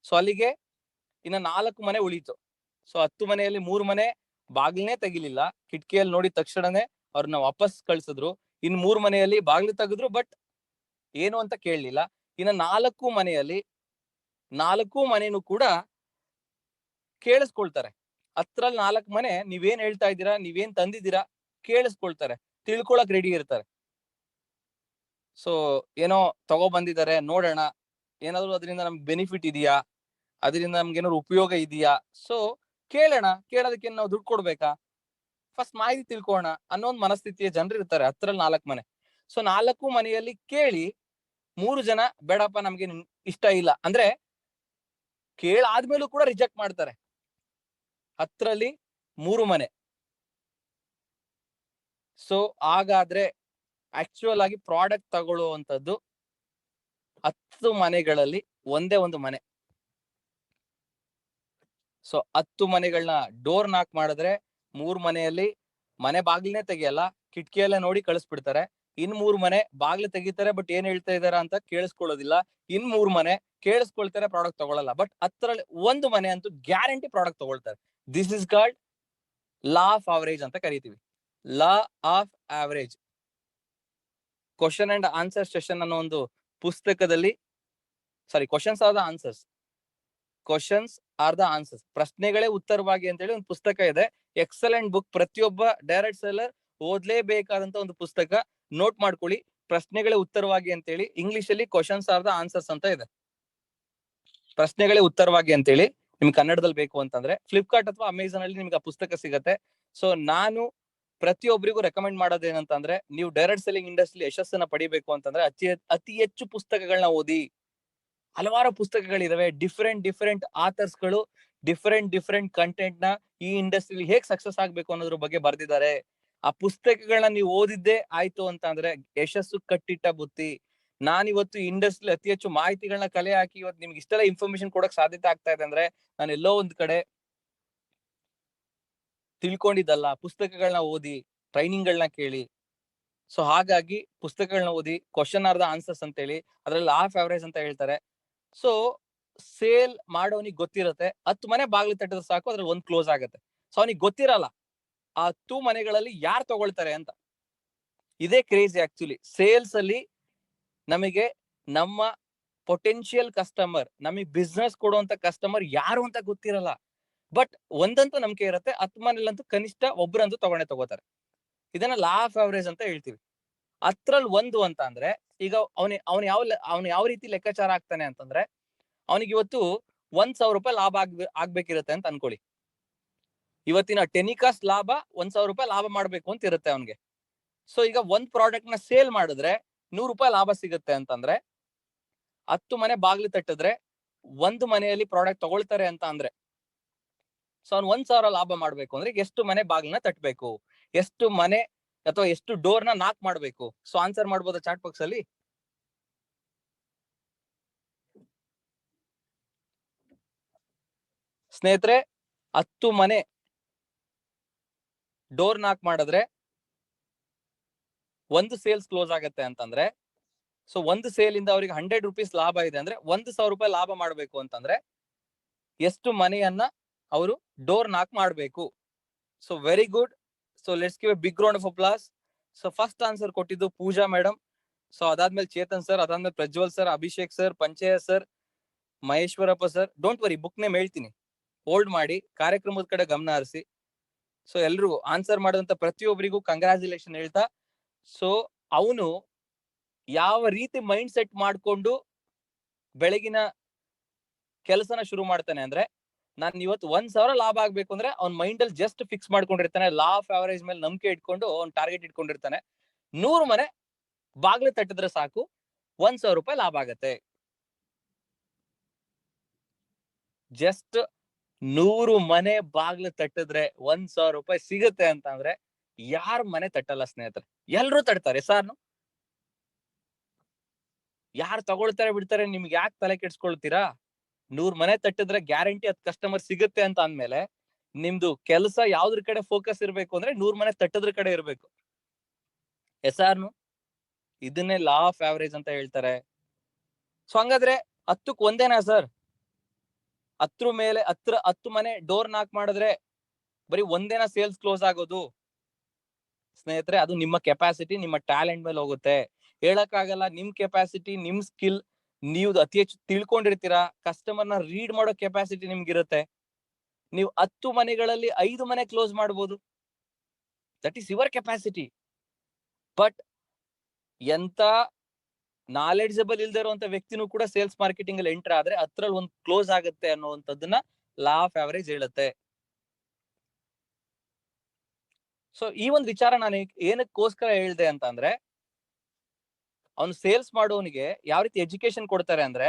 ಸೊ ಅಲ್ಲಿಗೆ ಇನ್ನ 4 ಮನೆ ಉಳಿತು. ಸೊ 10 ಮನೆಯಲ್ಲಿ 3 ಮನೆ ಬಾಗಿಲನ್ನೇ ತೆಗಿಲಿಲ್ಲ, ಕಿಟಕಿಯಲ್ಲಿ ನೋಡಿದ ತಕ್ಷಣನೇ ಅವ್ರನ್ನ ವಾಪಸ್ ಕಳ್ಸಿದ್ರು. ಇನ್ 3 ಮನೆಯಲ್ಲಿ ಬಾಗಿಲು ತೆಗೆದ್ರು, ಬಟ್ ಏನು ಅಂತ ಕೇಳಲಿಲ್ಲ. ಇನ್ನ 4 ಮನೆಯಲ್ಲಿ 4 ಮನೆನೂ ಕೂಡ ಕೇಳಿಸ್ಕೊಳ್ತಾರೆ. 10ರಲ್ಲಿ 4 ಮನೆ ನೀವೇನ್ ಹೇಳ್ತಾ ಇದ್ದೀರಾ, ನೀವೇನ್ ತಂದಿದ್ದೀರಾ ಕೇಳಿಸ್ಕೊಳ್ತಾರೆ, ತಿಳ್ಕೊಳಕ್ ರೆಡಿ ಇರ್ತಾರೆ. ಸೊ ಏನೋ ತಗೋ ಬಂದಿದ್ದಾರೆ, ನೋಡೋಣ ಏನಾದ್ರು ಅದರಿಂದ ನಮ್ಗೆ ಬೆನಿಫಿಟ್ ಇದೆಯಾ, ಅದರಿಂದ ನಮ್ಗೆ ಏನಾದ್ರು ಉಪಯೋಗ ಇದೆಯಾ, ಸೊ ಕೇಳೋಣ, ಕೇಳೋದಕ್ಕೆ ನಾವು ದುಡ್ಡು ಕೊಡ್ಬೇಕಾ, ಫಸ್ಟ್ ಮಾಹಿತಿ ತಿಳ್ಕೋಣ ಅನ್ನೋ ಒಂದು ಮನಸ್ಥಿತಿಯ ಜನರು ಇರ್ತಾರೆ 10ರಲ್ಲಿ 4 ಮನೆ. ಸೊ 4 ಮನೆಯಲ್ಲಿ ಕೇಳಿ 3 ಜನ ಬೇಡಪ್ಪ ನಮ್ಗೆ ಇಷ್ಟ ಇಲ್ಲ ಅಂದ್ರೆ ಕೇಳಾದ್ಮೇಲೂ ಕೂಡ ರಿಜೆಕ್ಟ್ ಮಾಡ್ತಾರೆ. 10ರಲ್ಲಿ 3 ಮನೆ. ಸೊ ಹಾಗಾದ್ರೆ ಆಕ್ಚುಯಲ್ ಆಗಿ ಪ್ರಾಡಕ್ಟ್ ತಗೊಳ್ಳುವಂತದ್ದು 10 ಮನೆಗಳಲ್ಲಿ ಒಂದೇ ಒಂದು ಮನೆ. ಸೊ 10 ಮನೆಗಳನ್ನ ಡೋರ್ ನಾಕ್ ಮಾಡಿದ್ರೆ 3 ಮನೆಯಲ್ಲಿ ಮನೆ ಬಾಗಿಲೇ ತೆಗಿಯಲ್ಲ, ಕಿಟಕಿಯಲ್ಲೇ ನೋಡಿ ಕಳಿಸ್ಬಿಡ್ತಾರೆ. ಇನ್ 3 ಮನೆ ಬಾಗ್ಲು ತೆಗಿತಾರೆ, ಬಟ್ ಏನ್ ಹೇಳ್ತಾ ಇದಾರ ಅಂತ ಕೇಳಿಸ್ಕೊಳ್ಳೋದಿಲ್ಲ. ಇನ್ 3 ಮನೆ ಕೇಳಿಸ್ಕೊಳ್ತಾರೆ, ಪ್ರಾಡಕ್ಟ್ ತಗೊಳಲ್ಲ. ಬಟ್ 10ರಲ್ಲಿ ಒಂದು ಮನೆ ಅಂತೂ ಗ್ಯಾರಂಟಿ ಪ್ರಾಡಕ್ಟ್ ತಗೊಳ್ತಾರೆ. This is called law of average ಅಂತ ಕರಿತೀವಿ. Law of average. Question and answer session ಅನ್ನೋ ಒಂದು ಪುಸ್ತಕದಲ್ಲಿ, questions are the answers, questions are the answers, ಪ್ರಶ್ನೆಗಳೇ ಉತ್ತರವಾಗಿ ಅಂತೇಳಿ ಒಂದು ಪುಸ್ತಕ ಇದೆ. Excellent book. ಪ್ರತಿಯೊಬ್ಬ ಡೈರೆಕ್ಟ್ ಸೆಲ್ಲರ್ ಓದ್ಲೇಬೇಕಾದಂತ ಒಂದು ಪುಸ್ತಕ. ನೋಟ್ ಮಾಡ್ಕೊಳ್ಳಿ, ಪ್ರಶ್ನೆಗಳೇ ಉತ್ತರವಾಗಿ ಅಂತೇಳಿ. ಇಂಗ್ಲಿಷ್ ಅಲ್ಲಿ ಕ್ವಶನ್ಸ್ ಆರ್ ದ ಆನ್ಸರ್ಸ್ ಅಂತ ಇದೆ. ಪ್ರಶ್ನೆಗಳೇ ಉತ್ತರವಾಗಿ ಅಂತೇಳಿ ನಿಮ್ಗೆ ಕನ್ನಡದಲ್ಲಿ ಬೇಕು ಅಂತಂದ್ರೆ ಫ್ಲಿಪ್ಕಾರ್ಟ್ ಅಥವಾ ಅಮೆಝಾನ್ ಅಲ್ಲಿ ನಿಮ್ಗೆ ಆ ಪುಸ್ತಕ ಸಿಗತ್ತೆ. ಸೊ ನಾನು ಪ್ರತಿಯೊಬ್ಬರಿಗೂ ರೆಕಮೆಂಡ್ ಮಾಡೋದೇನಂತಂದ್ರೆ, ನೀವು ಡೈರೆಕ್ಟ್ ಸೆಲ್ಲಿಂಗ್ ಇಂಡಸ್ಟ್ರಿ ಯಶಸ್ಸನ್ನ ಪಡಿಬೇಕು ಅಂತಂದ್ರೆ ಅತಿ ಹೆಚ್ಚು ಪುಸ್ತಕಗಳನ್ನ ಓದಿ. ಹಲವಾರು ಪುಸ್ತಕಗಳಿದಾವೆ. ಡಿಫರೆಂಟ್ ಆಥರ್ಸ್ಗಳು ಡಿಫರೆಂಟ್ ಕಂಟೆಂಟ್ ನ ಈ ಇಂಡಸ್ಟ್ರಿಲಿ ಹೇಗ್ ಸಕ್ಸಸ್ ಆಗ್ಬೇಕು ಅನ್ನೋದ್ರ ಬಗ್ಗೆ ಬರ್ದಿದ್ದಾರೆ. ಆ ಪುಸ್ತಕಗಳನ್ನ ನೀವು ಓದಿದ್ದೇ ಆಯ್ತು ಅಂತ ಅಂದ್ರೆ ಯಶಸ್ಸು ಕಟ್ಟಿಟ್ಟ ಬುತ್ತಿ. ನಾನಿವತ್ತು ಇಂಡಸ್ಟ್ರಿ ಅತಿ ಹೆಚ್ಚು ಮಾಹಿತಿಗಳನ್ನ ಕಲೆ ಹಾಕಿ ಇವತ್ತು ನಿಮ್ಗೆ ಇಷ್ಟೆಲ್ಲ ಇನ್ಫಾರ್ಮೇಶನ್ ಕೊಡಕ್ ಸಾಧ್ಯತೆ ಆಗ್ತಾ ಇದೆ ಅಂದ್ರೆ ನಾನು ಎಲ್ಲೋ ಒಂದ್ ಕಡೆ ತಿಳ್ಕೊಂಡಿದ್ದಲ್ಲ. ಪುಸ್ತಕಗಳನ್ನ ಓದಿ, ಟ್ರೈನಿಂಗ್ಗಳನ್ನ ಕೇಳಿ. ಸೊ ಹಾಗಾಗಿ ಪುಸ್ತಕಗಳನ್ನ ಓದಿ, ಕ್ವಶನ್ ಆರ್ ದ ಆನ್ಸರ್ಸ್ ಅಂತ ಹೇಳಿ, ಅದ್ರಲ್ಲಿ ಆಫ್ ಅವರೇಜ್ ಅಂತ ಹೇಳ್ತಾರೆ. ಸೊ ಸೇಲ್ ಮಾಡೋನಿಗೆ ಗೊತ್ತಿರುತ್ತೆ, 10 ಮನೆ ಬಾಗಿಲು ತಟ್ಟಿದ್ರೆ ಸಾಕು, ಅದ್ರಲ್ಲಿ ಒಂದು ಕ್ಲೋಸ್ ಆಗುತ್ತೆ. ಸೊ ಅವನಿಗೆ ಗೊತ್ತಿರಲ್ಲ ಆ 10 ಮನೆಗಳಲ್ಲಿ ಯಾರು ತಗೊಳ್ತಾರೆ ಅಂತ. ಇದೇ ಕ್ರೇಜಿ ಆಕ್ಚುಲಿ. ಸೇಲ್ಸ್ ಅಲ್ಲಿ ನಮಗೆ ನಮ್ಮ ಪೊಟೆನ್ಶಿಯಲ್ ಕಸ್ಟಮರ್, ನಮಗೆ ಬಿಸ್ನೆಸ್ ಕೊಡುವಂತ ಕಸ್ಟಮರ್ ಯಾರು ಅಂತ ಗೊತ್ತಿರಲ್ಲ. ಬಟ್ ಒಂದಂತೂ ನಂಬಿಕೆ ಇರುತ್ತೆ, 10 ಮನೆಯಲ್ಲಂತೂ ಕನಿಷ್ಠ ಒಬ್ರಂತೂ ತಗೋತಾರೆ. ಇದನ್ನ ಲಾ ಆಫ್ ಅವರೇಜ್ ಅಂತ ಹೇಳ್ತೀವಿ. 10ರಲ್ಲಿ 1 ಅಂತ ಅಂದ್ರೆ ಈಗ ಅವನು ಯಾವ ರೀತಿ ಲೆಕ್ಕಾಚಾರ ಆಗ್ತಾನೆ ಅಂತಂದ್ರೆ, ಅವನಿಗೆ ಇವತ್ತು 1,000 ರೂಪಾಯಿ ಲಾಭ ಆಗ್ಬೇಕಿರುತ್ತೆ ಅಂತ ಅನ್ಕೊಳ್ಳಿ. ಇವತ್ತಿನ ಟೆನಿಕಾಸ್ಟ್ ಲಾಭ 1,000 ರೂಪಾಯಿ ಲಾಭ ಮಾಡ್ಬೇಕು ಅಂತ ಇರುತ್ತೆ ಅವನಿಗೆ. ಸೊ ಈಗ ಒಂದ್ ಪ್ರಾಡಕ್ಟ್ ನ ಸೇಲ್ ಮಾಡಿದ್ರೆ 100 ರೂಪಾಯಿ ಲಾಭ ಸಿಗುತ್ತೆ ಅಂತಂದ್ರೆ 10 ಮನೆ ಬಾಗಿಲು ತಟ್ಟಿದ್ರೆ 1 ಮನೆಯಲ್ಲಿ ಪ್ರಾಡಕ್ಟ್ ತಗೊಳ್ತಾರೆ ಅಂತ ಅಂದ್ರೆ, ಸೊ ಅವ್ನು 1,000 ಲಾಭ ಮಾಡ್ಬೇಕು ಅಂದ್ರೆ ಎಷ್ಟು ಮನೆ ಬಾಗಿಲನ್ನ ತಟ್ಟಬೇಕು, ಎಷ್ಟು ಮನೆ ಅಥವಾ ಎಷ್ಟು ಡೋರ್ ನ ನಾಕ್ ಮಾಡ್ಬೇಕು? ಸೊ ಆನ್ಸರ್ ಮಾಡ್ಬೋದಾ ಚಾಟ್ ಬಾಕ್ಸ್ ಅಲ್ಲಿ? ಸ್ನೇಹಿತರೆ, 10 ಮನೆ ಡೋರ್ ನಾಕ್ ಮಾಡಿದ್ರೆ ಒಂದು ಸೇಲ್ಸ್ ಕ್ಲೋಸ್ ಆಗತ್ತೆ ಅಂತಂದ್ರೆ, ಸೊ ಒಂದು ಸೇಲ್ ಇಂದ ಅವ್ರಿಗೆ 100 ರೂಪೀಸ್ ಲಾಭ ಇದೆ ಅಂದ್ರೆ 1,000 ರೂಪಾಯಿ ಲಾಭ ಮಾಡ್ಬೇಕು ಅಂತಂದ್ರೆ ಎಷ್ಟು ಮನೆಯನ್ನ ಅವರು ಡೋರ್ ನಾಕ್ ಮಾಡ್ಬೇಕು? So very good. So let's give a big round of applause. So first answer ಕೊಟ್ಟಿದ್ದು ಪೂಜಾ ಮೇಡಮ್. ಸೊ ಅದಾದ್ಮೇಲೆ ಚೇತನ್ ಸರ್, ಅದಾದ್ಮೇಲೆ Prajwal sir, Abhishek sir, Panchaya sir, Maheshwarappa sir. Don't worry, book name ಹೇಳ್ತೀನಿ, ಹೋಲ್ಡ್ ಮಾಡಿ, ಕಾರ್ಯಕ್ರಮದ ಕಡೆ ಗಮನ ಹರಿಸಿ. ಸೊ ಎಲ್ರಿಗೂ ಆನ್ಸರ್ ಮಾಡಿದಂತ ಪ್ರತಿಯೊಬ್ಬರಿಗೂ ಕಂಗ್ರಾಚುಲೇಷನ್ ಹೇಳ್ತಾ, ಸೊ ಅವನು ಯಾವ ರೀತಿ ಮೈಂಡ್ ಸೆಟ್ ಮಾಡ್ಕೊಂಡು ಬೆಳಗಿನ ಕೆಲಸನ ಶುರು ಮಾಡ್ತಾನೆ ಅಂದ್ರೆ, ನಾನು ಇವತ್ತು 1,000 ಲಾಭ ಆಗ್ಬೇಕು ಅಂದ್ರೆ ಅವ್ನ ಮೈಂಡ್ ಅಲ್ಲಿ ಜಸ್ಟ್ ಫಿಕ್ಸ್ ಮಾಡ್ಕೊಂಡಿರ್ತಾನೆ. ಲಾ ಆಫ್ ಅವರೇಜ್ ಮೇಲೆ ನಂಬಿಕೆ ಇಟ್ಕೊಂಡು ಅವ್ನ್ ಟಾರ್ಗೆಟ್ ಇಟ್ಕೊಂಡಿರ್ತಾನೆ. 100 ಮನೆ ಬಾಗ್ಲು ತಟ್ಟಿದ್ರೆ ಸಾಕು, 1,000 ರೂಪಾಯಿ ಲಾಭ ಆಗತ್ತೆ. ಜಸ್ಟ್ 100 ಮನೆ ಬಾಗ್ಲು ತಟ್ಟಿದ್ರೆ 1,000 ರೂಪಾಯಿ ಸಿಗುತ್ತೆ ಅಂತ ಅಂದ್ರೆ ಯಾರ ಮನೆ ತಟ್ಟಲ್ಲ ಸ್ನೇಹಿತರೆ? ಎಲ್ರು ತಟ್ತಾರೆ. ಸಾರ್ನು ಯಾರು ತಗೊಳ್ತಾರೆ ಬಿಡ್ತಾರೆ, ನಿಮ್ಗೆ ಯಾಕೆ ತಲೆ ಕೆಡ್ಸ್ಕೊಳ್ತೀರಾ? 100 ಮನೆ ತಟ್ಟಿದ್ರೆ ಗ್ಯಾರಂಟಿ 10 ಕಸ್ಟಮರ್ ಸಿಗುತ್ತೆ ಅಂತ ಅಂದ್ಮೇಲೆ ನಿಮ್ದು ಕೆಲಸ ಯಾವ್ದ್ರ ಕಡೆ ಫೋಕಸ್ ಇರ್ಬೇಕು ಅಂದ್ರೆ 100 ಮನೆ ತಟ್ಟದ್ರ ಕಡೆ ಇರ್ಬೇಕು. ಎಸಾರ್ನು ಇದನ್ನೇ ಲಾ ಆಫ್ ಅವರೇಜ್ ಅಂತ ಹೇಳ್ತಾರೆ. ಸೊ ಹಂಗಾದ್ರೆ 10ಕ್ಕೆ ಒಂದೇನಾ ಸರ್? 10 ಮೇಲೆ 10 ಮನೆ ಡೋರ್ ನಾಕ್ ಮಾಡಿದ್ರೆ ಬರೀ ಒಂದೇನಾ ಸೇಲ್ಸ್ ಕ್ಲೋಸ್ ಆಗೋದು? ಸ್ನೇಹಿತರೆ, ಅದು ನಿಮ್ಮ ಕೆಪಾಸಿಟಿ, ನಿಮ್ಮ ಟ್ಯಾಲೆಂಟ್ ಮೇಲೆ ಹೋಗುತ್ತೆ. ಹೇಳಕ್ಕಾಗಲ್ಲ. ನಿಮ್ ಕೆಪಾಸಿಟಿ, ನಿಮ್ ಸ್ಕಿಲ್, ನೀವು ಅತಿ ಹೆಚ್ಚು ತಿಳ್ಕೊಂಡಿರ್ತೀರಾ. ಕಸ್ಟಮರ್ನ ರೀಡ್ ಮಾಡೋ ಕೆಪಾಸಿಟಿ ನಿಮ್ಗಿರುತ್ತೆ. ನೀವು 10 ಮನೆಗಳಲ್ಲಿ 5 ಮನೆ ಕ್ಲೋಸ್ ಮಾಡ್ಬೋದು. That is your capacity. But ಎಂತ ನಾಲೆಡ್ಜಬಲ್ ಇಲ್ದೇ ಇರುವಂತ ವ್ಯಕ್ತಿನೂ ಕೂಡ ಸೇಲ್ಸ್ ಮಾರ್ಕೆಟಿಂಗ್ ಅಲ್ಲಿ ಎಂಟರ್ ಆದ್ರೆ 10ರಲ್ಲಿ 1 ಕ್ಲೋಸ್ ಆಗುತ್ತೆ ಅನ್ನುವಂಥದ್ದನ್ನ ಲಾ ಆಫ್ ಅವರೇಜ್ ಹೇಳುತ್ತೆ. ಸೊ ಈ ಒಂದು ವಿಚಾರ ನಾನು ಏನಕ್ಕೋಸ್ಕರ ಹೇಳ್ದೆ ಅಂತ ಅಂದ್ರೆ, ಅವನು ಸೇಲ್ಸ್ ಮಾಡೋನಿಗೆ ಯಾವ ರೀತಿ ಎಜುಕೇಶನ್ ಕೊಡ್ತಾರೆ ಅಂದ್ರೆ,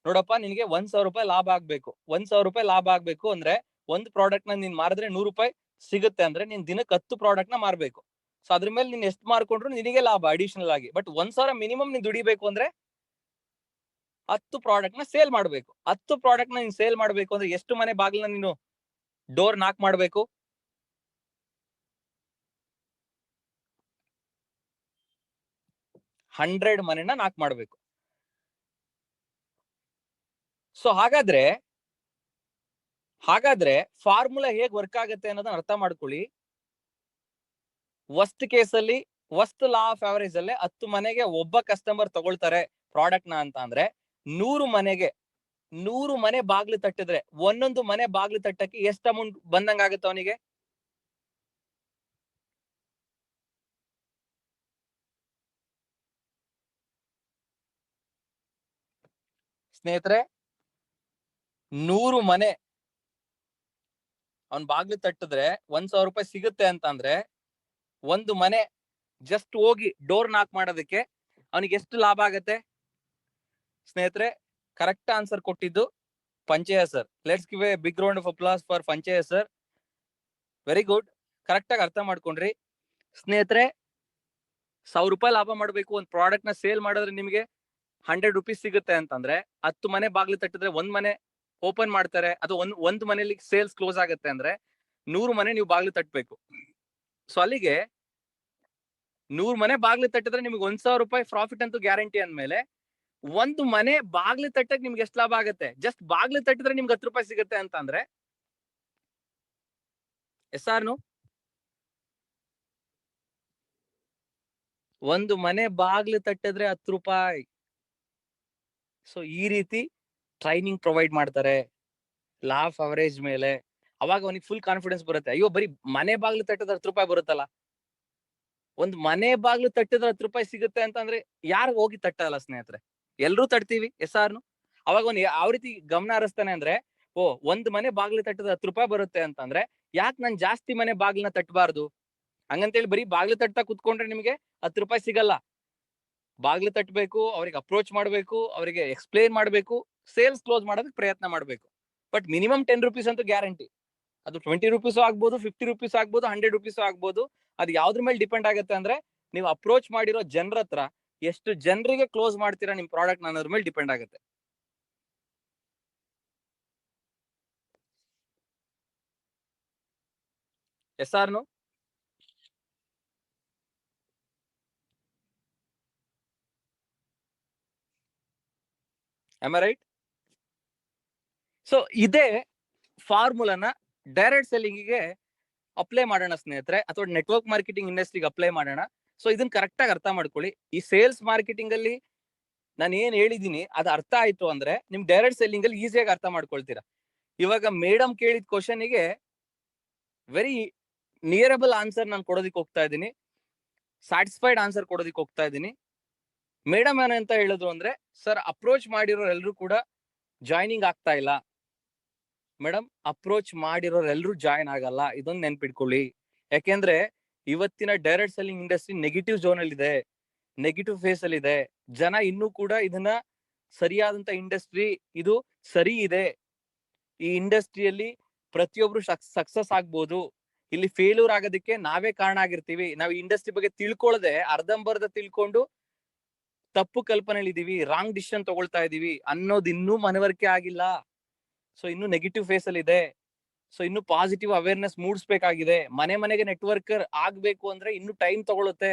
ನೋಡಪ್ಪ ನಿನಗೆ 1,000 ರೂಪಾಯಿ ಲಾಭ ಆಗ್ಬೇಕು. 1,000 ರೂಪಾಯಿ ಲಾಭ ಆಗ್ಬೇಕು ಅಂದ್ರೆ ಒಂದು ಪ್ರಾಡಕ್ಟ್ ನ ನೀನ್ ಮಾರಿದ್ರೆ 100 ರೂಪಾಯಿ ಸಿಗುತ್ತೆ ಅಂದ್ರೆ ನೀನ್ ದಿನಕ್ಕೆ 10 ಪ್ರಾಡಕ್ಟ್ ನ ಮಾರ್ಬೇಕು. ಸೊ ಅದ್ರ ಮೇಲೆ ನೀನ್ ಎಷ್ಟು ಮಾರ್ಕೊಂಡ್ರು ನಿನಗೆ ಲಾಭ ಅಡಿಷನಲ್ ಆಗಿ. ಬಟ್ 1,000 ಮಿನಿಮಮ್ ನೀನ್ ದುಡಿಬೇಕು ಅಂದ್ರೆ 10 ಪ್ರಾಡಕ್ಟ್ ನ ಸೇಲ್ ಮಾಡ್ಬೇಕು. 10 ಪ್ರಾಡಕ್ಟ್ ನ ನೀನ್ ಸೇಲ್ ಮಾಡ್ಬೇಕು ಅಂದ್ರೆ ಎಷ್ಟು ಮನೆ ಬಾಗಿಲನ್ನ ನೀನು ಡೋರ್ ನಾಕ್ ಮಾಡ್ಬೇಕು? 100 ಮನೆನ ನಾಕ್ ಮಾಡ್ಬೇಕು. ಸೊ ಹಾಗಾದ್ರೆ ಫಾರ್ಮುಲಾ ಹೇಗ್ ವರ್ಕ್ ಆಗುತ್ತೆ ಅನ್ನೋದನ್ನ ಅರ್ಥ ಮಾಡ್ಕೊಳ್ಳಿ. ವರ್ಸ್ಟ್ ಕೇಸಲ್ಲಿ ವರ್ಸ್ಟ್ ಲಾ ಆಫ್ ಅವರೇಜ್ ಅಲ್ಲೇ 10 ಮನೆಗೆ ಒಬ್ಬ ಕಸ್ಟಮರ್ ತಗೊಳ್ತಾರೆ ಪ್ರಾಡಕ್ಟ್ ನ ಅಂತ ಅಂದ್ರೆ 100 ಮನೆ ಬಾಗ್ಲು ತಟ್ಟಿದ್ರೆ ಒಂದೊಂದು ಮನೆ ಬಾಗ್ಲು ತಟ್ಟಕ್ಕೆ ಎಷ್ಟು ಅಮೌಂಟ್ ಬಂದಂಗ ಆಗುತ್ತೆ ಅವನಿಗೆ? ಸ್ನೇಹಿತರೆ, 100 ಮನೆ ಅವನ್ ಬಾಗ್ಲು ತಟ್ಟಿದ್ರೆ 1,000 ರೂಪಾಯಿ ಸಿಗುತ್ತೆ ಅಂತ ಅಂದ್ರೆ ಒಂದು ಮನೆ ಜಸ್ಟ್ ಹೋಗಿ ಡೋರ್ ನಾಕ್ ಮಾಡೋದಕ್ಕೆ ಅವನಿಗೆ ಎಷ್ಟು ಲಾಭ ಆಗತ್ತೆ? ಸ್ನೇಹಿತರೆ, ಕರೆಕ್ಟ್ ಆನ್ಸರ್ ಕೊಟ್ಟಿದ್ದು Panchayya sir. Let's give a big round of applause for Panchayya sir. Very good, correct ಆಗಿ ಅರ್ಥ ಮಾಡ್ಕೊಂಡ್ರಿ. ಸ್ನೇಹಿತರೆ, 1,000 ರೂಪಾಯಿ ಲಾಭ ಮಾಡ್ಬೇಕು ಒಂದ್ ಪ್ರಾಡಕ್ಟ್ ನ ಸೇಲ್ ಮಾಡಿದ್ರೆ ನಿಮಗೆ 100 ರುಪೀಸ್ ಸಿಗುತ್ತೆ ಅಂತಂದ್ರೆ 10 ಮನೆ ಬಾಗ್ಲು ತಟ್ಟಿದ್ರೆ ಒಂದ್ ಮನೆ ಓಪನ್ ಮಾಡ್ತಾರೆ, ಅದು ಒಂದ್ ಮನೆಯಲ್ಲಿ ಸೇಲ್ಸ್ ಕ್ಲೋಸ್ ಆಗುತ್ತೆ ಅಂದ್ರೆ 100 ಮನೆ ನೀವು ಬಾಗ್ಲು ತಟ್ಟಬೇಕು. ಸೊ ಅಲ್ಲಿಗೆ 100 ಮನೆ ಬಾಗ್ಲು ತಟ್ಟಿದ್ರೆ ನಿಮ್ಗೆ 1,000 ರೂಪಾಯಿ ಪ್ರಾಫಿಟ್ ಅಂತೂ ಗ್ಯಾರಂಟಿ ಅಂದ್ಮೇಲೆ ಒಂದು ಮನೆ ಬಾಗ್ಲು ತಟ್ಟಕ್ ನಿಮ್ಗೆ ಎಷ್ಟು ಲಾಭ ಆಗುತ್ತೆ? ಜಸ್ಟ್ ಬಾಗ್ಲು ತಟ್ಟಿದ್ರೆ ನಿಮ್ಗೆ 10 ರೂಪಾಯಿ ಸಿಗುತ್ತೆ ಅಂತ ಅಂದ್ರೆ ಎಸ್ ಆರ್ ನು? ಒಂದು ಮನೆ ಬಾಗ್ಲು ತಟ್ಟಿದ್ರೆ 10 ರೂಪಾಯಿ. ಸೊ ಈ ರೀತಿ ಟ್ರೈನಿಂಗ್ ಪ್ರೊವೈಡ್ ಮಾಡ್ತಾರೆ ಲಾ ಆಫ್ ಅವರೇಜ್ ಮೇಲೆ. ಅವಾಗ ಅವನಿಗೆ ಫುಲ್ ಕಾನ್ಫಿಡೆನ್ಸ್ ಬರುತ್ತೆ. ಅಯ್ಯೋ, ಬರೀ ಮನೆ ಬಾಗ್ಲು ತಟ್ಟಿದ್ರೆ 10 ರೂಪಾಯಿ ಬರುತ್ತಲ್ಲ, ಒಂದ್ ಮನೆ ಬಾಗ್ಲು ತಟ್ಟಿದ್ರೆ 10 ರೂಪಾಯಿ ಸಿಗುತ್ತೆ ಅಂತಂದ್ರೆ ಯಾರು ಹೋಗಿ ತಟ್ಟಲ್ಲ ಸ್ನೇಹಿತರೆ? ಎಲ್ರೂ ತಟ್ತೀವಿ, ಎಸ್ ಆರ್ನು? ಅವಾಗ ಅವ್ನು ಯಾವ ರೀತಿ ಗಮನ ಹರಿಸ್ತಾನೆ ಅಂದ್ರೆ, ಓ, ಒಂದ್ ಮನೆ ಬಾಗ್ಲು ತಟ್ಟಿದ್ರೆ 10 ರೂಪಾಯಿ ಬರುತ್ತೆ ಅಂತಂದ್ರೆ ಯಾಕೆ ನಾನ್ ಜಾಸ್ತಿ ಮನೆ ಬಾಗ್ಲನ್ನ ತಟ್ಟಬಾರ್ದು? ಹಂಗಂತೇಳಿ ಬರೀ ಬಾಗ್ಲು ತಟ್ತಾ ಕುತ್ಕೊಂಡ್ರೆ ನಿಮಗೆ 10 ರೂಪಾಯಿ ಸಿಗಲ್ಲ. ಬಾಗ್ಲು ತಟ್ಟಬೇಕು, ಅವ್ರಿಗೆ ಅಪ್ರೋಚ್ ಮಾಡ್ಬೇಕು, ಅವರಿಗೆ ಎಕ್ಸ್ಪ್ಲೇನ್ ಮಾಡ್ಬೇಕು, ಸೇಲ್ಸ್ ಕ್ಲೋಸ್ ಮಾಡೋದಕ್ಕೆ ಪ್ರಯತ್ನ ಮಾಡ್ಬೇಕು. ಬಟ್ ಮಿನಿಮಮ್ 10 ರುಪೀಸ್ ಅಂತೂ ಗ್ಯಾರಂಟಿ. ಅದು 20 ರುಪೀಸ್ ಆಗ್ಬೋದು, 50 ರುಪೀಸ್ ಆಗ್ಬೋದು, 100 ರುಪೀಸ್ ಆಗ್ಬೋದು. ಅದು ಯಾವ್ದ್ರ ಮೇಲೆ ಡಿಪೆಂಡ್ ಆಗುತ್ತೆ ಅಂದ್ರೆ ನೀವು ಅಪ್ರೋಚ್ ಮಾಡಿರೋ ಜನರ ಹತ್ರ ಎಷ್ಟು ಜನರಿಗೆ ಕ್ಲೋಸ್ ಮಾಡ್ತೀರಾ ನಿಮ್ ಪ್ರಾಡಕ್ಟ್ ಅನ್ನೋದ್ರ ಮೇಲೆ ಡಿಪೆಂಡ್ ಆಗುತ್ತೆ. Yes or no? Am I right? So ಇದೇ ಫಾರ್ಮುಲಾನ ಡೈರೆಕ್ಟ್ ಸೆಲ್ಲಿಂಗಿಗೆ ಅಪ್ಲೈ ಮಾಡೋಣ ಸ್ನೇಹಿತರೆ, ಅಥವಾ ನೆಟ್ವರ್ಕ್ ಮಾರ್ಕೆಟಿಂಗ್ ಇಂಡಸ್ಟ್ರಿಗೆ ಅಪ್ಲೈ ಮಾಡೋಣ. ಸೊ ಇದನ್ನ ಕರೆಕ್ಟ್ ಆಗಿ ಅರ್ಥ ಮಾಡ್ಕೊಳ್ಳಿ. ಈ ಸೇಲ್ಸ್ ಮಾರ್ಕೆಟಿಂಗ್ ಅಲ್ಲಿ ನಾನು ಏನ್ ಹೇಳಿದೀನಿ ಅದು ಅರ್ಥ ಆಯ್ತು ಅಂದ್ರೆ ನಿಮ್ ಡೈರೆಕ್ಟ್ ಸೆಲ್ಲಿಂಗ್ ಅಲ್ಲಿ ಈಸಿಯಾಗಿ ಅರ್ಥ ಮಾಡ್ಕೊಳ್ತೀರಾ. ಇವಾಗ ಮೇಡಮ್ ಕೇಳಿದ ಕ್ವಶನ್ಗೆ ವೆರಿ ನಿಯರಬಲ್ ಆನ್ಸರ್ ನಾನು ಕೊಡೋದಿಕ್ ಹೋಗ್ತಾ ಇದ್ದೀನಿ, ಸ್ಯಾಟಿಸ್ಫೈಡ್ ಆನ್ಸರ್ ಕೊಡೋದಿಕ್ ಹೋಗ್ತಾ ಇದ್ದೀನಿ. ಮೇಡಮ್ ಏನಂತ ಹೇಳಿದ್ರು ಅಂದ್ರೆ, ಸರ್ ಅಪ್ರೋಚ್ ಮಾಡಿರೋರು ಎಲ್ಲರೂ ಕೂಡ ಜಾಯ್ನಿಂಗ್ ಆಗ್ತಾ ಇಲ್ಲ. ಮೇಡಮ್, ಅಪ್ರೋಚ್ ಮಾಡಿರೋರೆಲ್ಲರೂ ಜಾಯ್ನ್ ಆಗಲ್ಲ, ಇದೊಂದು ನೆನ್ಪಿಟ್ಕೊಳ್ಳಿ. ಯಾಕೆಂದ್ರೆ ಇವತ್ತಿನ direct selling industry negative zone ಅಲ್ಲಿ ಇದೆ, ನೆಗೆಟಿವ್ ಫೇಸ್ ಅಲ್ಲಿ ಇದೆ. ಜನ ಇನ್ನೂ ಕೂಡ ಇದನ್ನ ಸರಿಯಾದಂತ ಇಂಡಸ್ಟ್ರಿ, ಇದು ಸರಿ ಇದೆ, ಈ ಇಂಡಸ್ಟ್ರಿಯಲ್ಲಿ ಪ್ರತಿಯೊಬ್ರು ಸಕ್ಸಸ್ ಆಗ್ಬೋದು, ಇಲ್ಲಿ ಫೇಲ್ಯೂರ್ ಆಗೋದಕ್ಕೆ ನಾವೇ ಕಾರಣ ಆಗಿರ್ತೀವಿ, ನಾವು ಇಂಡಸ್ಟ್ರಿ ಬಗ್ಗೆ ತಿಳ್ಕೊಳ್ಳದೆ ಅರ್ಧಂಬರ್ಧ ತಿಳ್ಕೊಂಡು ತಪ್ಪು ಕಲ್ಪನೆಯಲ್ಲಿ ಇದೀವಿ, ರಾಂಗ್ ಡಿಸಿಷನ್ ತಗೊಳ್ತಾ ಇದೀವಿ ಅನ್ನೋದು ಇನ್ನೂ ಮನವರಿಕೆ ಆಗಿಲ್ಲ. ಸೊ ಇನ್ನು ನೆಗೆಟಿವ್ ಫೇಸ್ ಅಲ್ಲಿ ಇದೆ. ಸೊ ಇನ್ನು ಪಾಸಿಟಿವ್ ಅವೇರ್ನೆಸ್ ಮೂಡಿಸ್ಬೇಕಾಗಿದೆ. ಮನೆಗೆ ನೆಟ್ವರ್ಕರ್ ಆಗ್ಬೇಕು ಅಂದ್ರೆ ಇನ್ನು ಟೈಮ್ ತಗೊಳುತ್ತೆ.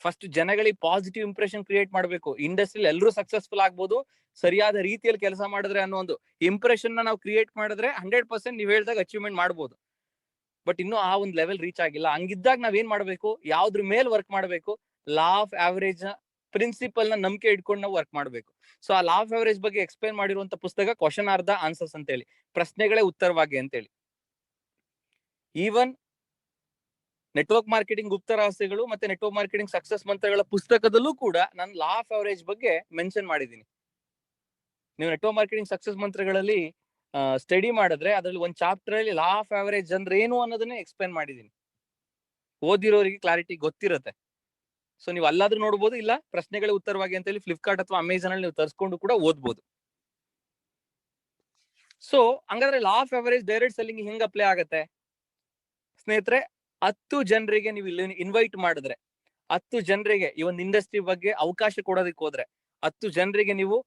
ಫಸ್ಟ್ ಜನಗಳಿಗೆ ಪಾಸಿಟಿವ್ ಇಂಪ್ರೆಷನ್ ಕ್ರಿಯೇಟ್ ಮಾಡ್ಬೇಕು. ಇಂಡಸ್ಟ್ರಿಯಲ್ಲಿ ಎಲ್ಲರೂ ಸಕ್ಸಸ್ಫುಲ್ ಆಗ್ಬೋದು ಸರಿಯಾದ ರೀತಿಯಲ್ಲಿ ಕೆಲಸ ಮಾಡಿದ್ರೆ ಅನ್ನೋ ಒಂದು ಇಂಪ್ರೆಷನ್ ನಾವು ಕ್ರಿಯೇಟ್ ಮಾಡಿದ್ರೆ 100% ನೀವು ಹೇಳ್ದಾಗ ಅಚೀವ್ಮೆಂಟ್ ಮಾಡ್ಬೋದು. ಬಟ್ ಇನ್ನು ಆ ಒಂದು ಲೆವೆಲ್ ರೀಚ್ ಆಗಿಲ್ಲ. ಹಂಗಿದ್ದಾಗ ನಾವೇನ್ ಮಾಡ್ಬೇಕು? ಯಾವ್ದ್ರ ಮೇಲೆ ವರ್ಕ್ ಮಾಡ್ಬೇಕು? ಲಾ ಆಫ್ ಆವರೇಜ್ ಪ್ರಿನ್ಸಿಪಲ್ ನ ನಂಬಿಕೆ ಇಟ್ಕೊಂಡು ನಾವು ವರ್ಕ್ ಮಾಡ್ಬೇಕು. ಸೊ ಆ ಲಾ ಆಫ್ ಆವರೇಜ್ ಬಗ್ಗೆ ಎಕ್ಸ್ಪ್ಲೇನ್ ಮಾಡಿರುವಂತ ಪುಸ್ತಕ ಕ್ವಶನ್ ಆರ್ ದ ಆನ್ಸರ್ಸ್ ಅಂತ ಹೇಳಿ, ಪ್ರಶ್ನೆಗಳೇ ಉತ್ತರವಾಗಿ ಅಂತ ಹೇಳಿ. ಈವನ್ ನೆಟ್ವರ್ಕ್ ಮಾರ್ಕೆಟಿಂಗ್ ಗುಪ್ತ ರಹಸ್ಯಗಳು ಮತ್ತೆ ನೆಟ್ವರ್ಕ್ ಮಾರ್ಕೆಟಿಂಗ್ ಸಕ್ಸಸ್ ಮಂತ್ರಗಳ ಪುಸ್ತಕದಲ್ಲೂ ಕೂಡ ನಾನು ಲಾ ಆಫ್ ಅವರೇಜ್ ಬಗ್ಗೆ ಮೆನ್ಷನ್ ಮಾಡಿದ್ದೀನಿ. ನೀವು ನೆಟ್ವರ್ಕ್ ಮಾರ್ಕೆಟಿಂಗ್ ಸಕ್ಸಸ್ ಮಂತ್ರಗಳಲ್ಲಿ ಸ್ಟಡಿ ಮಾಡಿದ್ರೆ ಅದರಲ್ಲಿ ಒಂದು ಚಾಪ್ಟರ್ ಅಲ್ಲಿ ಲಾ ಆಫ್ ಅವರೇಜ್ ಅಂದ್ರೆ ಏನು ಅನ್ನೋದನ್ನೇ ಎಕ್ಸ್ಪ್ಲೇನ್ ಮಾಡಿದ್ದೀನಿ. ಓದಿರೋರಿಗೆ ಕ್ಲಾರಿಟಿ ಗೊತ್ತಿರುತ್ತೆ. ಸೊ ನೀವು ಅಲ್ಲಾದ್ರೂ ನೋಡ್ಬೋದು, ಇಲ್ಲ ಪ್ರಶ್ನೆಗಳೇ ಉತ್ತರವಾಗಿ ಅಂತ ಹೇಳಿ ಫ್ಲಿಪ್ಕಾರ್ಟ್ ಅಥವಾ ಅಮೆಝಾನ್ ಅಲ್ಲಿ ನೀವು ತರಿಸ್ಕೊಂಡು ಕೂಡ ಓದ್ಬೋದು. ಸೊ ಹಂಗಾದ್ರೆ ಲಾ ಆಫ್ ಅವರೇಜ್ ಡೈರೆಕ್ಟ್ ಸೆಲ್ಲಿಂಗ್ ಹೆಂಗ್ ಅಪ್ಲೈ ಆಗತ್ತೆ ಸ್ನೇಹಿತರೆ? 10 ಜನರಿಗೆ ನೀವು ಇಲ್ಲಿ ಇನ್ವೈಟ್ ಮಾಡಿದ್ರೆ, 10 ಜನರಿಗೆ ಈ ಒಂದು ಇಂಡಸ್ಟ್ರಿ ಬಗ್ಗೆ ಅವಕಾಶ ಕೊಡೋದಕ್ಕೆ ಹೋದ್ರೆ, 10 ಜನರಿಗೆ ನೀವು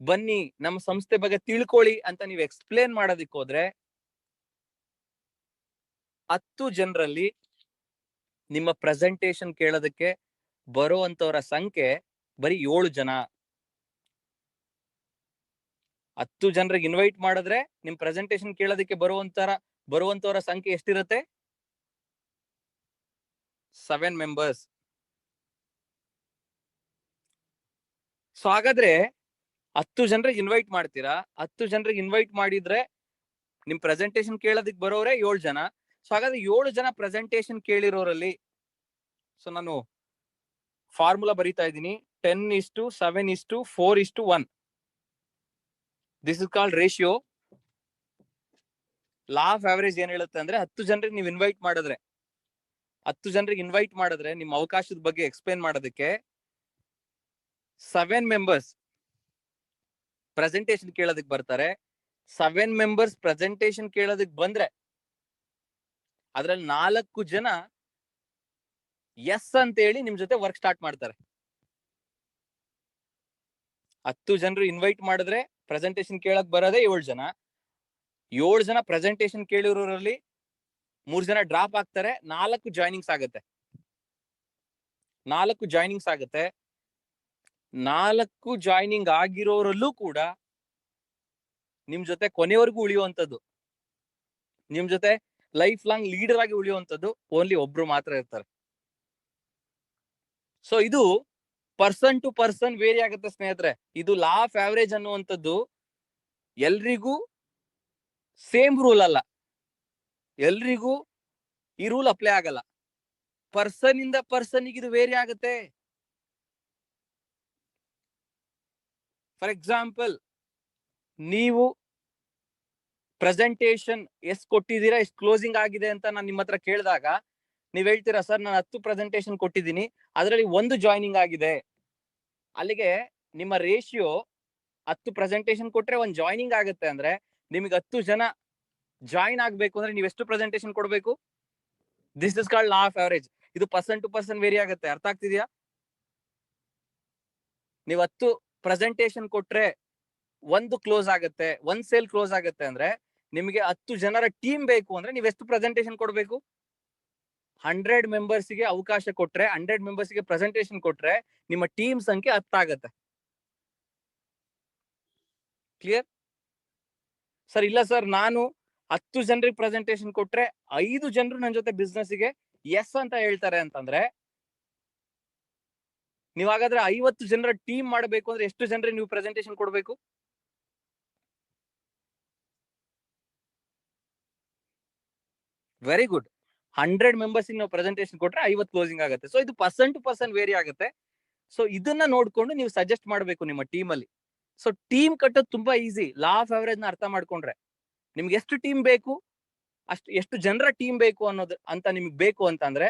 ಬನ್ನಿ ನಮ್ಮ ಸಂಸ್ಥೆ ಬಗ್ಗೆ ತಿಳ್ಕೊಳ್ಳಿ ಅಂತ ನೀವು ಎಕ್ಸ್ಪ್ಲೇನ್ ಮಾಡೋದಕ್ಕೆ ಹೋದ್ರೆ, 10 ಜನರಲ್ಲಿ ನಿಮ್ಮ ಪ್ರೆಸೆಂಟೇಶನ್ ಕೇಳೋದಕ್ಕೆ ಬರುವಂತವರ ಸಂಖ್ಯೆ ಬರೀ 7 ಜನ. 10 ಜನರಿಗೆ ಇನ್ವೈಟ್ ಮಾಡಿದ್ರೆ ನಿಮ್ ಪ್ರೆಸೆಂಟೇಶನ್ ಕೇಳೋದಕ್ಕೆ ಬರುವಂತವರ ಸಂಖ್ಯೆ ಎಷ್ಟಿರುತ್ತೆ? 7 ಮೆಂಬರ್ಸ್. ಸೊ ಹಾಗಾದ್ರೆ 10 ಜನರಿಗೆ ಇನ್ವೈಟ್ ಮಾಡ್ತೀರಾ, 10 ಜನರಿಗೆ ಇನ್ವೈಟ್ ಮಾಡಿದ್ರೆ ನಿಮ್ ಪ್ರೆಸೆಂಟೇಶನ್ ಕೇಳೋದಕ್ಕೆ ಬರೋರೆ 7 ಜನ. ಸೊ ಹಾಗಾದ್ರೆ 7 ಜನ ಪ್ರೆಸೆಂಟೇಶನ್ ಕೇಳಿರೋರಲ್ಲಿ, ಸೊ ನಾನು ಫಾರ್ಮುಲಾ ಬರೀತಾ ಇದ್ದೀನಿ, 10:7:4:1. This is called ratio. Law of average ಏನ್ ಹೇಳುತ್ತೆ ಅಂದ್ರೆ, 10 ಜನರಿಗೆ ನೀವು ಇನ್ವೈಟ್ ಮಾಡಿದ್ರೆ, 10 ಜನರಿಗೆ ಇನ್ವೈಟ್ ಮಾಡಿದ್ರೆ ನಿಮ್ಮ ಅವಕಾಶದ ಬಗ್ಗೆ ಎಕ್ಸ್ಪ್ಲೇನ್ ಮಾಡೋದಕ್ಕೆ 7 ಮೆಂಬರ್ಸ್ ಪ್ರೆಸೆಂಟೇಶನ್ ಕೇಳೋದಕ್ಕೆ ಬರ್ತಾರೆ. 7 ಮೆಂಬರ್ಸ್ ಪ್ರೆಸೆಂಟೇಶನ್ ಕೇಳೋದಕ್ಕೆ ಬಂದ್ರೆ ಅದ್ರಲ್ಲಿ 4 ಜನ ಎಸ್ ಅಂತ ಹೇಳಿ ನಿಮ್ ಜೊತೆ ವರ್ಕ್ ಸ್ಟಾರ್ಟ್ ಮಾಡ್ತಾರೆ. 10 ಜನರು ಇನ್ವೈಟ್ ಮಾಡಿದ್ರೆ ಪ್ರೆಸೆಂಟೇಶನ್ ಕೇಳಕ್ ಬರೋದೇ 7 ಜನ. 7 ಜನ ಪ್ರೆಸೆಂಟೇಶನ್ ಕೇಳಿರೋರಲ್ಲಿ 3 ಜನ ಡ್ರಾಪ್ ಆಗ್ತಾರೆ, 4 ಜಾಯ್ನಿಂಗ್ಸ್ ಆಗುತ್ತೆ. 4 ಜಾಯ್ನಿಂಗ್ಸ್ ಆಗುತ್ತೆ. 4 ಜಾಯ್ನಿಂಗ್ ಆಗಿರೋರಲ್ಲೂ ಕೂಡ ನಿಮ್ ಜೊತೆ ಕೊನೆವರೆಗೂ ಉಳಿಯುವಂತದ್ದು, ನಿಮ್ ಜೊತೆ ಲೈಫ್ ಲಾಂಗ್ ಲೀಡರ್ ಆಗಿ ಉಳಿಯುವಂತದ್ದು ಓನ್ಲಿ ಒಬ್ರು ಮಾತ್ರ ಇರ್ತಾರೆ. ಸೊ ಇದು ಪರ್ಸನ್ ಟು ಪರ್ಸನ್ ವೇರಿ ಆಗುತ್ತೆ ಸ್ನೇಹಿತರೆ. ಇದು ಲಾ ಆಫ್ ಅವರೇಜ್ ಅನ್ನುವಂಥದ್ದು ಎಲ್ರಿಗೂ ಸೇಮ್ ರೂಲ್ ಅಲ್ಲ, ಎಲ್ರಿಗೂ ಈ ರೂಲ್ ಅಪ್ಲೈ ಆಗಲ್ಲ. ಪರ್ಸನ್ ಇಂದ ಪರ್ಸನ್ ಇದು ವೇರಿ ಆಗುತ್ತೆ. ಫಾರ್ ಎಕ್ಸಾಂಪಲ್, ನೀವು ಪ್ರೆಸೆಂಟೇಶನ್ ಎಷ್ಟು ಕೊಟ್ಟಿದ್ದೀರಾ, ಎಷ್ಟು ಕ್ಲೋಸಿಂಗ್ ಆಗಿದೆ ಅಂತ ನಾನು ನಿಮ್ಮ ಹತ್ರ ಕೇಳಿದಾಗ ನೀವ್ ಹೇಳ್ತೀರಾ, ಸರ್ ನಾನು 10 ಪ್ರೆಸೆಂಟೇಶನ್ ಕೊಟ್ಟಿದ್ದೀನಿ, ಅದರಲ್ಲಿ 1 ಜಾಯ್ನಿಂಗ್ ಆಗಿದೆ. ಅಲ್ಲಿಗೆ ನಿಮ್ಮ ರೇಷಿಯೋ 10 ಪ್ರೆಸೆಂಟೇಶನ್ ಕೊಟ್ರೆ 1 ಜಾಯ್ನಿಂಗ್ ಆಗುತ್ತೆ ಅಂದ್ರೆ, ನಿಮಗೆ 10 ಜನ ಜಾಯಿನ್ ಆಗ್ಬೇಕು ಅಂದ್ರೆ ನೀವು ಎಷ್ಟು ಪ್ರೆಸೆಂಟೇಶನ್ ಕೊಡ್ಬೇಕು? This is called law of average. ಇದು ಪರ್ಸನ್ ಟು ಪರ್ಸನ್ ವೇರಿ ಆಗುತ್ತೆ. ಅರ್ಥ ಆಗ್ತಿದ್ಯಾ? ನೀವು 10 ಪ್ರೆಸೆಂಟೇಶನ್ ಕೊಟ್ರೆ 1 ಕ್ಲೋಸ್ ಆಗುತ್ತೆ, 1 ಸೇಲ್ ಕ್ಲೋಸ್ ಆಗುತ್ತೆ ಅಂದ್ರೆ, ನಿಮಗೆ 10 ಜನರ ಟೀಮ್ ಬೇಕು ಅಂದ್ರೆ ನೀವು ಎಷ್ಟು ಪ್ರೆಸೆಂಟೇಶನ್ ಕೊಡ್ಬೇಕು? 100 ಮೆಂಬರ್ಸ್ಗೆ ಅವಕಾಶ ಕೊಟ್ರೆ, 100 ಮೆಂಬರ್ಸ್ಗೆ ಪ್ರೆಸೆಂಟೇಶನ್ ಕೊಟ್ರೆ ನಿಮ್ಮ ಟೀಮ್ ಸಂಖ್ಯೆ 10 ಆಗುತ್ತೆ. ಕ್ಲಿಯರ್? ಸರ್ ಇಲ್ಲ ಸರ್, ನಾನು 10 ಜನರಿಗೆ ಪ್ರೆಸೆಂಟೇಶನ್ ಕೊಟ್ರೆ 5 ಜನರು ನನ್ನ ಜೊತೆ ಬಿಸ್ನೆಸ್ ಗೆ ಎಸ್ ಅಂತ ಹೇಳ್ತಾರೆ ಅಂತಂದ್ರೆ, ನೀವು ಹಾಗಾದ್ರೆ 50 ಜನರ ಟೀಮ್ ಮಾಡಬೇಕು ಅಂದ್ರೆ ಎಷ್ಟು ಜನರಿಗೆ ನೀವು ಪ್ರೆಸೆಂಟೇಶನ್ ಕೊಡ್ಬೇಕು? Very good. 100 ಮೆಂಬರ್ಸ್ ನಾವು ಪ್ರೆಸೆಂಟೇಶನ್ ಕೊಟ್ರೆ 50 ಕ್ಲೋಸಿಂಗ್ ಆಗುತ್ತೆ. ಸೊ ಇದು ಪರ್ಸನ್ ಟು ಪರ್ಸನ್ ವೇರಿ ಆಗುತ್ತೆ. ಸೊ ಇದನ್ನ ನೋಡ್ಕೊಂಡು ನೀವು ಸಜೆಸ್ಟ್ ಮಾಡಬೇಕು ನಿಮ್ಮ ಟೀಮ್ ಅಲ್ಲಿ. ಸೊ ಟೀಮ್ ಕಟ್ಟೋದು ತುಂಬಾ ಈಸಿ. ಲಾ ಆಫ್ ಅವರೇಜ್ ನ ಅರ್ಥ ಮಾಡ್ಕೊಂಡ್ರೆ ನಿಮ್ಗೆ ಎಷ್ಟು ಟೀಮ್ ಬೇಕು, ಎಷ್ಟು ಜನರ ಟೀಮ್ ಬೇಕು ಅನ್ನೋದು ಅಂತ ನಿಮ್ಗೆ ಬೇಕು ಅಂತಂದ್ರೆ,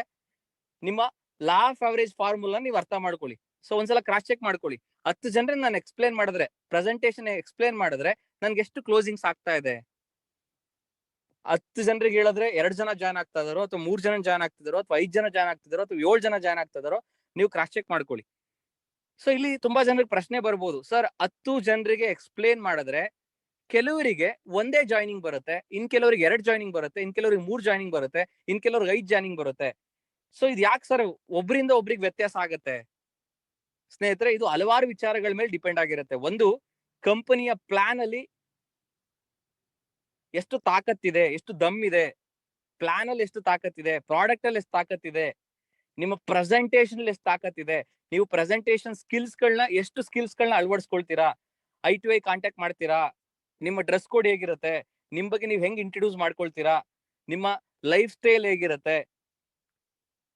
ನಿಮ್ಮ ಲಾ ಆಫ್ ಅವರೇಜ್ ಫಾರ್ಮುಲಾ ನೀವು ಅರ್ಥ ಮಾಡ್ಕೊಳ್ಳಿ. ಸೊ ಒಂದ್ಸಲ ಕ್ರಾಸ್ ಚೆಕ್ ಮಾಡ್ಕೊಳ್ಳಿ. 10 ಜನರಿಗೆ ನಾನು ಎಕ್ಸ್ಪ್ಲೇನ್ ಮಾಡಿದ್ರೆ, ಪ್ರೆಸೆಂಟೇಶನ್ ಎಕ್ಸ್ಪ್ಲೇನ್ ಮಾಡಿದ್ರೆ ನನ್ಗೆ ಎಷ್ಟು ಕ್ಲೋಸಿಂಗ್ಸ್ ಆಗ್ತಾ ಇದೆ? 10 ಜನರಿಗೆ ಹೇಳಿದ್ರೆ 2 ಜನ ಜಾಯ್ನ್ ಆಗ್ತಾ ಇದಾರೋ, ಅಥವಾ 3 ಜನ ಜಾಯ್ನ್ ಆಗ್ತಿದಾರೋ, ಅಥವಾ 5 ಜನ ಜಾಯ್ನ್ ಆಗ್ತಿದಾರೋ, ಅಥವಾ 7 ಜನ ಜಾಯ್ನ್ ಆಗ್ತಾ ಇದಾರೋ, ನೀವು ಕ್ರಾಸ್ ಚೆಕ್ ಮಾಡ್ಕೊಳ್ಳಿ. ಸೊ ಇಲ್ಲಿ ತುಂಬಾ ಜನರಿಗೆ ಪ್ರಶ್ನೆ ಬರ್ಬೋದು, ಸರ್ 10 ಜನರಿಗೆ ಎಕ್ಸ್ಪ್ಲೇನ್ ಮಾಡಿದ್ರೆ ಕೆಲವರಿಗೆ ಒಂದೇ ಜಾಯ್ನಿಂಗ್ ಬರುತ್ತೆ, ಇನ್ ಕೆಲವರಿಗೆ 2 ಜಾಯ್ನಿಂಗ್ ಬರುತ್ತೆ, ಇನ್ ಕೆಲವರಿಗೆ 3 ಜಾಯ್ನಿಂಗ್ ಬರುತ್ತೆ, ಇನ್ ಕೆಲವರಿಗೆ 5 ಜಾಯ್ನಿಂಗ್ ಬರುತ್ತೆ. ಸೊ ಇದು ಯಾಕೆ ಸರ್ ಒಬ್ಬರಿಂದ ಒಬ್ರಿಗೆ ವ್ಯತ್ಯಾಸ ಆಗುತ್ತೆ? ಸ್ನೇಹಿತರೆ, ಇದು ಹಲವಾರು ವಿಚಾರಗಳ ಮೇಲೆ ಡಿಪೆಂಡ್ ಆಗಿರುತ್ತೆ. ಒಂದು, ಕಂಪನಿಯ ಪ್ಲಾನ್ ಅಲ್ಲಿ ಎಷ್ಟು ತಾಕತ್ತಿದೆ, ಎಷ್ಟು ದಮ್ ಇದೆ, ಪ್ಲಾನ್ ಅಲ್ಲಿ ಎಷ್ಟು ತಾಕತ್ತಿದೆ, ಪ್ರಾಡಕ್ಟ್ ಅಲ್ಲಿ ಎಷ್ಟು ತಾಕತ್ತಿದೆ, ನಿಮ್ಮ ಪ್ರೆಸೆಂಟೇಶನ್ ಎಷ್ಟು ತಾಕತ್ತಿದೆ, ನೀವು ಪ್ರೆಸೆಂಟೇಶನ್ ಎಷ್ಟು ಸ್ಕಿಲ್ಸ್ ಗಳನ್ನ ಅಳವಡಿಸ್ಕೊಳ್ತೀರಾ, ಐ ಟು ಐ ಕಾಂಟ್ಯಾಕ್ಟ್ ಮಾಡ್ತೀರಾ, ನಿಮ್ಮ ಡ್ರೆಸ್ ಕೋಡ್ ಹೇಗಿರುತ್ತೆ, ನಿಮ್ ಬಗ್ಗೆ ನೀವು ಹೆಂಗ್ ಇಂಟ್ರೊಡ್ಯೂಸ್ ಮಾಡ್ಕೊಳ್ತೀರಾ, ನಿಮ್ಮ ಲೈಫ್ ಸ್ಟೈಲ್ ಹೇಗಿರುತ್ತೆ,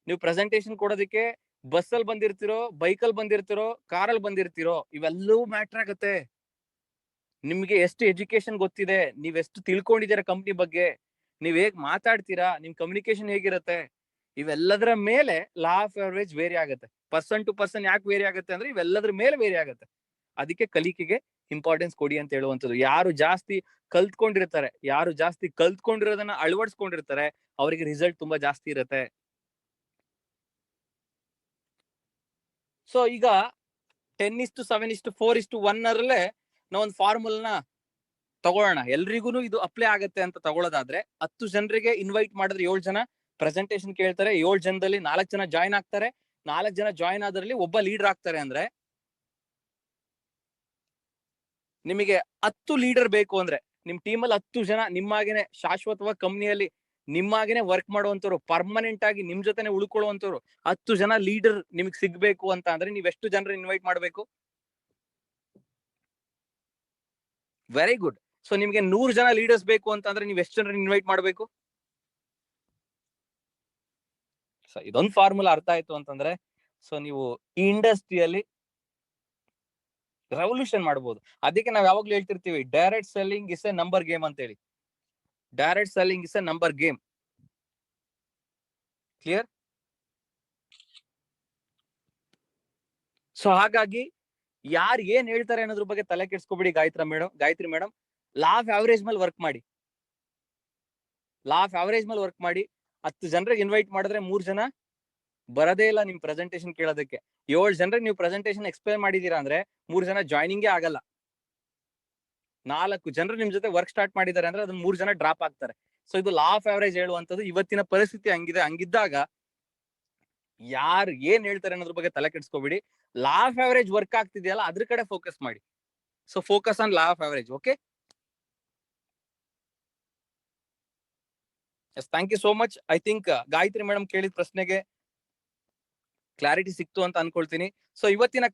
ನೀವು ಪ್ರೆಸೆಂಟೇಶನ್ ಕೊಡೋದಕ್ಕೆ ಬಸ್ಸಲ್ಲಿ ಬಂದಿರ್ತಿರೋ, ಬೈಕಲ್ಲಿ ಬಂದಿರ್ತಿರೋ, ಕಾರಲ್ಲಿ ಬಂದಿರ್ತಿರೋ, ಇವೆಲ್ಲವೂ ಮ್ಯಾಟರ್ ಆಗುತ್ತೆ. ನಿಮ್ಗೆ ಎಷ್ಟು ಎಜುಕೇಶನ್ ಗೊತ್ತಿದೆ, ನೀವ್ ಎಷ್ಟು ತಿಳ್ಕೊಂಡಿದ್ದೀರಾ ಕಂಪ್ನಿ ಬಗ್ಗೆ, ನೀವ್ ಹೇಗ್ ಮಾತಾಡ್ತೀರಾ, ನಿಮ್ ಕಮ್ಯುನಿಕೇಶನ್ ಹೇಗಿರುತ್ತೆ, ಇವೆಲ್ಲದರ ಮೇಲೆ ಲಾ ಆಫ್ ಅವರೇಜ್ ವೇರಿ ಆಗುತ್ತೆ. ಪರ್ಸನ್ ಟು ಪರ್ಸನ್ ಯಾಕೆ ವೇರಿ ಆಗುತ್ತೆ ಅಂದ್ರೆ ಇವೆಲ್ಲದ್ರ ಮೇಲೆ ವೇರಿ ಆಗುತ್ತೆ. ಅದಕ್ಕೆ ಕಲಿಕೆಗೆ ಇಂಪಾರ್ಟೆನ್ಸ್ ಕೊಡಿ ಅಂತ ಹೇಳುವಂಥದ್ದು. ಯಾರು ಜಾಸ್ತಿ ಕಲ್ತ್ಕೊಂಡಿರೋದನ್ನ ಅಳವಡಿಸ್ಕೊಂಡಿರ್ತಾರೆ ಅವರಿಗೆ ರಿಸಲ್ಟ್ ತುಂಬಾ ಜಾಸ್ತಿ ಇರುತ್ತೆ. ಸೊ ಈಗ 10:7:4:1 ಅಲ್ಲೇ ನಾವೊಂದು ಫಾರ್ಮುಲಾನ ತಗೊಳ್ಳೋಣ. ಎಲ್ರಿಗೂ ಇದು ಅಪ್ಲೈ ಆಗತ್ತೆ ಅಂತ ತಗೊಳ್ಳೋದಾದ್ರೆ 10 ಜನರಿಗೆ ಇನ್ವೈಟ್ ಮಾಡಿದ್ರೆ 7 ಜನ ಪ್ರೆಸೆಂಟೇಶನ್ ಕೇಳ್ತಾರೆ. 7 ಜನದಲ್ಲಿ 4 ಜನ ಜಾಯ್ನ್ ಆಗ್ತಾರೆ. 4 ಜನ ಜಾಯ್ನ್ ಆದ್ರಲ್ಲಿ ಒಬ್ಬ ಲೀಡರ್ ಆಗ್ತಾರೆ. ಅಂದ್ರೆ ನಿಮಗೆ 10 ಲೀಡರ್ ಬೇಕು ಅಂದ್ರೆ ನಿಮ್ ಟೀಮಲ್ಲಿ 10 ಜನ ನಿಮ್ಮಾಗೇನೆ ಶಾಶ್ವತವಾಗಿ ಕಂಪ್ನಿಯಲ್ಲಿ ನಿಮ್ಮಾಗೇನೆ ವರ್ಕ್ ಮಾಡುವಂತವ್ರು, ಪರ್ಮನೆಂಟ್ ಆಗಿ ನಿಮ್ ಜೊತೆನೆ ಉಳ್ಕೊಳ್ಳುವಂತವ್ರು 10 ಜನ ಲೀಡರ್ ನಿಮ್ಗೆ ಸಿಗ್ಬೇಕು ಅಂತ ಅಂದ್ರೆ ನೀವ್ ಎಷ್ಟು ಜನರ ಇನ್ವೈಟ್ ಮಾಡ್ಬೇಕು? Very good. ಸೊ ನಿಮ್ಗೆ 100 ಜನ ಲೀಡರ್ಸ್ ಬೇಕು ಅಂತ ಅಂದ್ರೆ ನೀವ್ ಎಷ್ಟು ಜನರ ಇನ್ವೈಟ್ ಮಾಡ್ಬೇಕು? ಸೊ ಇದೊಂದು ಫಾರ್ಮುಲಾ ಅರ್ಥ ಆಯ್ತು ಅಂತಂದ್ರೆ ಸೊ ನೀವು ಈ ಇಂಡಸ್ಟ್ರಿಯಲ್ಲಿ ರೆವಲ್ಯೂಷನ್ ಮಾಡಬಹುದು. ಅದಕ್ಕೆ ನಾವ್ ಯಾವಾಗ್ಲೂ ಹೇಳ್ತಿರ್ತೀವಿ, direct selling is a number game ಅಂತ ಹೇಳಿ. Direct selling is a number game. Clear? So ಹಾಗಾಗಿ ಯಾರು ಏನ್ ಹೇಳ್ತಾರೆ ಅನ್ನೋದ್ರ ಬಗ್ಗೆ ತಲೆ ಕೆಡ್ಸ್ಕೊಬಿಡಿ Gayathri madam. Law of average ಮೇಲೆ ವರ್ಕ್ ಮಾಡಿ. 10 ಜನರಿಗೆ ಇನ್ವೈಟ್ ಮಾಡಿದ್ರೆ 3 ಜನ ಬರದೇ ಇಲ್ಲ ನಿಮ್ ಪ್ರೆಸೆಂಟೇಶನ್ ಕೇಳೋದಕ್ಕೆ. 7 ಜನರಿಗೆ ನೀವು ಪ್ರೆಸೆಂಟೇಶನ್ ಎಕ್ಸ್ಪ್ಲೇನ್ ಮಾಡಿದೀರಾ ಅಂದ್ರೆ 3 ಜನ ಜಾಯ್ನಿಂಗೇ ಆಗಲ್ಲ. 4 ಜನರು ನಿಮ್ ಜೊತೆ ವರ್ಕ್ ಸ್ಟಾರ್ಟ್ ಮಾಡಿದ್ದಾರೆ ಅಂದ್ರೆ ಅದನ್ನ 3 ಜನ ಡ್ರಾಪ್ ಆಗ್ತಾರೆ. ಸೊ ಇದು ಲಾ ಆಫ್ ಅವರೇಜ್ ಹೇಳುವಂತದ್ದು. ಇವತ್ತಿನ ಪರಿಸ್ಥಿತಿ ಹಂಗಿದೆ. ಹಂಗಿದ್ದಾಗ ಯಾರು ಏನ್ ಹೇಳ್ತಾರೆ ಅನ್ನೋದ್ರ ಬಗ್ಗೆ ತಲೆ ಕೆಡ್ಸ್ಕೊಬಿಡಿ. ಲಾ ಆಫ್ ಅವರೇಜ್ ವರ್ಕ್ ಆಗ್ತಿದೆಯಲ್ಲ ಅದ್ರ ಕಡೆ ಫೋಕಸ್ ಮಾಡಿ. So focus on law of average. Okay, yes, thank you so much. I think Gayatri madam ಕೇಳಿದ ಪ್ರಶ್ನೆಗೆ ಕ್ಲಾರಿಟಿ ಸಿಕ್ತು ಅಂತ ಅನ್ಕೊಳ್ತೀನಿ. ಸೊ ಇವತ್ತಿನ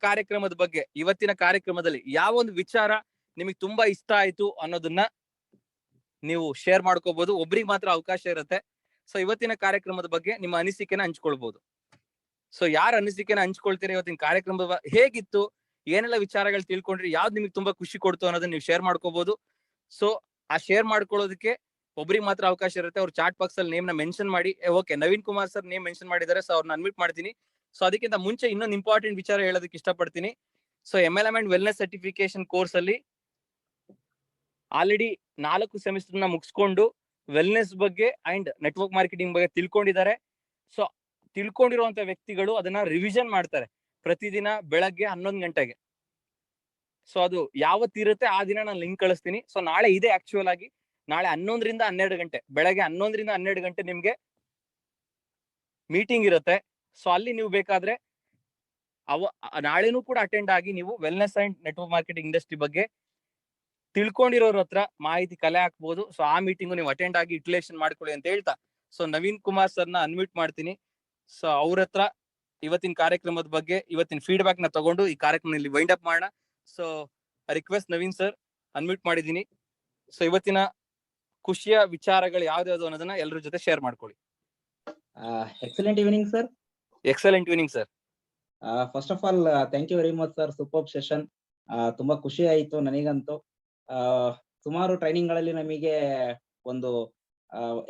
ಕಾರ್ಯಕ್ರಮದಲ್ಲಿ ಯಾವ ಒಂದು ವಿಚಾರ ನಿಮಗೆ ತುಂಬಾ ಇಷ್ಟ ಆಯ್ತು ಅನ್ನೋದನ್ನ ನೀವು ಶೇರ್ ಮಾಡ್ಕೋಬಹುದು. ಒಬ್ರಿಗೆ ಮಾತ್ರ ಅವಕಾಶ ಇರುತ್ತೆ. ಸೊ ಇವತ್ತಿನ ಕಾರ್ಯಕ್ರಮದ ಬಗ್ಗೆ ನಿಮ್ಮ ಅನಿಸಿಕೆನ ಹಂಚ್ಕೊಳ್ಬಹುದು. ಸೊ ಯಾರ ಅನಿಸಿಕೆನ ಹಂಚ್ಕೊಳ್ತೀರಿ, ಇವತ್ತಿನ ಕಾರ್ಯಕ್ರಮ ಹೇಗಿತ್ತು, ಏನೆಲ್ಲ ವಿಚಾರಗಳು ತಿಳ್ಕೊಂಡ್ರಿ, ಯಾವ್ದು ನಿಮ್ಗೆ ತುಂಬಾ ಖುಷಿ ಕೊಡ್ತು ಅನ್ನೋದನ್ನ ನೀವು ಶೇರ್ ಮಾಡ್ಕೋಬಹುದು. ಸೊ ಆ ಶೇರ್ ಮಾಡ್ಕೊಳ್ಳೋದಕ್ಕೆ ಒಬ್ರಿಗೆ ಮಾತ್ರ ಅವಕಾಶ ಇರುತ್ತೆ. ಅವ್ರು ಚಾಟ್ ಬಾಕ್ಸ್ ಅಲ್ಲಿ ನೇಮ್ ನ ಮೆನ್ಷನ್ ಮಾಡಿ. Okay, Naveen Kumar sir name mention ಮಾಡಿದ್ದಾರೆ. ಸೊ ಅವ್ರನ್ನ ಅನ್ಮಿಟ್ ಮಾಡ್ತೀನಿ. ಸೊ ಅದಕ್ಕಿಂತ ಮುಂಚೆ ಇನ್ನೊಂದು ಇಂಪಾರ್ಟೆಂಟ್ ವಿಚಾರ ಹೇಳೋದಕ್ಕೆ ಇಷ್ಟಪಡ್ತೀನಿ. So MLM and wellness certification course ಅಲ್ಲಿ ಆಲ್ರೆಡಿ 4 ಸೆಮಿಸ್ಟರ್ ನ ಮುಗಿಸ್ಕೊಂಡು ವೆಲ್ನೆಸ್ ಬಗ್ಗೆ ಅಂಡ್ ನೆಟ್ವರ್ಕ್ ಮಾರ್ಕೆಟಿಂಗ್ ಬಗ್ಗೆ ತಿಳ್ಕೊಂಡಿದ್ದಾರೆ. ಸೊ ತಿಳ್ಕೊಂಡಿರುವಂತ ವ್ಯಕ್ತಿಗಳು ಅದನ್ನ ರಿವಿಷನ್ ಮಾಡ್ತಾರೆ ಪ್ರತಿದಿನ ಬೆಳಗ್ಗೆ 11 ಗಂಟೆಗೆ. ಸೊ ಅದು ಯಾವತ್ತಿರುತ್ತೆ ಆ ದಿನ ನಾನು ಲಿಂಕ್ ಕಳಿಸ್ತೀನಿ. ಸೊ ನಾಳೆ ಇದೆ ಆಕ್ಚುಯಲ್ ಆಗಿ. ನಾಳೆ 11ರಿಂದ 12 ಗಂಟೆ, ಬೆಳಗ್ಗೆ 11ರಿಂದ 12 ಗಂಟೆ ನಿಮ್ಗೆ ಮೀಟಿಂಗ್ ಇರುತ್ತೆ. ಸೊ ಅಲ್ಲಿ ನೀವು ಬೇಕಾದ್ರೆ ನಾಳೆನೂ ಕೂಡ ಅಟೆಂಡ್ ಆಗಿ ನೀವು wellness and network marketing industry ಬಗ್ಗೆ ತಿಳ್ಕೊಂಡಿರೋರ ಹತ್ರ ಮಾಹಿತಿ ಕಲೆ ಹಾಕ್ಬೋದು. ಸೊ ಆ ಮೀಟಿಂಗು ನೀವು ಅಟೆಂಡ್ ಆಗಿ ಯುಟಿಲೈಸೇಷನ್ ಮಾಡ್ಕೊಳ್ಳಿ ಅಂತ ಹೇಳ್ತಾ, ಸೊ ನವೀನ್ ಕುಮಾರ್ ಸರ್ನ ಅನ್ಮ್ಯೂಟ್ ಮಾಡ್ತೀನಿ. ಸೊ ಅವ್ರ ಹತ್ರ ಇವತ್ತಿನ ಕಾರ್ಯಕ್ರಮದ ಬಗ್ಗೆ ಇವತ್ತಿನ ಫೀಡ್ಬ್ಯಾಕ್ ನ ತಗೊಂಡು ಈ ಕಾರ್ಯಕ್ರಮದಲ್ಲಿ ವೈಂಡ್ ಅಪ್ ಮಾಡೋಣ. So request Naveen sir, unmute ಮಾಡಿದೀನಿ. ಸೊ ಇವತ್ತಿನ ಖುಷಿಯ ವಿಚಾರಗಳು ಯಾವ್ದಾವ್ದು ಅನ್ನೋದನ್ನ ಎಲ್ಲರ ಜೊತೆ ಶೇರ್ ಮಾಡ್ಕೊಳ್ಳಿ. Excellent evening sir. Excellent evening sir. First of all thank you very much sir. Super session. ತುಂಬಾ ಖುಷಿ ಆಯ್ತು ನನಗಂತೂ. ಸುಮಾರು ಟ್ರೈನಿಂಗ್ ಗಳಲ್ಲಿ ನಮಗೆ ಒಂದು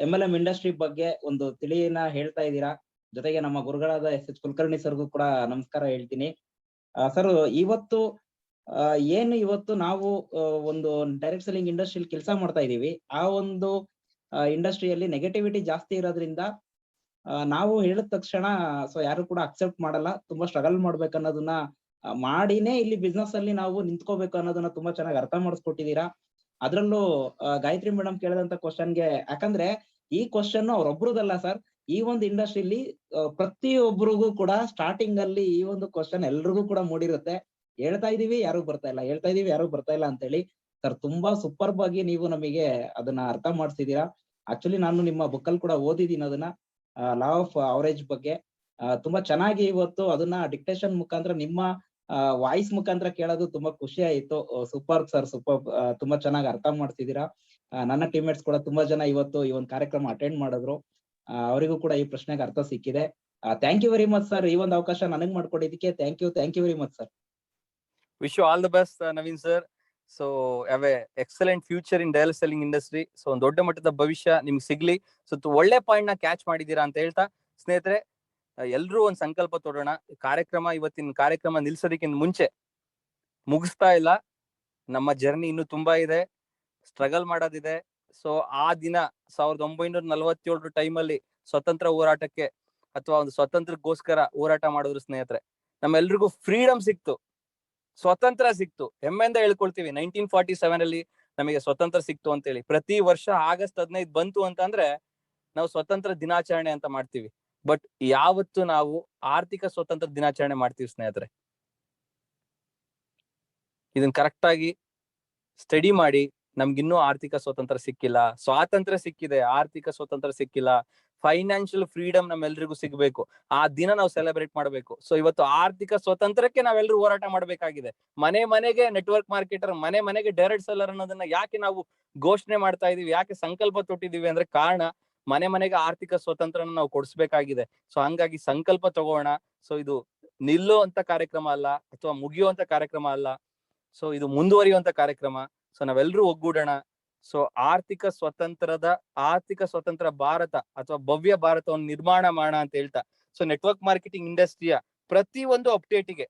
MLM ಇಂಡಸ್ಟ್ರಿ ಬಗ್ಗೆ ಒಂದು ತಿಳಿಯನ್ನ ಹೇಳ್ತಾ ಇದ್ದೀರಾ. ಜೊತೆಗೆ ನಮ್ಮ ಗುರುಗಳಾದ S.H. ಕುಲಕರ್ಣಿ ಸರ್ಗೂ ಕೂಡ ನಮಸ್ಕಾರ ಹೇಳ್ತೀನಿ. ಸರ್, ಇವತ್ತು ನಾವು ಒಂದು ಡೈರೆಕ್ಟ್ ಸೆಲ್ಲಿಂಗ್ ಇಂಡಸ್ಟ್ರಿಯಲ್ಲಿ ಕೆಲಸ ಮಾಡ್ತಾ ಇದೀವಿ. ಆ ಒಂದು ಇಂಡಸ್ಟ್ರಿಯಲ್ಲಿ ನೆಗೆಟಿವಿಟಿ ಜಾಸ್ತಿ ಇರೋದ್ರಿಂದ ನಾವು ಹೇಳಿದ ತಕ್ಷಣ ಸೊ ಯಾರು ಕೂಡ ಅಕ್ಸೆಪ್ಟ್ ಮಾಡಲ್ಲ. ತುಂಬಾ ಸ್ಟ್ರಗಲ್ ಮಾಡ್ಬೇಕನ್ನೋದನ್ನ ಮಾಡಿನೇ ಇಲ್ಲಿ ಬಿಸ್ನೆಸ್ ಅಲ್ಲಿ ನಾವು ನಿಂತ್ಕೋಬೇಕು ಅನ್ನೋದನ್ನ ತುಂಬಾ ಚೆನ್ನಾಗಿ ಅರ್ಥ ಮಾಡಿಸ್ಕೊಟ್ಟಿದೀರಾ. ಅದ್ರಲ್ಲೂ ಗಾಯತ್ರಿ ಮೇಡಮ್ ಕೇಳಿದಂತ ಕ್ವಶನ್ಗೆ, ಯಾಕಂದ್ರೆ ಈ ಕ್ವಶನ್ ಅವ್ರೊಬ್ರದಲ್ಲ ಸರ್, ಈ ಒಂದು ಇಂಡಸ್ಟ್ರಿಲಿ ಪ್ರತಿಯೊಬ್ಬರಿಗೂ ಕೂಡ ಸ್ಟಾರ್ಟಿಂಗ್ ಅಲ್ಲಿ ಈ ಒಂದು ಕ್ವಶನ್ ಎಲ್ರಿಗೂ ಕೂಡ ಮೂಡಿರುತ್ತೆ. ಹೇಳ್ತಾ ಇದೀವಿ ಯಾರು ಬರ್ತಾ ಇಲ್ಲ ಅಂತ ಹೇಳಿ. ಸರ್, ತುಂಬಾ ಸೂಪರ್ ಆಗಿ ನೀವು ನಮಗೆ ಅದನ್ನ ಅರ್ಥ ಮಾಡಿಸಿದೀರಾ. ಆಕ್ಚುಲಿ ನಾನು ನಿಮ್ಮ ಬುಕ್ ಅಲ್ಲಿ ಕೂಡ ಓದಿದೀನಿ ಅದನ್ನ, ಲಾ ಆಫ್ ಅವರೇಜ್ ಬಗ್ಗೆ. ತುಂಬಾ ಚೆನ್ನಾಗಿ ಇವತ್ತು ಅದನ್ನ ಡಿಕ್ಟೇಷನ್ ಮುಖಾಂತರ ನಿಮ್ಮ ವಾಯ್ಸ್ ಮುಖಾಂತರ ಕೇಳೋದು ತುಂಬಾ ಖುಷಿ ಆಯ್ತು. Super sir, super. ತುಂಬಾ ಚೆನ್ನಾಗಿ ಅರ್ಥ ಮಾಡ್ತಿದ್ದೀರಾ. ನನ್ನ ಟೀಮ್ಮೇಟ್ಸ್ ಕೂಡ ತುಂಬಾ ಜನ ಇವತ್ತು ಈ ಒಂದು ಕಾರ್ಯಕ್ರಮ ಅಟೆಂಡ್ ಮಾಡಿದ್ರು. ಅವರಿಗೂ ಕೂಡ ಈ ಪ್ರಶ್ನೆಗೆ ಅರ್ಥ ಸಿಕ್ಕಿದೆ. Thank you very much sir. ಈ ಒಂದು ಅವಕಾಶ ನನಗೆ ಮಾಡ್ಕೊಟ್ಟಿದ್ದಕ್ಕೆ thank you very much sir. Wish you all the best Naveen sir. So have a excellent future in direct selling industry. ಸೊ ಒಂದು ದೊಡ್ಡ ಮಟ್ಟದ ಭವಿಷ್ಯ ನಿಮ್ಗೆ ಸಿಗ್ಲಿ. ಸೊ ಒಳ್ಳೆ ಪಾಯಿಂಟ್ ನ ಕ್ಯಾಚ್ ಮಾಡಿದೀರಾ ಅಂತ ಹೇಳ್ತಾ, ಸ್ನೇಹಿತರೆ ಎಲ್ರೂ ಒಂದ್ ಸಂಕಲ್ಪ ತೊಡೋಣ. ಇವತ್ತಿನ ಕಾರ್ಯಕ್ರಮ ನಿಲ್ಸೋದಕ್ಕಿಂತ ಮುಂಚೆ ಮುಗಿಸ್ತಾ ಇಲ್ಲ, ನಮ್ಮ ಜರ್ನಿ ಇನ್ನು ತುಂಬಾ ಇದೆ, ಸ್ಟ್ರಗಲ್ ಮಾಡೋದಿದೆ. ಸೊ ಆ ದಿನ 1947 ಟೈಮಲ್ಲಿ ಸ್ವತಂತ್ರ ಹೋರಾಟಕ್ಕೆ ಅಥವಾ ಒಂದು ಸ್ವತಂತ್ರಕ್ಕೋಸ್ಕರ ಹೋರಾಟ ಮಾಡಿದ್ರು ಸ್ನೇಹಿತರೆ. ನಮ್ಮೆಲ್ರಿಗೂ ಫ್ರೀಡಮ್ ಸಿಕ್ತು, ಸ್ವತಂತ್ರ ಸಿಕ್ತು, ಹೆಮ್ಮೆಯಿಂದ ಹೇಳ್ಕೊಳ್ತೀವಿ. 1947 ಅಲ್ಲಿ ನಮಗೆ ಸ್ವತಂತ್ರ ಸಿಕ್ತು ಅಂತೇಳಿ. ಪ್ರತಿ ವರ್ಷ ಆಗಸ್ಟ್ 15 ಬಂತು ಅಂತಂದ್ರೆ ನಾವು ಸ್ವತಂತ್ರ ದಿನಾಚರಣೆ ಅಂತ ಮಾಡ್ತೀವಿ. ಬಟ್ ಯಾವತ್ತು ನಾವು ಆರ್ಥಿಕ ಸ್ವತಂತ್ರ ದಿನಾಚರಣೆ ಮಾಡ್ತೀವಿ ಸ್ನೇಹಿತರೆ? ಇದನ್ನ ಕರೆಕ್ಟ್ ಆಗಿ ಸ್ಟಡಿ ಮಾಡಿ. ನಮ್ಗಿನ್ನೂ ಆರ್ಥಿಕ ಸ್ವತಂತ್ರ ಸಿಕ್ಕಿಲ್ಲ. ಸ್ವಾತಂತ್ರ್ಯ ಸಿಕ್ಕಿದೆ, ಆರ್ಥಿಕ ಸ್ವತಂತ್ರ ಸಿಕ್ಕಿಲ್ಲ. ಫೈನಾನ್ಷಿಯಲ್ ಫ್ರೀಡಮ್ ನಮ್ಮೆಲ್ರಿಗೂ ಸಿಗ್ಬೇಕು. ಆ ದಿನ ನಾವು ಸೆಲೆಬ್ರೇಟ್ ಮಾಡ್ಬೇಕು. ಸೊ ಇವತ್ತು ಆರ್ಥಿಕ ಸ್ವತಂತ್ರಕ್ಕೆ ನಾವೆಲ್ಲರೂ ಹೋರಾಟ ಮಾಡ್ಬೇಕಾಗಿದೆ. ಮನೆ ಮನೆಗೆ ನೆಟ್ವರ್ಕ್ ಮಾರ್ಕೆಟರ್, ಮನೆ ಮನೆಗೆ ಡೈರೆಕ್ಟ್ ಸೆಲ್ಲರ್ ಅನ್ನೋದನ್ನ ಯಾಕೆ ನಾವು ಘೋಷಣೆ ಮಾಡ್ತಾ ಇದೀವಿ, ಯಾಕೆ ಸಂಕಲ್ಪ ತೊಟ್ಟಿದೀವಿ ಅಂದ್ರೆ ಕಾರಣ ಮನೆ ಮನೆಗೆ ಆರ್ಥಿಕ ಸ್ವತಂತ್ರನ ನಾವು ಕೊಡಿಸ್ಬೇಕಾಗಿದೆ. ಸೊ ಹಂಗಾಗಿ ಸಂಕಲ್ಪ ತಗೋಣ. ಸೊ ಇದು ನಿಲ್ಲುವಂತ ಕಾರ್ಯಕ್ರಮ ಅಲ್ಲ, ಅಥವಾ ಮುಗಿಯುವಂತ ಕಾರ್ಯಕ್ರಮ ಅಲ್ಲ. ಸೊ ಇದು ಮುಂದುವರಿಯುವಂತ ಕಾರ್ಯಕ್ರಮ. ಸೊ ನಾವೆಲ್ಲರೂ ಒಗ್ಗೂಡೋಣ. ಸೊ ಆರ್ಥಿಕ ಸ್ವತಂತ್ರ ಭಾರತ ಅಥವಾ ಭವ್ಯ ಭಾರತವನ್ನು ನಿರ್ಮಾಣ ಮಾಡೋಣ ಅಂತ ಹೇಳ್ತಾ, ಸೊ ನೆಟ್ವರ್ಕ್ ಮಾರ್ಕೆಟಿಂಗ್ ಇಂಡಸ್ಟ್ರಿಯ ಪ್ರತಿ ಒಂದು ಅಪ್ಡೇಟಿಗೆ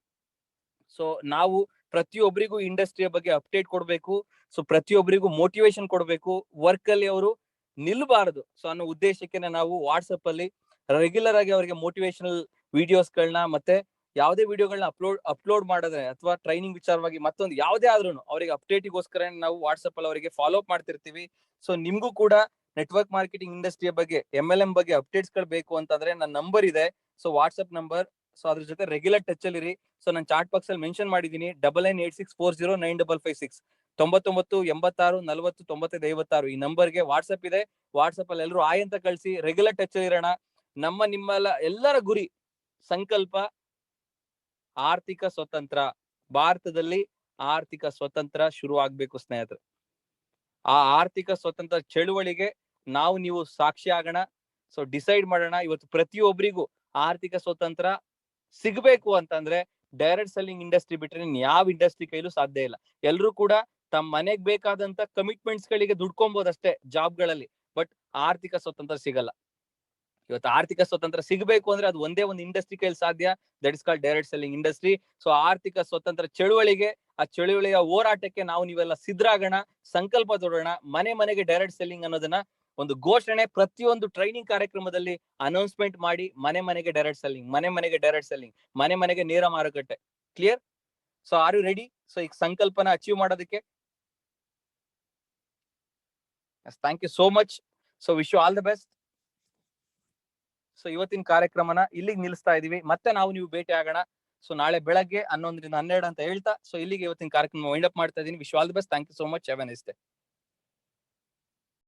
ಸೊ ನಾವು ಪ್ರತಿಯೊಬ್ಬರಿಗೂ ಇಂಡಸ್ಟ್ರಿಯ ಬಗ್ಗೆ ಅಪ್ಡೇಟ್ ಕೊಡ್ಬೇಕು. ಸೊ ಪ್ರತಿಯೊಬ್ಬರಿಗೂ ಮೋಟಿವೇಶನ್ ಕೊಡ್ಬೇಕು. ವರ್ಕ್ ಅಲ್ಲಿ ಅವರು ನಿಲ್ಬಾರದು ಸೊ ಅನ್ನೋ ಉದ್ದೇಶಕ್ಕೆ ನಾವು ವಾಟ್ಸಪ್ ಅಲ್ಲಿ ರೆಗ್ಯುಲರ್ ಆಗಿ ಅವರಿಗೆ ಮೋಟಿವೇಶನಲ್ ವಿಡಿಯೋಸ್ಗಳನ್ನ ಮತ್ತೆ ಯಾವುದೇ ವಿಡಿಯೋಗಳನ್ನ ಅಪ್ಲೋಡ್ ಮಾಡಿದ್ರೆ ಅಥವಾ ಟ್ರೈನಿಂಗ್ ವಿಚಾರವಾಗಿ ಮತ್ತೊಂದು ಯಾವುದೇ ಆದ್ರೂ ಅವರಿಗೆ ಅಪ್ಡೇಟಿಗೋಸ್ಕರ ನಾವು ವಾಟ್ಸಪ್ ಅಲ್ಲಿ ಅವರಿಗೆ ಫಾಲೋ ಅಪ್ ಮಾಡ್ತಿರ್ತೀವಿ. ಸೊ ನಿಮ್ಗೂ ಕೂಡ ನೆಟ್ವರ್ಕ್ ಮಾರ್ಕೆಟಿಂಗ್ ಇಂಡಸ್ಟ್ರಿಯ ಬಗ್ಗೆ MLM ಬಗ್ಗೆ ಅಪ್ಡೇಟ್ಸ್ ಗಳು ಬೇಕು ಅಂತಂದ್ರೆ ನನ್ನ ನಂಬರ್ ಇದೆ. So WhatsApp number. ಸೊ ಅದ್ರ ಜೊತೆ ರೆಗ್ಯುಲರ್ ಟಚ್ ಅಲ್ಲಿ ಇರಿ. ಸೊ ನಾನು ಚಾಟ್ ಬಾಕ್ಸ್ ಅಲ್ಲಿ ಮೆನ್ಷನ್ ಮಾಡಿದೀನಿ 9986409556 99 86 40 95 56 ಈ ನಂಬರ್ಗೆ ವಾಟ್ಸ್ಆಪ್ ಇದೆ. ವಾಟ್ಸ್ಆಪ್ ಅಲ್ಲಿ ಎಲ್ಲರೂ ಆಯ್ ಅಂತ ಕಳಿಸಿ ರೆಗ್ಯುಲರ್ ಟಚ್ ಅಲ್ಲಿ ಇರೋಣ. ನಿಮ್ಮೆಲ್ಲ ಎಲ್ಲರ ಗುರಿ ಸಂಕಲ್ಪ ಆರ್ಥಿಕ ಸ್ವತಂತ್ರ. ಭಾರತದಲ್ಲಿ ಆರ್ಥಿಕ ಸ್ವತಂತ್ರ ಶುರು ಆಗ್ಬೇಕು ಸ್ನೇಹಿತರೆ. ಆ ಆರ್ಥಿಕ ಸ್ವತಂತ್ರ ಚಳುವಳಿಗೆ ನೀವು ಸಾಕ್ಷಿ ಆಗೋಣ. ಸೊ ಡಿಸೈಡ್ ಮಾಡೋಣ. ಇವತ್ತು ಪ್ರತಿಯೊಬ್ಬರಿಗೂ ಆರ್ಥಿಕ ಸ್ವತಂತ್ರ ಸಿಗ್ಬೇಕು ಅಂತಂದ್ರೆ ಡೈರೆಕ್ಟ್ ಸೆಲ್ಲಿಂಗ್ ಇಂಡಸ್ಟ್ರಿ ಬಿಟ್ರೆ ಯಾವ ಇಂಡಸ್ಟ್ರಿ ಕೈಲೂ ಸಾಧ್ಯ ಇಲ್ಲ. ಎಲ್ರು ಕೂಡ ತಮ್ಮ ಮನೆಗ್ ಬೇಕಾದಂತ ಕಮಿಟ್ಮೆಂಟ್ಸ್ ಗಳಿಗೆ ದುಡ್ಕೊಬಹುದಷ್ಟೇ ಜಾಬ್ಗಳಲ್ಲಿ. ಬಟ್ ಆರ್ಥಿಕ ಸ್ವತಂತ್ರ ಸಿಗಲ್ಲ. ಇವತ್ತು ಆರ್ಥಿಕ ಸ್ವತಂತ್ರ ಸಿಗಬೇಕು ಅಂದ್ರೆ ಅದು ಒಂದೇ ಒಂದು ಇಂಡಸ್ಟ್ರಿ ಕೈಲಿ ಸಾಧ್ಯ. That is called direct selling industry. So ಆರ್ಥಿಕ ಸ್ವತಂತ್ರ ಚಳುವಳಿಗೆ, ಆ ಚಳುವಳಿಯ ಹೋರಾಟಕ್ಕೆ ನೀವೆಲ್ಲ ಸಿದ್ಧರಾಗೋಣ, ಸಂಕಲ್ಪ ತೊಡೋಣ. ಮನೆ ಮನೆಗೆ ಡೈರೆಕ್ಟ್ ಸೆಲ್ಲಿಂಗ್ ಅನ್ನೋದನ್ನ ಒಂದು ಘೋಷಣೆ ಪ್ರತಿಯೊಂದು ಟ್ರೈನಿಂಗ್ ಕಾರ್ಯಕ್ರಮದಲ್ಲಿ ಅನೌನ್ಸ್ಮೆಂಟ್ ಮಾಡಿ. ಮನೆ ಮನೆಗೆ ಡೈರೆಕ್ಟ್ ಸೆಲ್ಲಿಂಗ್, ಮನೆ ಮನೆಗೆ ಡೈರೆಕ್ಟ್ ಸೆಲ್ಲಿಂಗ್, ಮನೆ ಮನೆಗೆ ನೇರ ಮಾರುಕಟ್ಟೆ. Clear? So are you ready? So ಈ ಸಂಕಲ್ಪನ ಅಚೀವ್ ಮಾಡೋದಕ್ಕೆ thank you so much. So wish you all the best. So ಇವತ್ತಿನ ಕಾರ್ಯಕ್ರಮನ ಇಲ್ಲಿಗೆ ನಿಲ್ಲಿಸ್ತಾ ಇದೀವಿ. ಮತ್ತೆ ನೀವು ಭೇಟಿ ಆಗೋಣ. ಸೊ ನಾಳೆ ಬೆಳಗ್ಗೆ 11 ರಿಂದ 12 ಅಂತ ಹೇಳ್ತಾ ಸೊ ಇಲ್ಲಿಗೆ ಇವತ್ತಿನ ಕಾರ್ಯಕ್ರಮ ವೈಂಡ್ ಅಪ್ ಮಾಡ್ತಾ ಇದೀನಿ. Wish you all the best. Thank you so much. Have a nice day.